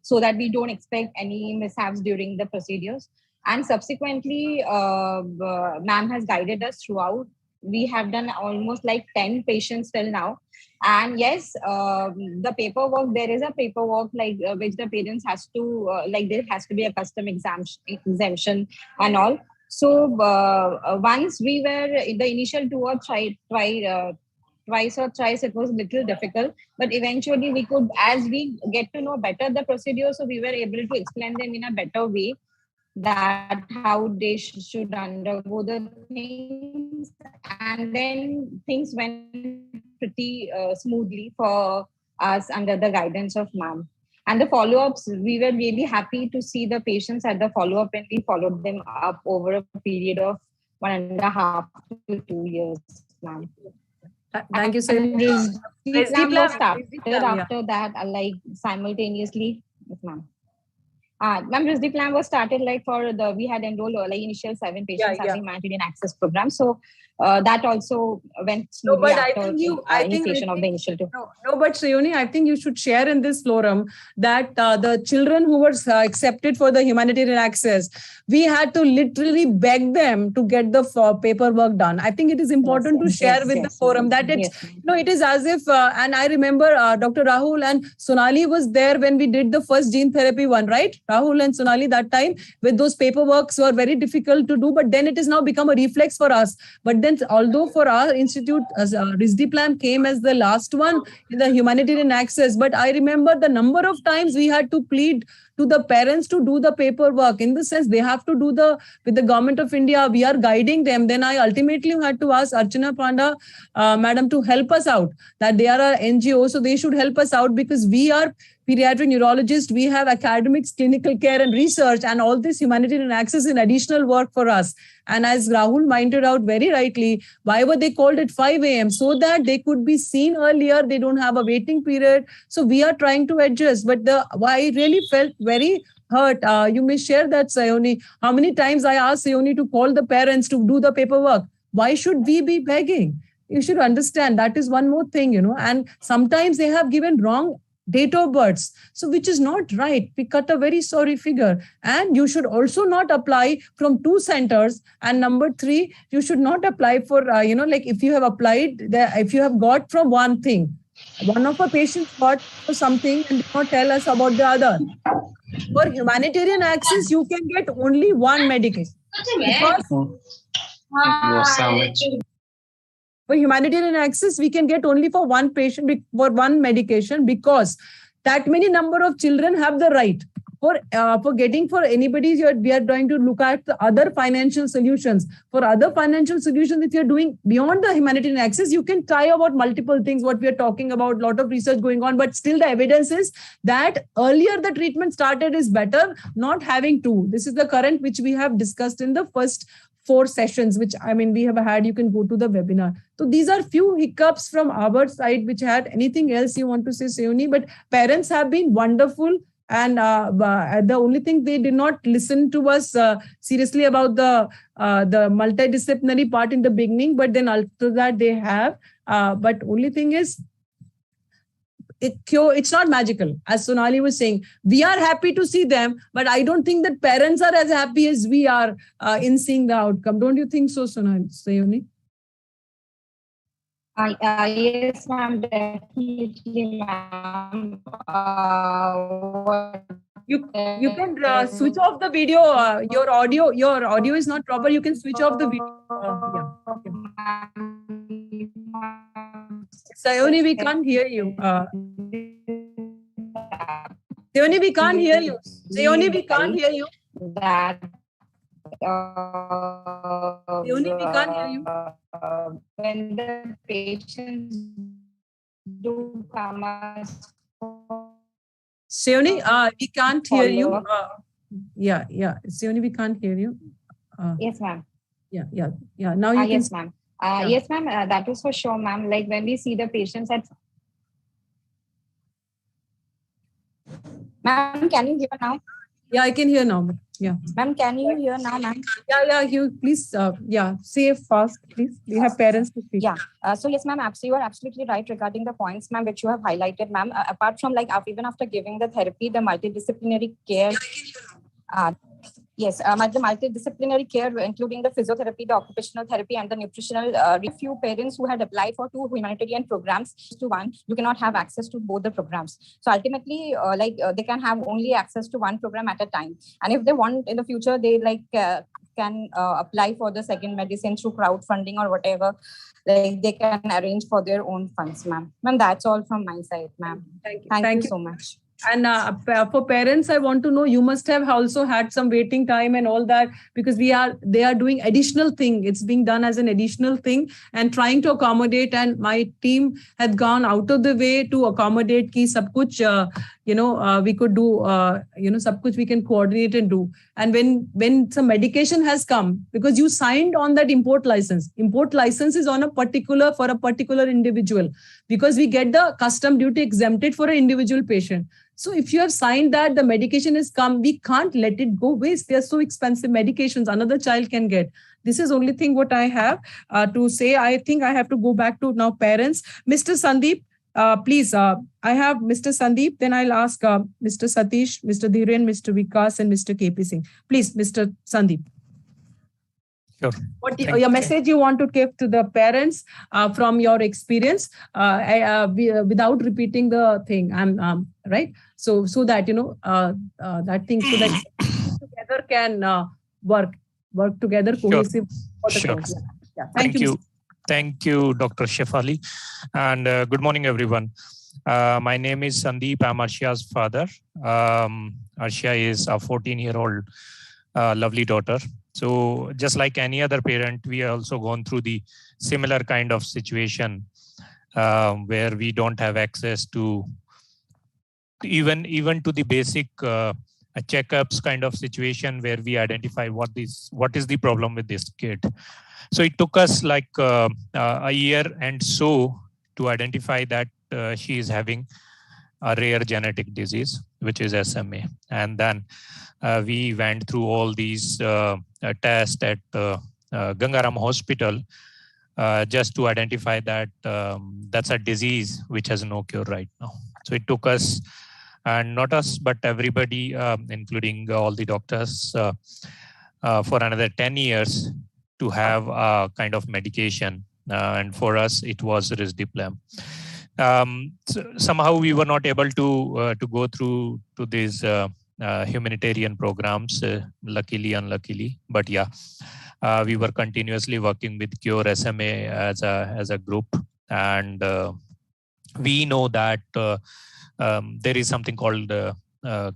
so that we don't expect any mishaps during the procedures. And subsequently, ma'am has guided us throughout. We have done almost like 10 patients till now. And yes, the paperwork, there is a paperwork which the parents has to, there has to be a custom exemption and all. So once we were in the initial twice or thrice, it was a little difficult, but eventually we could, as we get to know better the procedure, so we were able to explain them in a better way that how they should undergo the things, and then things went pretty smoothly for us under the guidance of ma'am. And the follow-ups, we were really happy to see the patients at the follow-up, and we followed them up over a period of 1.5 to 2 years, ma'am. Thank you so much. Was started after that, simultaneously, yes, ma'am. Ma'am, RISD plan was started we had enrolled initial 7 patients as a humanitarian access program. So that also went smoothly after initiation of the initial 2. No, but Shayoni, I think you should share in this forum that the children who were accepted for the humanitarian access, we had to literally beg them to get the paperwork done. I think it is important to share with the forum that it's, it is as if, and I remember Dr. Rahul and Sonali was there when we did the first gene therapy one, right? Rahul and Sonali that time with those paperworks were very difficult to do, but then it has now become a reflex for us. But then although for our institute, RISD plan came as the last one in the humanitarian access, but I remember the number of times we had to plead to the parents to do the paperwork. In the sense, they have to do with the government of India, we are guiding them. Then I ultimately had to ask Archana Panda, madam, to help us out, that they are an NGO, so they should help us out, because we are pediatric neurologists, we have academics, clinical care and research, and all this humanitarian access in additional work for us. And as Rahul pointed out very rightly, why were they called at 5 a.m.? So that they could be seen earlier, they don't have a waiting period. So we are trying to adjust. But I really felt very hurt. You may share that, Sayoni. How many times I asked Sayoni to call the parents to do the paperwork? Why should we be begging? You should understand that is one more thing, and sometimes they have given wrong date of births, so which is not right. We cut a very sorry figure. And you should also not apply from 2 centers. And number 3, you should not apply for, if you have applied, if you have got from one thing, one of our patients got for something and did not tell us about the other. For humanitarian access, you can get only one medication. For humanitarian access, we can get only for one patient, for one medication, because that many number of children have the right. For getting for anybody, we are trying to look at the other financial solutions. For other financial solutions, if you're doing beyond the humanitarian access, you can try about multiple things, what we are talking about, a lot of research going on, but still the evidence is that earlier the treatment started is better, not having 2. This is the current which we have discussed in the first 4 sessions, which we have had. You can go to the webinar. So these are few hiccups from our side which had. Anything else you want to say, Sayoni? But parents have been wonderful. And the only thing, they did not listen to us seriously about the multidisciplinary part in the beginning, but then after that they have. But only thing is, it's not magical. As Sonali was saying, we are happy to see them, but I don't think that parents are as happy as we are in seeing the outcome. Don't you think so, Sonali? Sayoni? Yes, ma'am, definitely, ma'am. What You can switch off the video. Your audio is not proper. You can switch off the video. Sayoni, we can't hear you. Sayoni, we can't hear you. Sayoni, we can't hear you. That Sayoni, we can't hear you. When the patients do come us. Sayoni, we can't hear you. Yeah. Sayoni, we can't hear you. Yes, ma'am. Yeah. Now you can. Yes, ma'am. Yes, ma'am. That is for sure, ma'am. Like when we see the patients at. Ma'am, can you hear now? Yeah, I can hear now. Yeah. Ma'am, can you hear now, ma'am? Yeah. You please. Say fast, please. We have parents to speak. Yeah. So yes, ma'am. You are absolutely right regarding the points, ma'am, which you have highlighted, ma'am. Apart from like even after giving the therapy, the multidisciplinary care. Yes, the multidisciplinary care, including the physiotherapy, the occupational therapy, and the nutritional. Few parents who had applied for 2 humanitarian programs to one, you cannot have access to both the programs. So ultimately, they can have only access to one program at a time. And if they want in the future, they can apply for the second medicine through crowdfunding or whatever. Like they can arrange for their own funds, ma'am. Ma'am, that's all from my side, ma'am. Thank you so much. And for parents, I want to know, you must have also had some waiting time and all that, because they are doing additional thing. It's being done as an additional thing and trying to accommodate. And my team had gone out of the way to accommodate ki sab kuch, we could do, sab kuch we can coordinate and do. And when some medication has come, because you signed on that import license is on for a particular individual, because we get the custom duty exempted for an individual patient. So if you have signed that, the medication has come, we can't let it go waste. They are so expensive medications another child can get. This is only thing what I have to say. I think I have to go back to now parents. Mr. Sandeep, please, I have Mr. Sandeep, then I'll ask Mr. Satish, Mr. Dhiren, Mr. Vikas, and Mr. KP Singh. Please, Mr. Sandeep. Sure. What your message you want to give to the parents from your experience without repeating the thing? I'm right. So that that thing, so that together can work together cohesive. Sure. Yeah. Thank you. Thank you, Dr. Shefali, and good morning, everyone. My name is Sandeep. I'm Arshiya's father. Arshiya is a 14-year-old lovely daughter. So just like any other parent, we are also gone through the similar kind of situation where we don't have access to even to the basic checkups kind of situation where we identify what is the problem with this kid. So it took us like a year and so to identify that she is having a rare genetic disease, which is SMA. And then we went through all these tests at Gangaram Hospital just to identify that that's a disease which has no cure right now. So it took us, and not us, but everybody, including all the doctors, for another 10 years to have a kind of medication. And for us, it was risdiplam. So somehow we were not able to go through to these humanitarian programs, luckily, unluckily. But yeah, we were continuously working with Cure SMA as a group. And we know that there is something called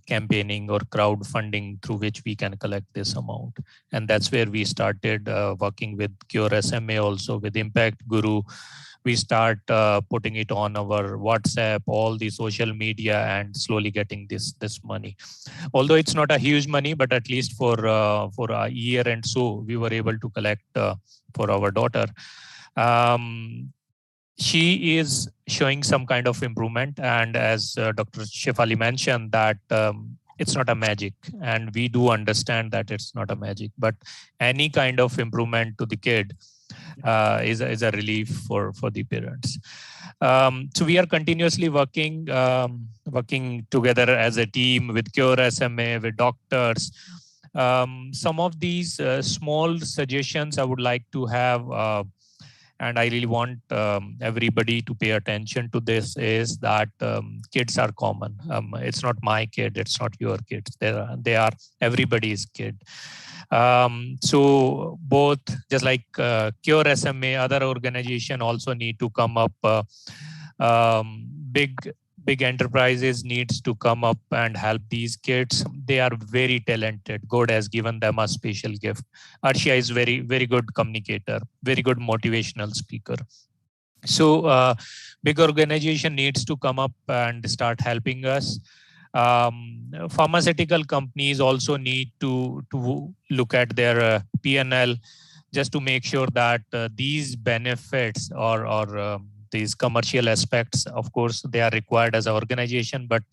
campaigning or crowdfunding through which we can collect this amount. And that's where we started working with Cure SMA, also with Impact Guru. We start putting it on our WhatsApp, all the social media, and slowly getting this money. Although it's not a huge money, but at least for a year and so, we were able to collect for our daughter. She is showing some kind of improvement, and as Dr. Shefali mentioned, that it's not a magic, and we do understand that it's not a magic, but any kind of improvement to the kid is a relief for the parents. So we are continuously working together as a team with Cure SMA, with doctors. Some of these small suggestions I would like to have and I really want everybody to pay attention to this, is that kids are common. It's not my kid, it's not your kids. They are everybody's kid. So both, just like Cure SMA, other organization also need to come up. Big enterprises needs to come up and help these kids. They are very talented. God has given them a special gift. Arshia is very, very good communicator, very good motivational speaker. So big organization needs to come up and start helping us. Pharmaceutical companies also need to look at their P&L just to make sure that these benefits or these commercial aspects, of course, they are required as an organization, but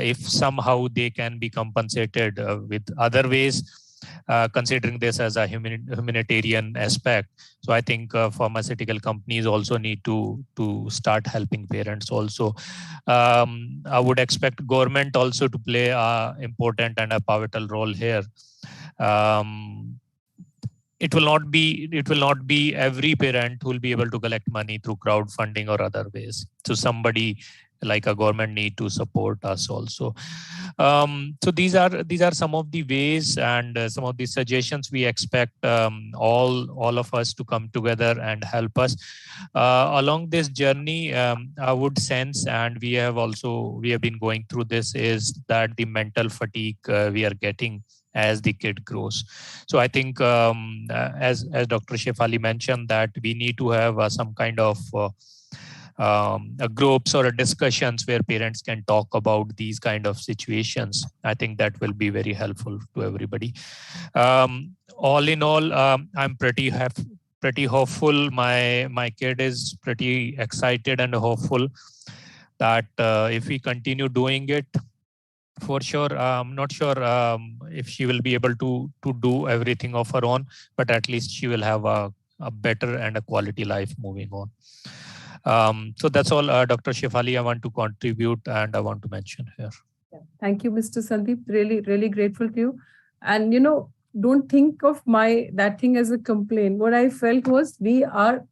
if somehow they can be compensated with other ways, considering this as a humanitarian aspect. So I think pharmaceutical companies also need to start helping parents also. I would expect government also to play an important and a pivotal role here. It will not be every parent who will be able to collect money through crowdfunding or other ways. So somebody like a government need to support us also. So these are some of the ways and some of the suggestions we expect all of us to come together and help us along this journey. I would sense, and we have been going through this, is that the mental fatigue we are getting as the kid grows. So I think as Dr. Shefali mentioned, that we need to have some kind of groups or discussions where parents can talk about these kind of situations. I think that will be very helpful to everybody. All in all, I'm pretty hopeful. My kid is pretty excited and hopeful that if we continue doing it, for sure, I'm not sure if she will be able to do everything of her own, but at least she will have a better and a quality life moving on. So that's all, Dr. Shefali, I want to contribute and I want to mention here. Thank you, Mr. Sandeep. Really, really grateful to you. And, don't think of that thing as a complaint. What I felt was we are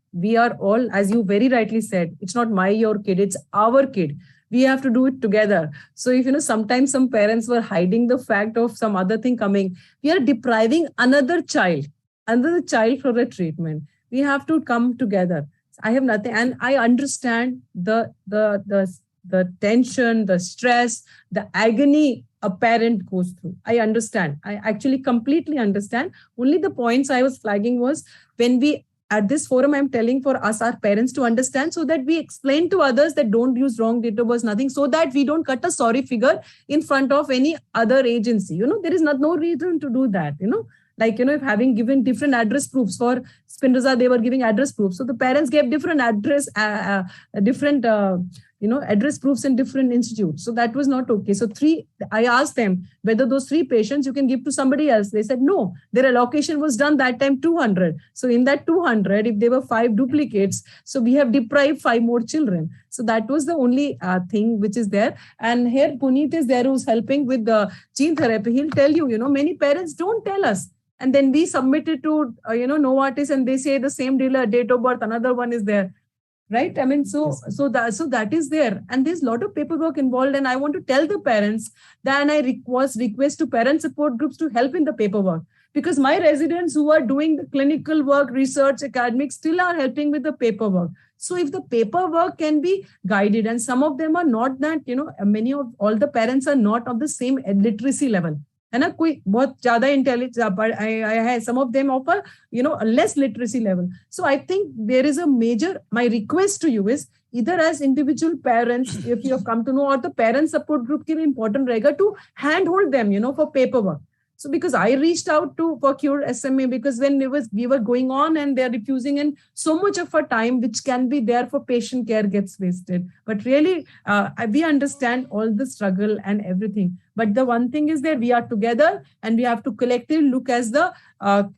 all, as you very rightly said, it's not your kid, it's our kid. We have to do it together. So if, sometimes some parents were hiding the fact of some other thing coming, we are depriving another child for a treatment. We have to come together. I have nothing. And I understand the tension, the stress, the agony a parent goes through. I understand. I actually completely understand. Only the points I was flagging was when we, at this forum, I'm telling for us, our parents to understand, so that we explain to others that don't use wrong date of birth, nothing, so that we don't cut a sorry figure in front of any other agency. There is no reason to do that, Like, if having given different address proofs for Spinoza, they were giving address proofs. So the parents gave different address, address proofs in different institutes. So that was not okay. So I asked them whether those 3 patients you can give to somebody else. They said, no, their allocation was done that time 200. So in that 200, if there were 5 duplicates, so we have deprived 5 more children. So that was the only thing which is there. And here Puneet is there who's helping with the gene therapy. He'll tell you, many parents don't tell us. And then we submit it to, Novartis, and they say the same date of birth, another one is there. Right? I mean, so that is there. And there's a lot of paperwork involved. And I want to tell the parents that I request to parent support groups to help in the paperwork. Because my residents who are doing the clinical work, research, academics still are helping with the paperwork. So if the paperwork can be guided, and some of them are not that, many of all the parents are not of the same literacy level. And कोई बहुत ज़्यादा intelligent, some of them offer, a less literacy level. So I think there is a major, my request to you is either as individual parents, if you have come to know, or the parent support group के लिए important रहेगा to handhold them, for paperwork. So because I reached out for Cure SMA, because when we were going on and they're refusing, and so much of our time which can be there for patient care gets wasted. But really, we understand all the struggle and everything. But the one thing is that we are together and we have to collectively look as the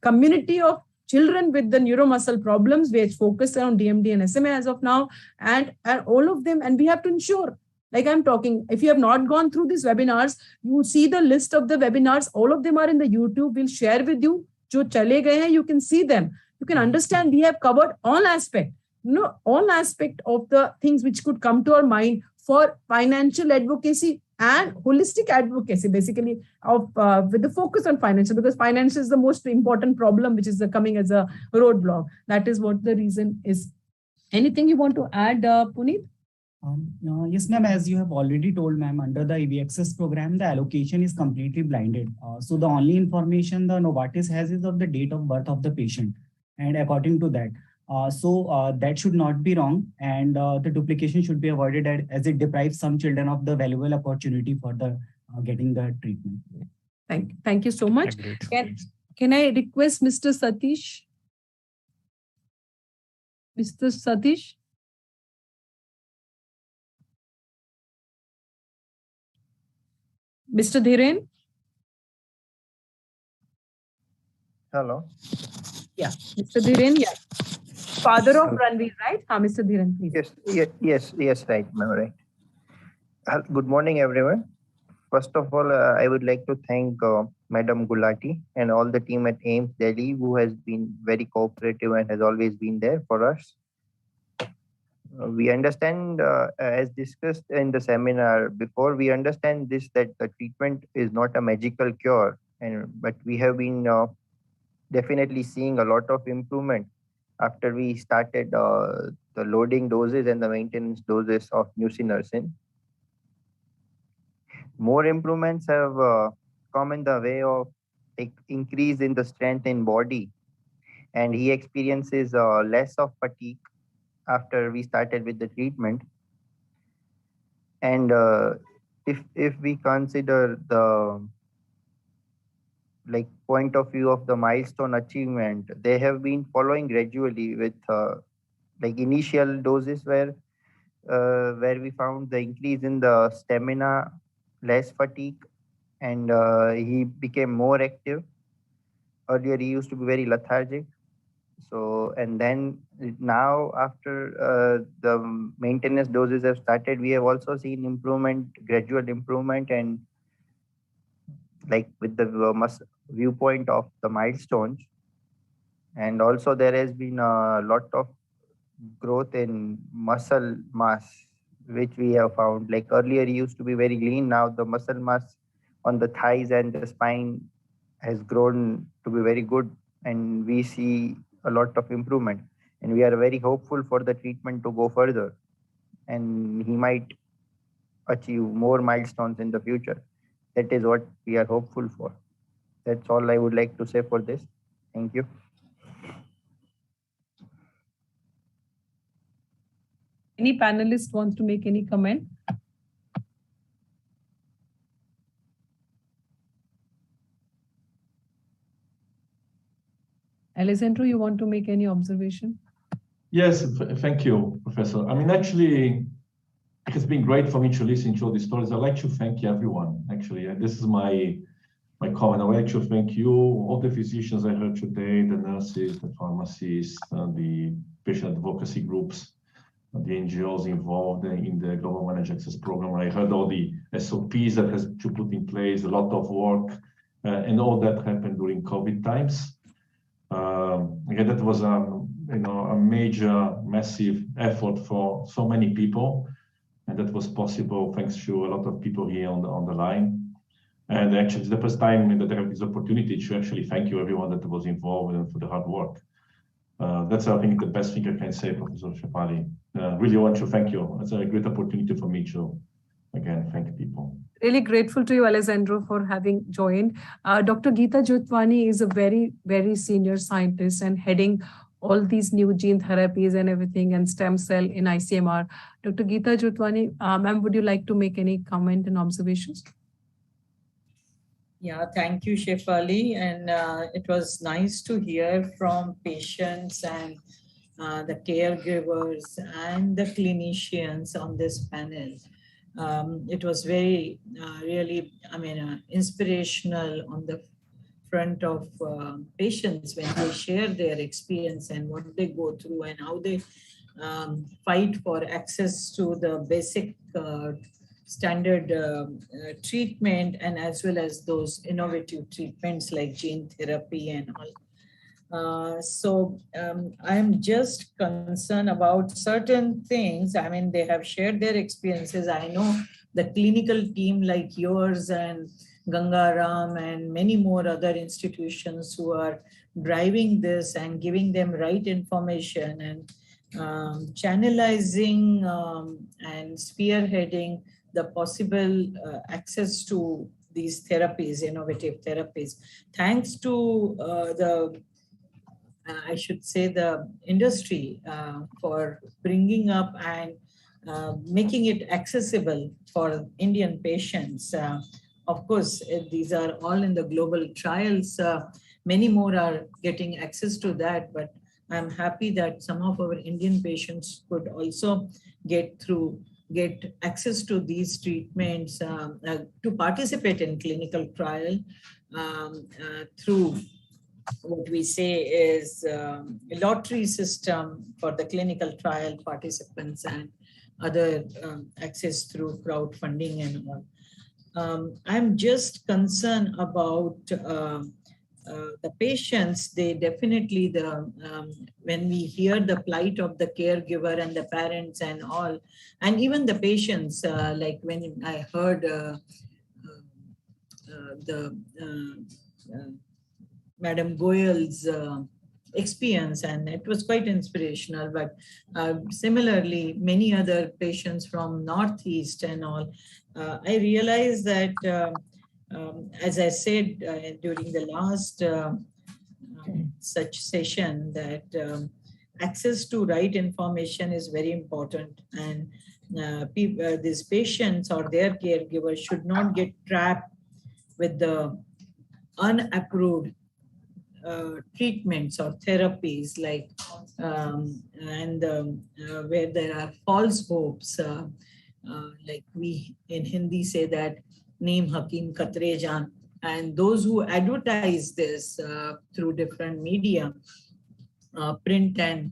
community of children with the neuromuscle problems, which focus on DMD and SMA as of now, and all of them. And we have to ensure, like I'm talking, if you have not gone through these webinars, you see the list of the webinars. All of them are in the YouTube. We'll share with you. Jo chale gaye hain, you can see them. you can understand we have covered all aspect, all aspect of the things which could come to our mind for financial advocacy and holistic advocacy, basically of with the focus on financial, because finance is the most important problem which is coming as a roadblock. That is what the reason is. Anything you want to add, Puneet? Yes, ma'am. As you have already told, ma'am, under the EBXS program, the allocation is completely blinded. So the only information the Novartis has is of the date of birth of the patient, and according to that. That should not be wrong, and the duplication should be avoided as it deprives some children of the valuable opportunity for the getting the treatment. Thank you so much. Can I request Mr. Satish? Mr. Satish? Mr. Dhiren? Hello. Yeah, Mr. Dhiren, yeah. Father of Ranveer, right? Mr. Dhiren, please. Yes, right, ma'am, right. Good morning, everyone. First of all, I would like to thank Madam Gulati and all the team at AIIMS Delhi, who has been very cooperative and has always been there for us. We understand, as discussed in the seminar before, we understand this, that the treatment is not a magical cure, but we have been definitely seeing a lot of improvement after we started the loading doses and the maintenance doses of nusinersen. More improvements have come in the way of increase in the strength in body, and he experiences less of fatigue after we started with the treatment. And if we consider the point of view of the milestone achievement, they have been following gradually with initial doses where we found the increase in the stamina, less fatigue, and he became more active. Earlier he used to be very lethargic. So, and then now after the maintenance doses have started, we have also seen improvement, gradual improvement, and with the viewpoint of the milestones. And also there has been a lot of growth in muscle mass, which we have found. Earlier he used to be very lean, now the muscle mass on the thighs and the spine has grown to be very good, and we see a lot of improvement, and we are very hopeful for the treatment to go further, and he might achieve more milestones in the future. That is what we are hopeful for. That's all I would like to say for this. Thank you. Any panelist wants to make any comment? Alessandro, you want to make any observation? Yes, thank you, Professor. I mean, actually, it has been great for me to listen to all these stories. I'd like to thank everyone, actually. This is my comment. I would like to thank you, all the physicians I heard today, the nurses, the pharmacists, the patient advocacy groups, the NGOs involved in the Global Managed Access Program. I heard all the SOPs that has to put in place, a lot of work, and all that happened during COVID times. Again, that was a major, massive effort for so many people, and that was possible thanks to a lot of people here on the line. And actually, it's the first time that I have this opportunity to actually thank you, everyone that was involved, and for the hard work. That's, I think, the best thing I can say, Professor Shefali. Really want to thank you. It's a great opportunity for me to, again, thank people. Really grateful to you, Alessandro, for having joined. Dr. Geeta Jotwani is a very, very senior scientist and heading all these new gene therapies and everything and stem cell in ICMR. Dr. Geeta Jotwani, ma'am, would you like to make any comment and observations? Yeah, thank you, Shefali. And it was nice to hear from patients and the caregivers and the clinicians on this panel. It was very, really, inspirational on the front of patients when they share their experience and what they go through and how they fight for access to the basic standard treatment, and as well as those innovative treatments like gene therapy and all. I'm just concerned about certain things. I mean, they have shared their experiences. I know the clinical team like yours and Gangaram and many more other institutions who are driving this and giving them right information and channelizing and spearheading the possible access to these therapies, innovative therapies. Thanks to I should say the industry for bringing up and making it accessible for Indian patients. Of course, these are all in the global trials. Many more are getting access to that, but I'm happy that some of our Indian patients could also get access to these treatments to participate in clinical trial through what we say is a lottery system for the clinical trial participants and other access through crowdfunding and all. I'm just concerned about the patients. They definitely, when we hear the plight of the caregiver and the parents and all, and even the patients, like when I heard Madam Goyal's experience, and it was quite inspirational. But similarly, many other patients from Northeast and all, I realized that, as I said during the last such session, that access to right information is very important, and these patients or their caregivers should not get trapped with the unapproved treatments or therapies, like where there are false hopes, like we in Hindi say that Neem Hakim Katre Jaan, and those who advertise this through different media, print and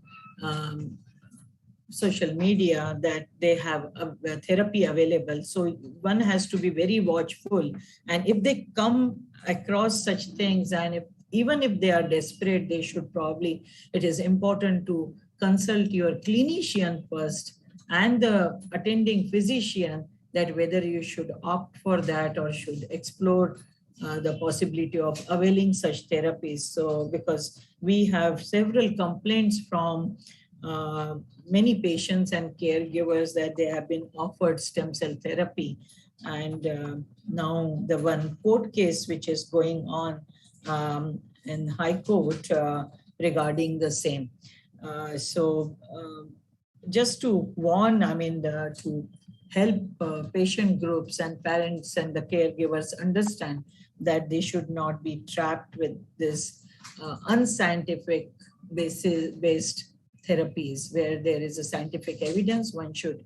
social media, that they have a therapy available. So one has to be very watchful, and if they come across such things, and even if they are desperate, they should probably, it is important to consult your clinician first and the attending physician, that whether you should opt for that or should explore the possibility of availing such therapies. So because we have several complaints from many patients and caregivers that they have been offered stem cell therapy. And now the one court case which is going on in High Court regarding the same. Just to warn, I mean, to help patient groups and parents and the caregivers understand that they should not be trapped with this unscientific based therapies, where there is a scientific evidence, one should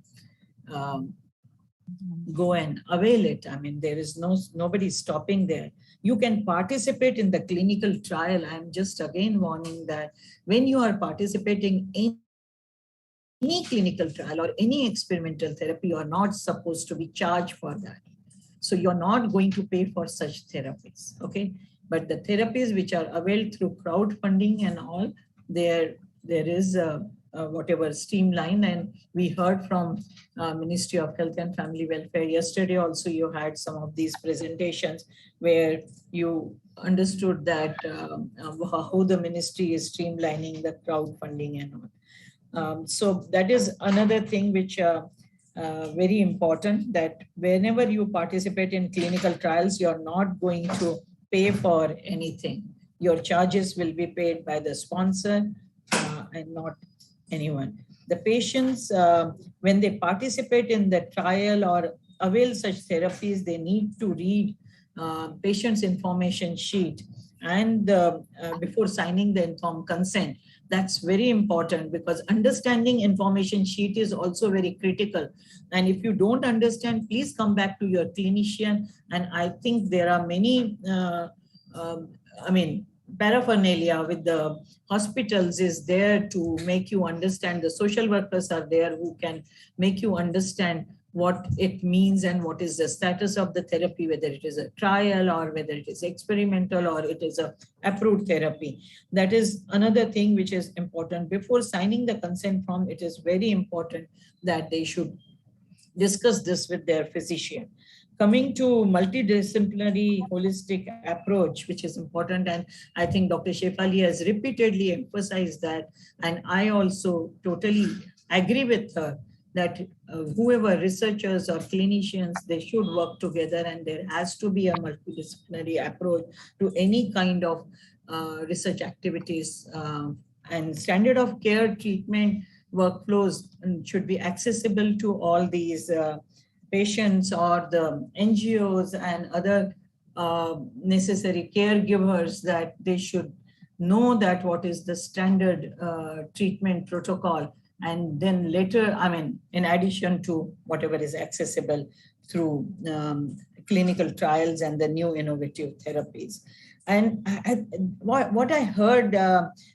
go and avail it. I mean, there is nobody stopping there. You can participate in the clinical trial. I'm just again warning that when you are participating in any clinical trial or any experimental therapy, you are not supposed to be charged for that. So you're not going to pay for such therapies, okay? But the therapies which are availed through crowdfunding and all, there is whatever streamline. And we heard from Ministry of Health and Family Welfare yesterday also, you had some of these presentations where you understood that how the ministry is streamlining the crowdfunding and all. So that is another thing which very important, that whenever you participate in clinical trials, you're not going to pay for anything. Your charges will be paid by the sponsor and not anyone. The patients, when they participate in the trial or avail such therapies, they need to read patient's information sheet and before signing the informed consent. That's very important, because understanding information sheet is also very critical. And if you don't understand, please come back to your clinician. And I think there are many, paraphernalia with the hospitals is there to make you understand. The social workers are there who can make you understand what it means and what is the status of the therapy, whether it is a trial or whether it is experimental or it is a approved therapy. That is another thing which is important. Before signing the consent form, it is very important that they should discuss this with their physician. Coming to multidisciplinary holistic approach, which is important, and I think Dr. Shefali has repeatedly emphasized that, and I also totally agree with her that whoever researchers or clinicians, they should work together, and there has to be a multidisciplinary approach to any kind of research activities, and standard of care treatment workflows should be accessible to all these patients or the NGOs and other necessary caregivers, that they should know that what is the standard treatment protocol, and then later, I mean, in addition to whatever is accessible through clinical trials and the new innovative therapies. And what I heard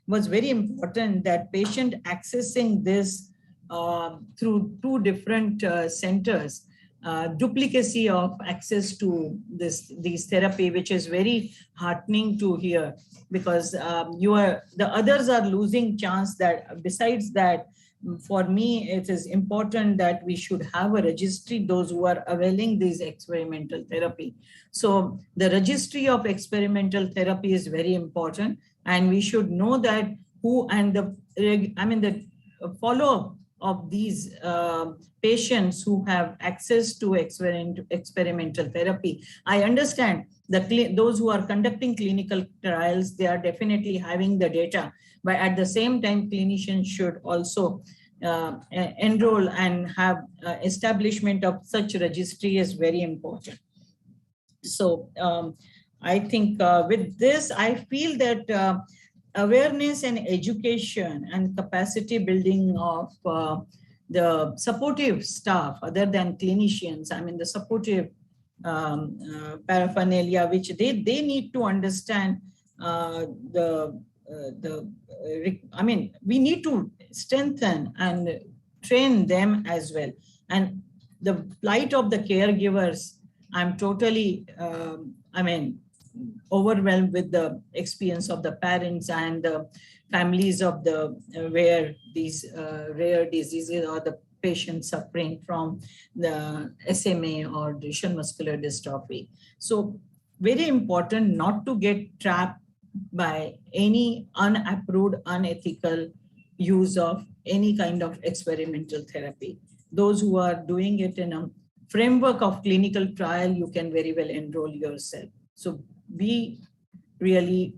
was very important, that patient accessing this through two different centers, duplicacy of access to these therapy, which is very heartening to hear, because the others are losing chance. That besides that, for me, it is important that we should have a registry, those who are availing this experimental therapy. So the registry of experimental therapy is very important, and we should know that who, and the follow-up of these patients who have access to experimental therapy. I understand that those who are conducting clinical trials, they are definitely having the data, but at the same time, clinicians should also enroll and have establishment of such registry is very important. So I think with this, I feel that awareness and education and capacity building of the supportive staff other than clinicians, I mean the supportive paraphernalia, which they need to understand we need to strengthen and train them as well. And the plight of the caregivers, I'm totally, overwhelmed with the experience of the parents and the families of the where these rare diseases or the patients suffering from the SMA or Duchenne muscular dystrophy. So very important not to get trapped by any unapproved, unethical use of any kind of experimental therapy. Those who are doing it in a framework of clinical trial, you can very well enroll yourself. So be really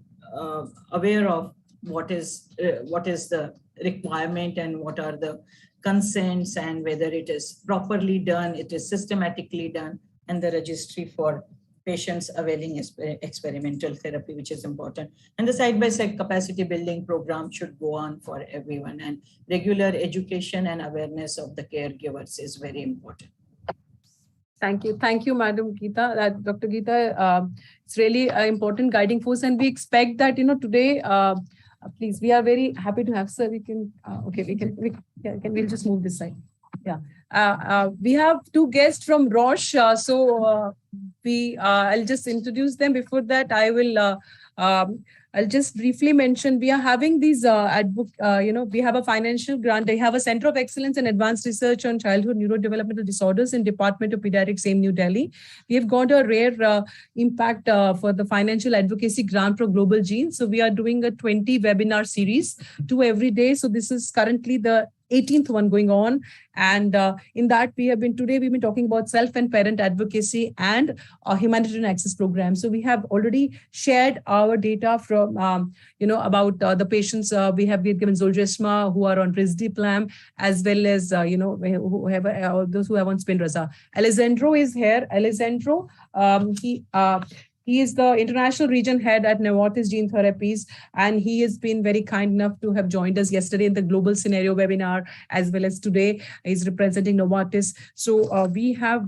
aware of what is the requirement and what are the consents, and whether it is properly done, it is systematically done, and the registry for patients availing experimental therapy, which is important. And the side-by-side capacity building program should go on for everyone, and regular education and awareness of the caregivers is very important. Thank you, Madam Geeta. Dr. Geeta, it's really an important guiding force, and we expect that today. Please, we are very happy to have sir. We can we'll just move this side. Yeah, we have two guests from Roche. I'll just introduce them. Before that, I'll just briefly mention we are having these we have a financial grant. They have a Center of Excellence in Advanced Research on Childhood Neurodevelopmental Disorders in Department of Pediatrics, AIIMS, New Delhi. We have got a rare impact for the financial advocacy grant for Global Genes. So we are doing a 20 webinar series, 2 every day. So this is currently the 18th one going on, and in that we've been talking about self and parent advocacy and humanitarian access program. So we have already shared our data from about the patients we have given Zolgensma who are on risdiplam, as well as who have those who have on Spinraza. Alessandro is here. Alessandro, he is the international region head at Novartis Gene Therapies, and he has been very kind enough to have joined us yesterday in the Global Scenario webinar, as well as today. He's representing Novartis. So we are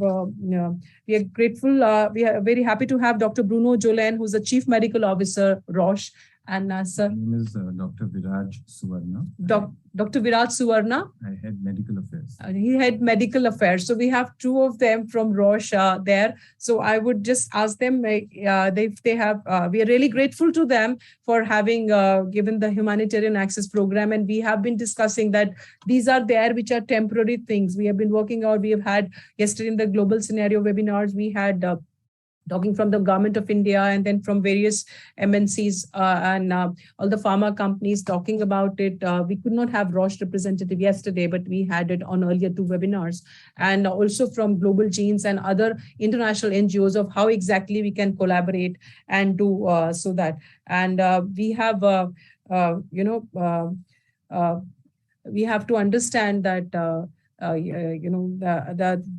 grateful. We are very happy to have Dr. Bruno Jolin, who's the Chief Medical Officer, Roche. And sir, my name is Dr. Viraj Suvarna. Dr. Viraj Suvarna. I head medical affairs. He had medical affairs. So we have two of them from Roche there. So I would just ask them if they have, we are really grateful to them for having given the humanitarian access program. And we have been discussing that these are there, which are temporary things. We have been working out, we have had yesterday in the global scenario webinars, we had talking from the government of India and then from various MNCs and all the pharma companies talking about it. We could not have Roche representative yesterday, but we had it on earlier two webinars. And also from Global Genes and other international NGOs of how exactly we can collaborate and do so that. And we have, we have to understand that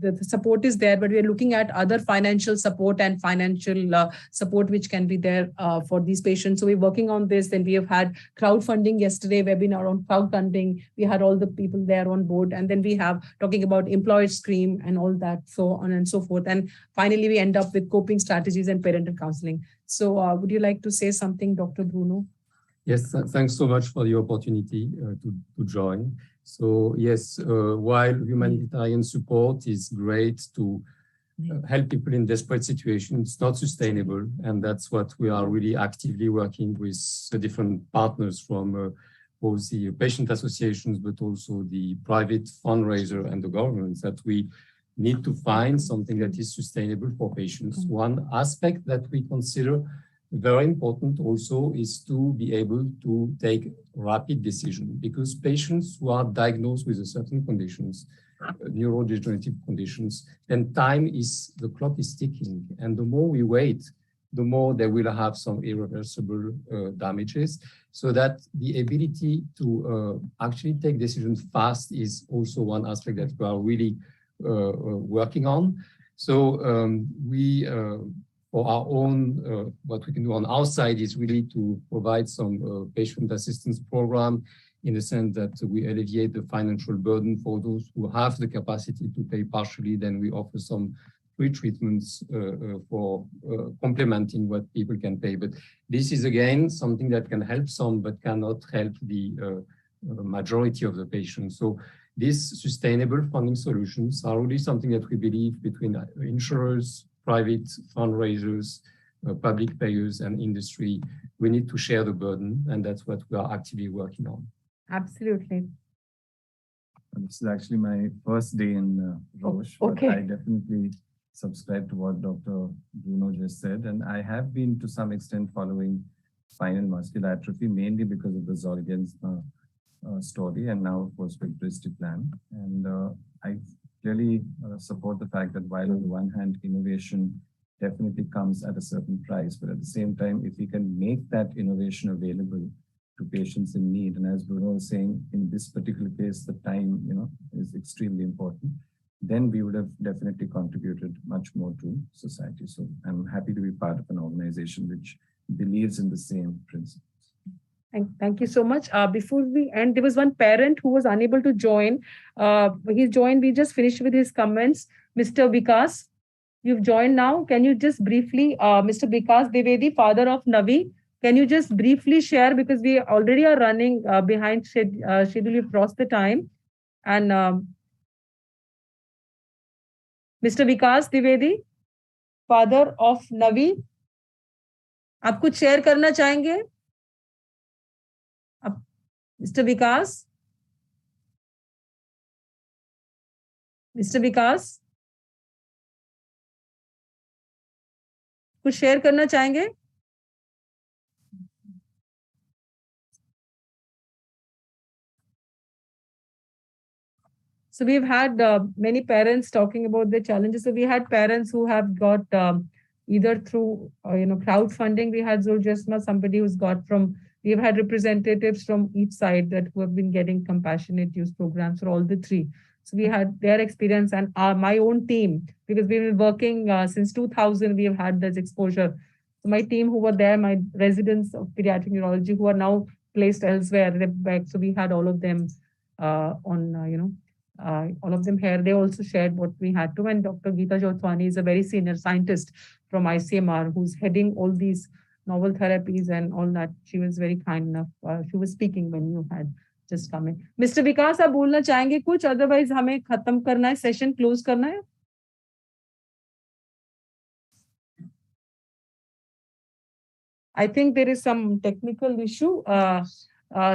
the support is there, but we are looking at other financial support and financial support which can be there for these patients. So we're working on this. Then we have had crowdfunding yesterday, webinar on crowdfunding. We had all the people there on board. And then we have talking about employer scheme and all that, so on and so forth. And finally, we end up with coping strategies and parental counseling. So would you like to say something, Dr. Bruno? Yes, thanks so much for the opportunity to join. So yes, while humanitarian support is great to help people in desperate situations, it's not sustainable. And that's what we are really actively working with the different partners from both the patient associations, but also the private fundraiser and the governments, that we need to find something that is sustainable for patients. One aspect that we consider very important also is to be able to take rapid decision, because patients who are diagnosed with a certain conditions, neurodegenerative conditions, then the clock is ticking. And the more we wait, the more they will have some irreversible damages. So that the ability to actually take decisions fast is also one aspect that we are really working on. So for our own, what we can do on our side is really to provide some patient assistance program, in the sense that we alleviate the financial burden for those who have the capacity to pay partially. Then we offer some free treatments for complementing what people can pay. But this is again something that can help some, but cannot help the majority of the patients. So these sustainable funding solutions are really something that we believe between insurers, private fundraisers, public payers, and industry, we need to share the burden, and that's what we are actively working on. Absolutely. This is actually my first day in Roche. Okay. I definitely subscribe to what Dr. Bruno just said, and I have been to some extent following spinal muscular atrophy, mainly because of the Zolgensma story, and now of course with Risdiplam. And I clearly support the fact that while on the one hand, innovation definitely comes at a certain price, but at the same time, if we can make that innovation available to patients in need, and as Bruno was saying, in this particular case, the time is extremely important, then we would have definitely contributed much more to society. So I'm happy to be part of an organization which believes in the same principles. Thank you so much. Before we end, there was one parent who was unable to join. He joined, we just finished with his comments. Mr. Vikas, you've joined now. Can you just briefly, Mr. Vikas Devedi, father of Navi, can you just briefly share, because we already are running behind schedule, we've crossed the time. And Mr. Vikas Devedi, father of Navi, आप कुछ share करना चाहेंगे? Mr. Vikas? Mr. Vikas? कुछ share करना चाहेंगे? So we've had many parents talking about the challenges. So we had parents who have got either through crowdfunding. We had Zolgensma, somebody who's got from. We've had representatives from each side that who have been getting compassionate use programs for all the three. So we had their experience, and my own team, because we've been working since 2000. We have had this exposure. So my team who were there, my residents of pediatric neurology who are now placed elsewhere, back. So we had all of them on all of them here. They also shared what we had to. And Dr. Geeta Jotwani is a very senior scientist from ICMR who's heading all these novel therapies and all that. She was very kind enough. She was speaking when you had just come in. Mr. Vikas, आप बोलना चाहेंगे कुछ? Otherwise हमें खत्म करना है, session close करना है. I think there is some technical issue.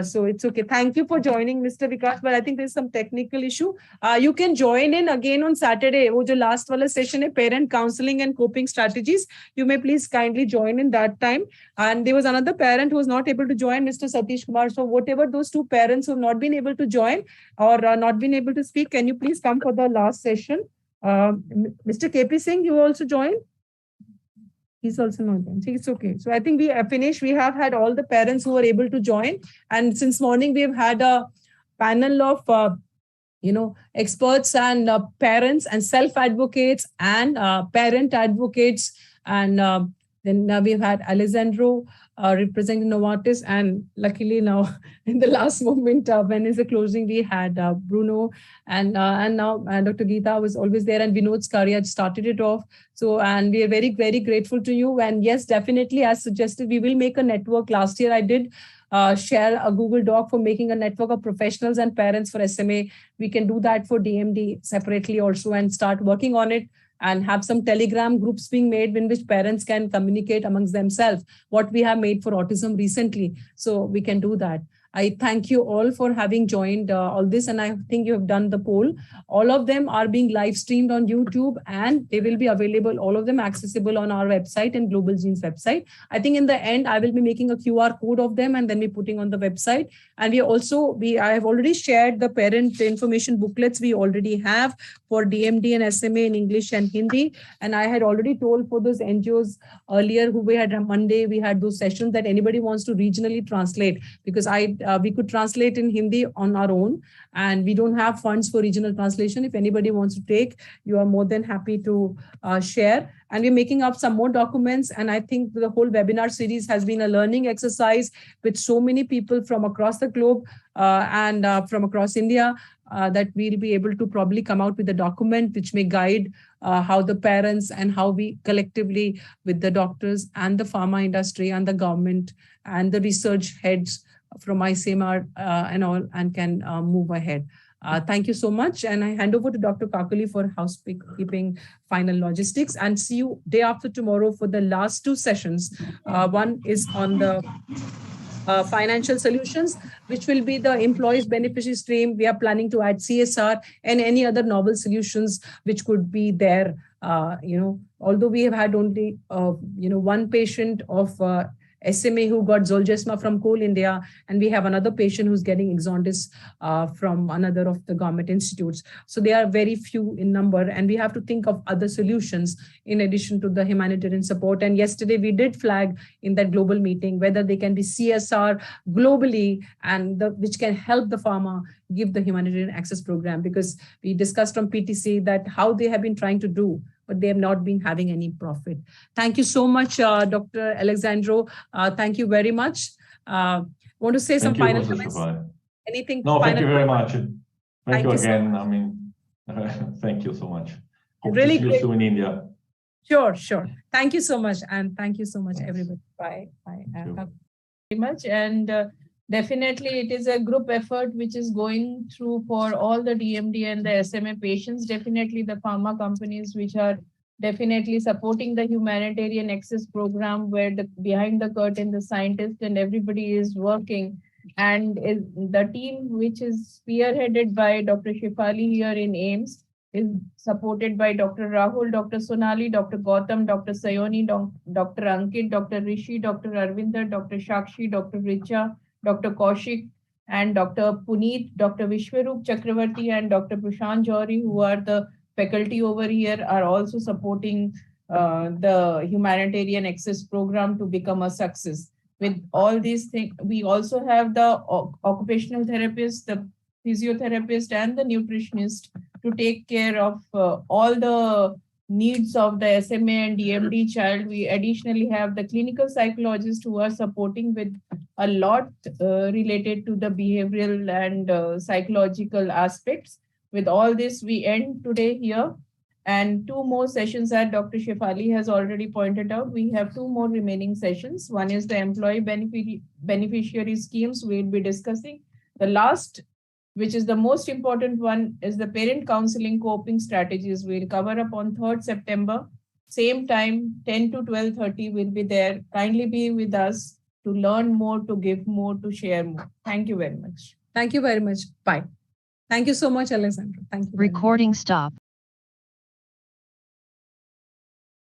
So it's okay. Thank you for joining, Mr. Vikas. But I think there's some technical issue. You can join in again on Saturday. Wo jo last wala session hai, parent counseling and coping strategies. You may please kindly join in that time. And there was another parent who was not able to join, Mr. Satish Kumar. So whatever those two parents who have not been able to join or not been able to speak, can you please come for the last session? Mr. KP Singh, you also join? He's also not joined. It's okay. So I think we have finished. We have had all the parents who were able to join. And since morning, we've had a panel of, experts and parents and self-advocates and parent advocates. And then we've had Alessandro representing Novartis. And luckily now, in the last moment, when is the closing, we had Bruno. And now Dr. Geeta was always there. And Vinod Skaria started it off. So, and we are very, very grateful to you. And yes, definitely, as suggested, we will make a network. Last year, I did share a Google Doc for making a network of professionals and parents for SMA. We can do that for DMD separately also and start working on it and have some Telegram groups being made in which parents can communicate amongst themselves what we have made for autism recently. So we can do that. I thank you all for having joined all this, and I think you have done the poll. All of them are being live streamed on YouTube, and they will be available, all of them accessible on our website and Global Genes website. I think in the end, I will be making a QR code of them and then be putting on the website. And I have already shared the parent information booklets we already have for DMD and SMA in English and Hindi. And I had already told for those NGOs earlier who we had on Monday, we had those sessions that anybody wants to regionally translate, because we could translate in Hindi on our own, and we don't have funds for regional translation. If anybody wants to take, you are more than happy to share. And we're making up some more documents. And I think the whole webinar series has been a learning exercise with so many people from across the globe and from across India that we'll be able to probably come out with a document which may guide how the parents and how we collectively with the doctors and the pharma industry and the government and the research heads from ICMR and all, and can move ahead. Thank you so much. And I hand over to Dr. Kakali for housekeeping final logistics, and see you day after tomorrow for the last two sessions. One is on the financial solutions, which will be the employees beneficiary stream. We are planning to add CSR and any other novel solutions which could be there. Although we have had only, one patient of SMA who got Zolgensma from Coal India, and we have another patient who's getting Exondys from another of the government institutes. So they are very few in number, and we have to think of other solutions in addition to the humanitarian support. And yesterday we did flag in that global meeting whether they can be CSR globally, and which can help the pharma give the humanitarian access program, because we discussed from PTC that how they have been trying to do, but they have not been having any profit. Thank you so much, Dr. Alessandro. Thank you very much. Want to say some final comments? Anything? No, thank you very much. Thank you again. So thank you so much. Hope really to see you soon in India. Sure. Thank you so much. And thank you so much, everybody. Bye. Thank you very much. And definitely it is a group effort which is going through for all the DMD and the SMA patients. Definitely the pharma companies which are definitely supporting the humanitarian access program, where behind the curtain the scientists and everybody is working. And the team which is spearheaded by Dr. Shefali here in AIIMS is supported by Dr. Rahul, Dr. Sonali, Dr. Gautam, Dr. Sayoni, Dr. Ankit, Dr. Rishi, Dr. Arvinder, Dr. Shakshi, Dr. Richa, Dr. Kaushik, and Dr. Puneet, Dr. Vishwaroop Chakravarti, and Dr. Prashant Johri, who are the faculty over here, are also supporting the humanitarian access program to become a success. With all these things, we also have the occupational therapist, the physiotherapist, and the nutritionist to take care of all the needs of the SMA and DMD child. We additionally have the clinical psychologists who are supporting with a lot related to the behavioral and psychological aspects. With all this, we end today here. And 2 more sessions that Dr. Shefali has already pointed out. We have 2 more remaining sessions. One is the employee beneficiary schemes we'll be discussing. The last, which is the most important one, is the parent counseling coping strategies. We'll cover up on 3rd September. Same time, 10 to 12:30 will be there. Kindly be with us to learn more, to give more, to share more. Thank you very much. Thank you very much. Bye. Thank you so much, Alessandro. Thank you. Recording stop.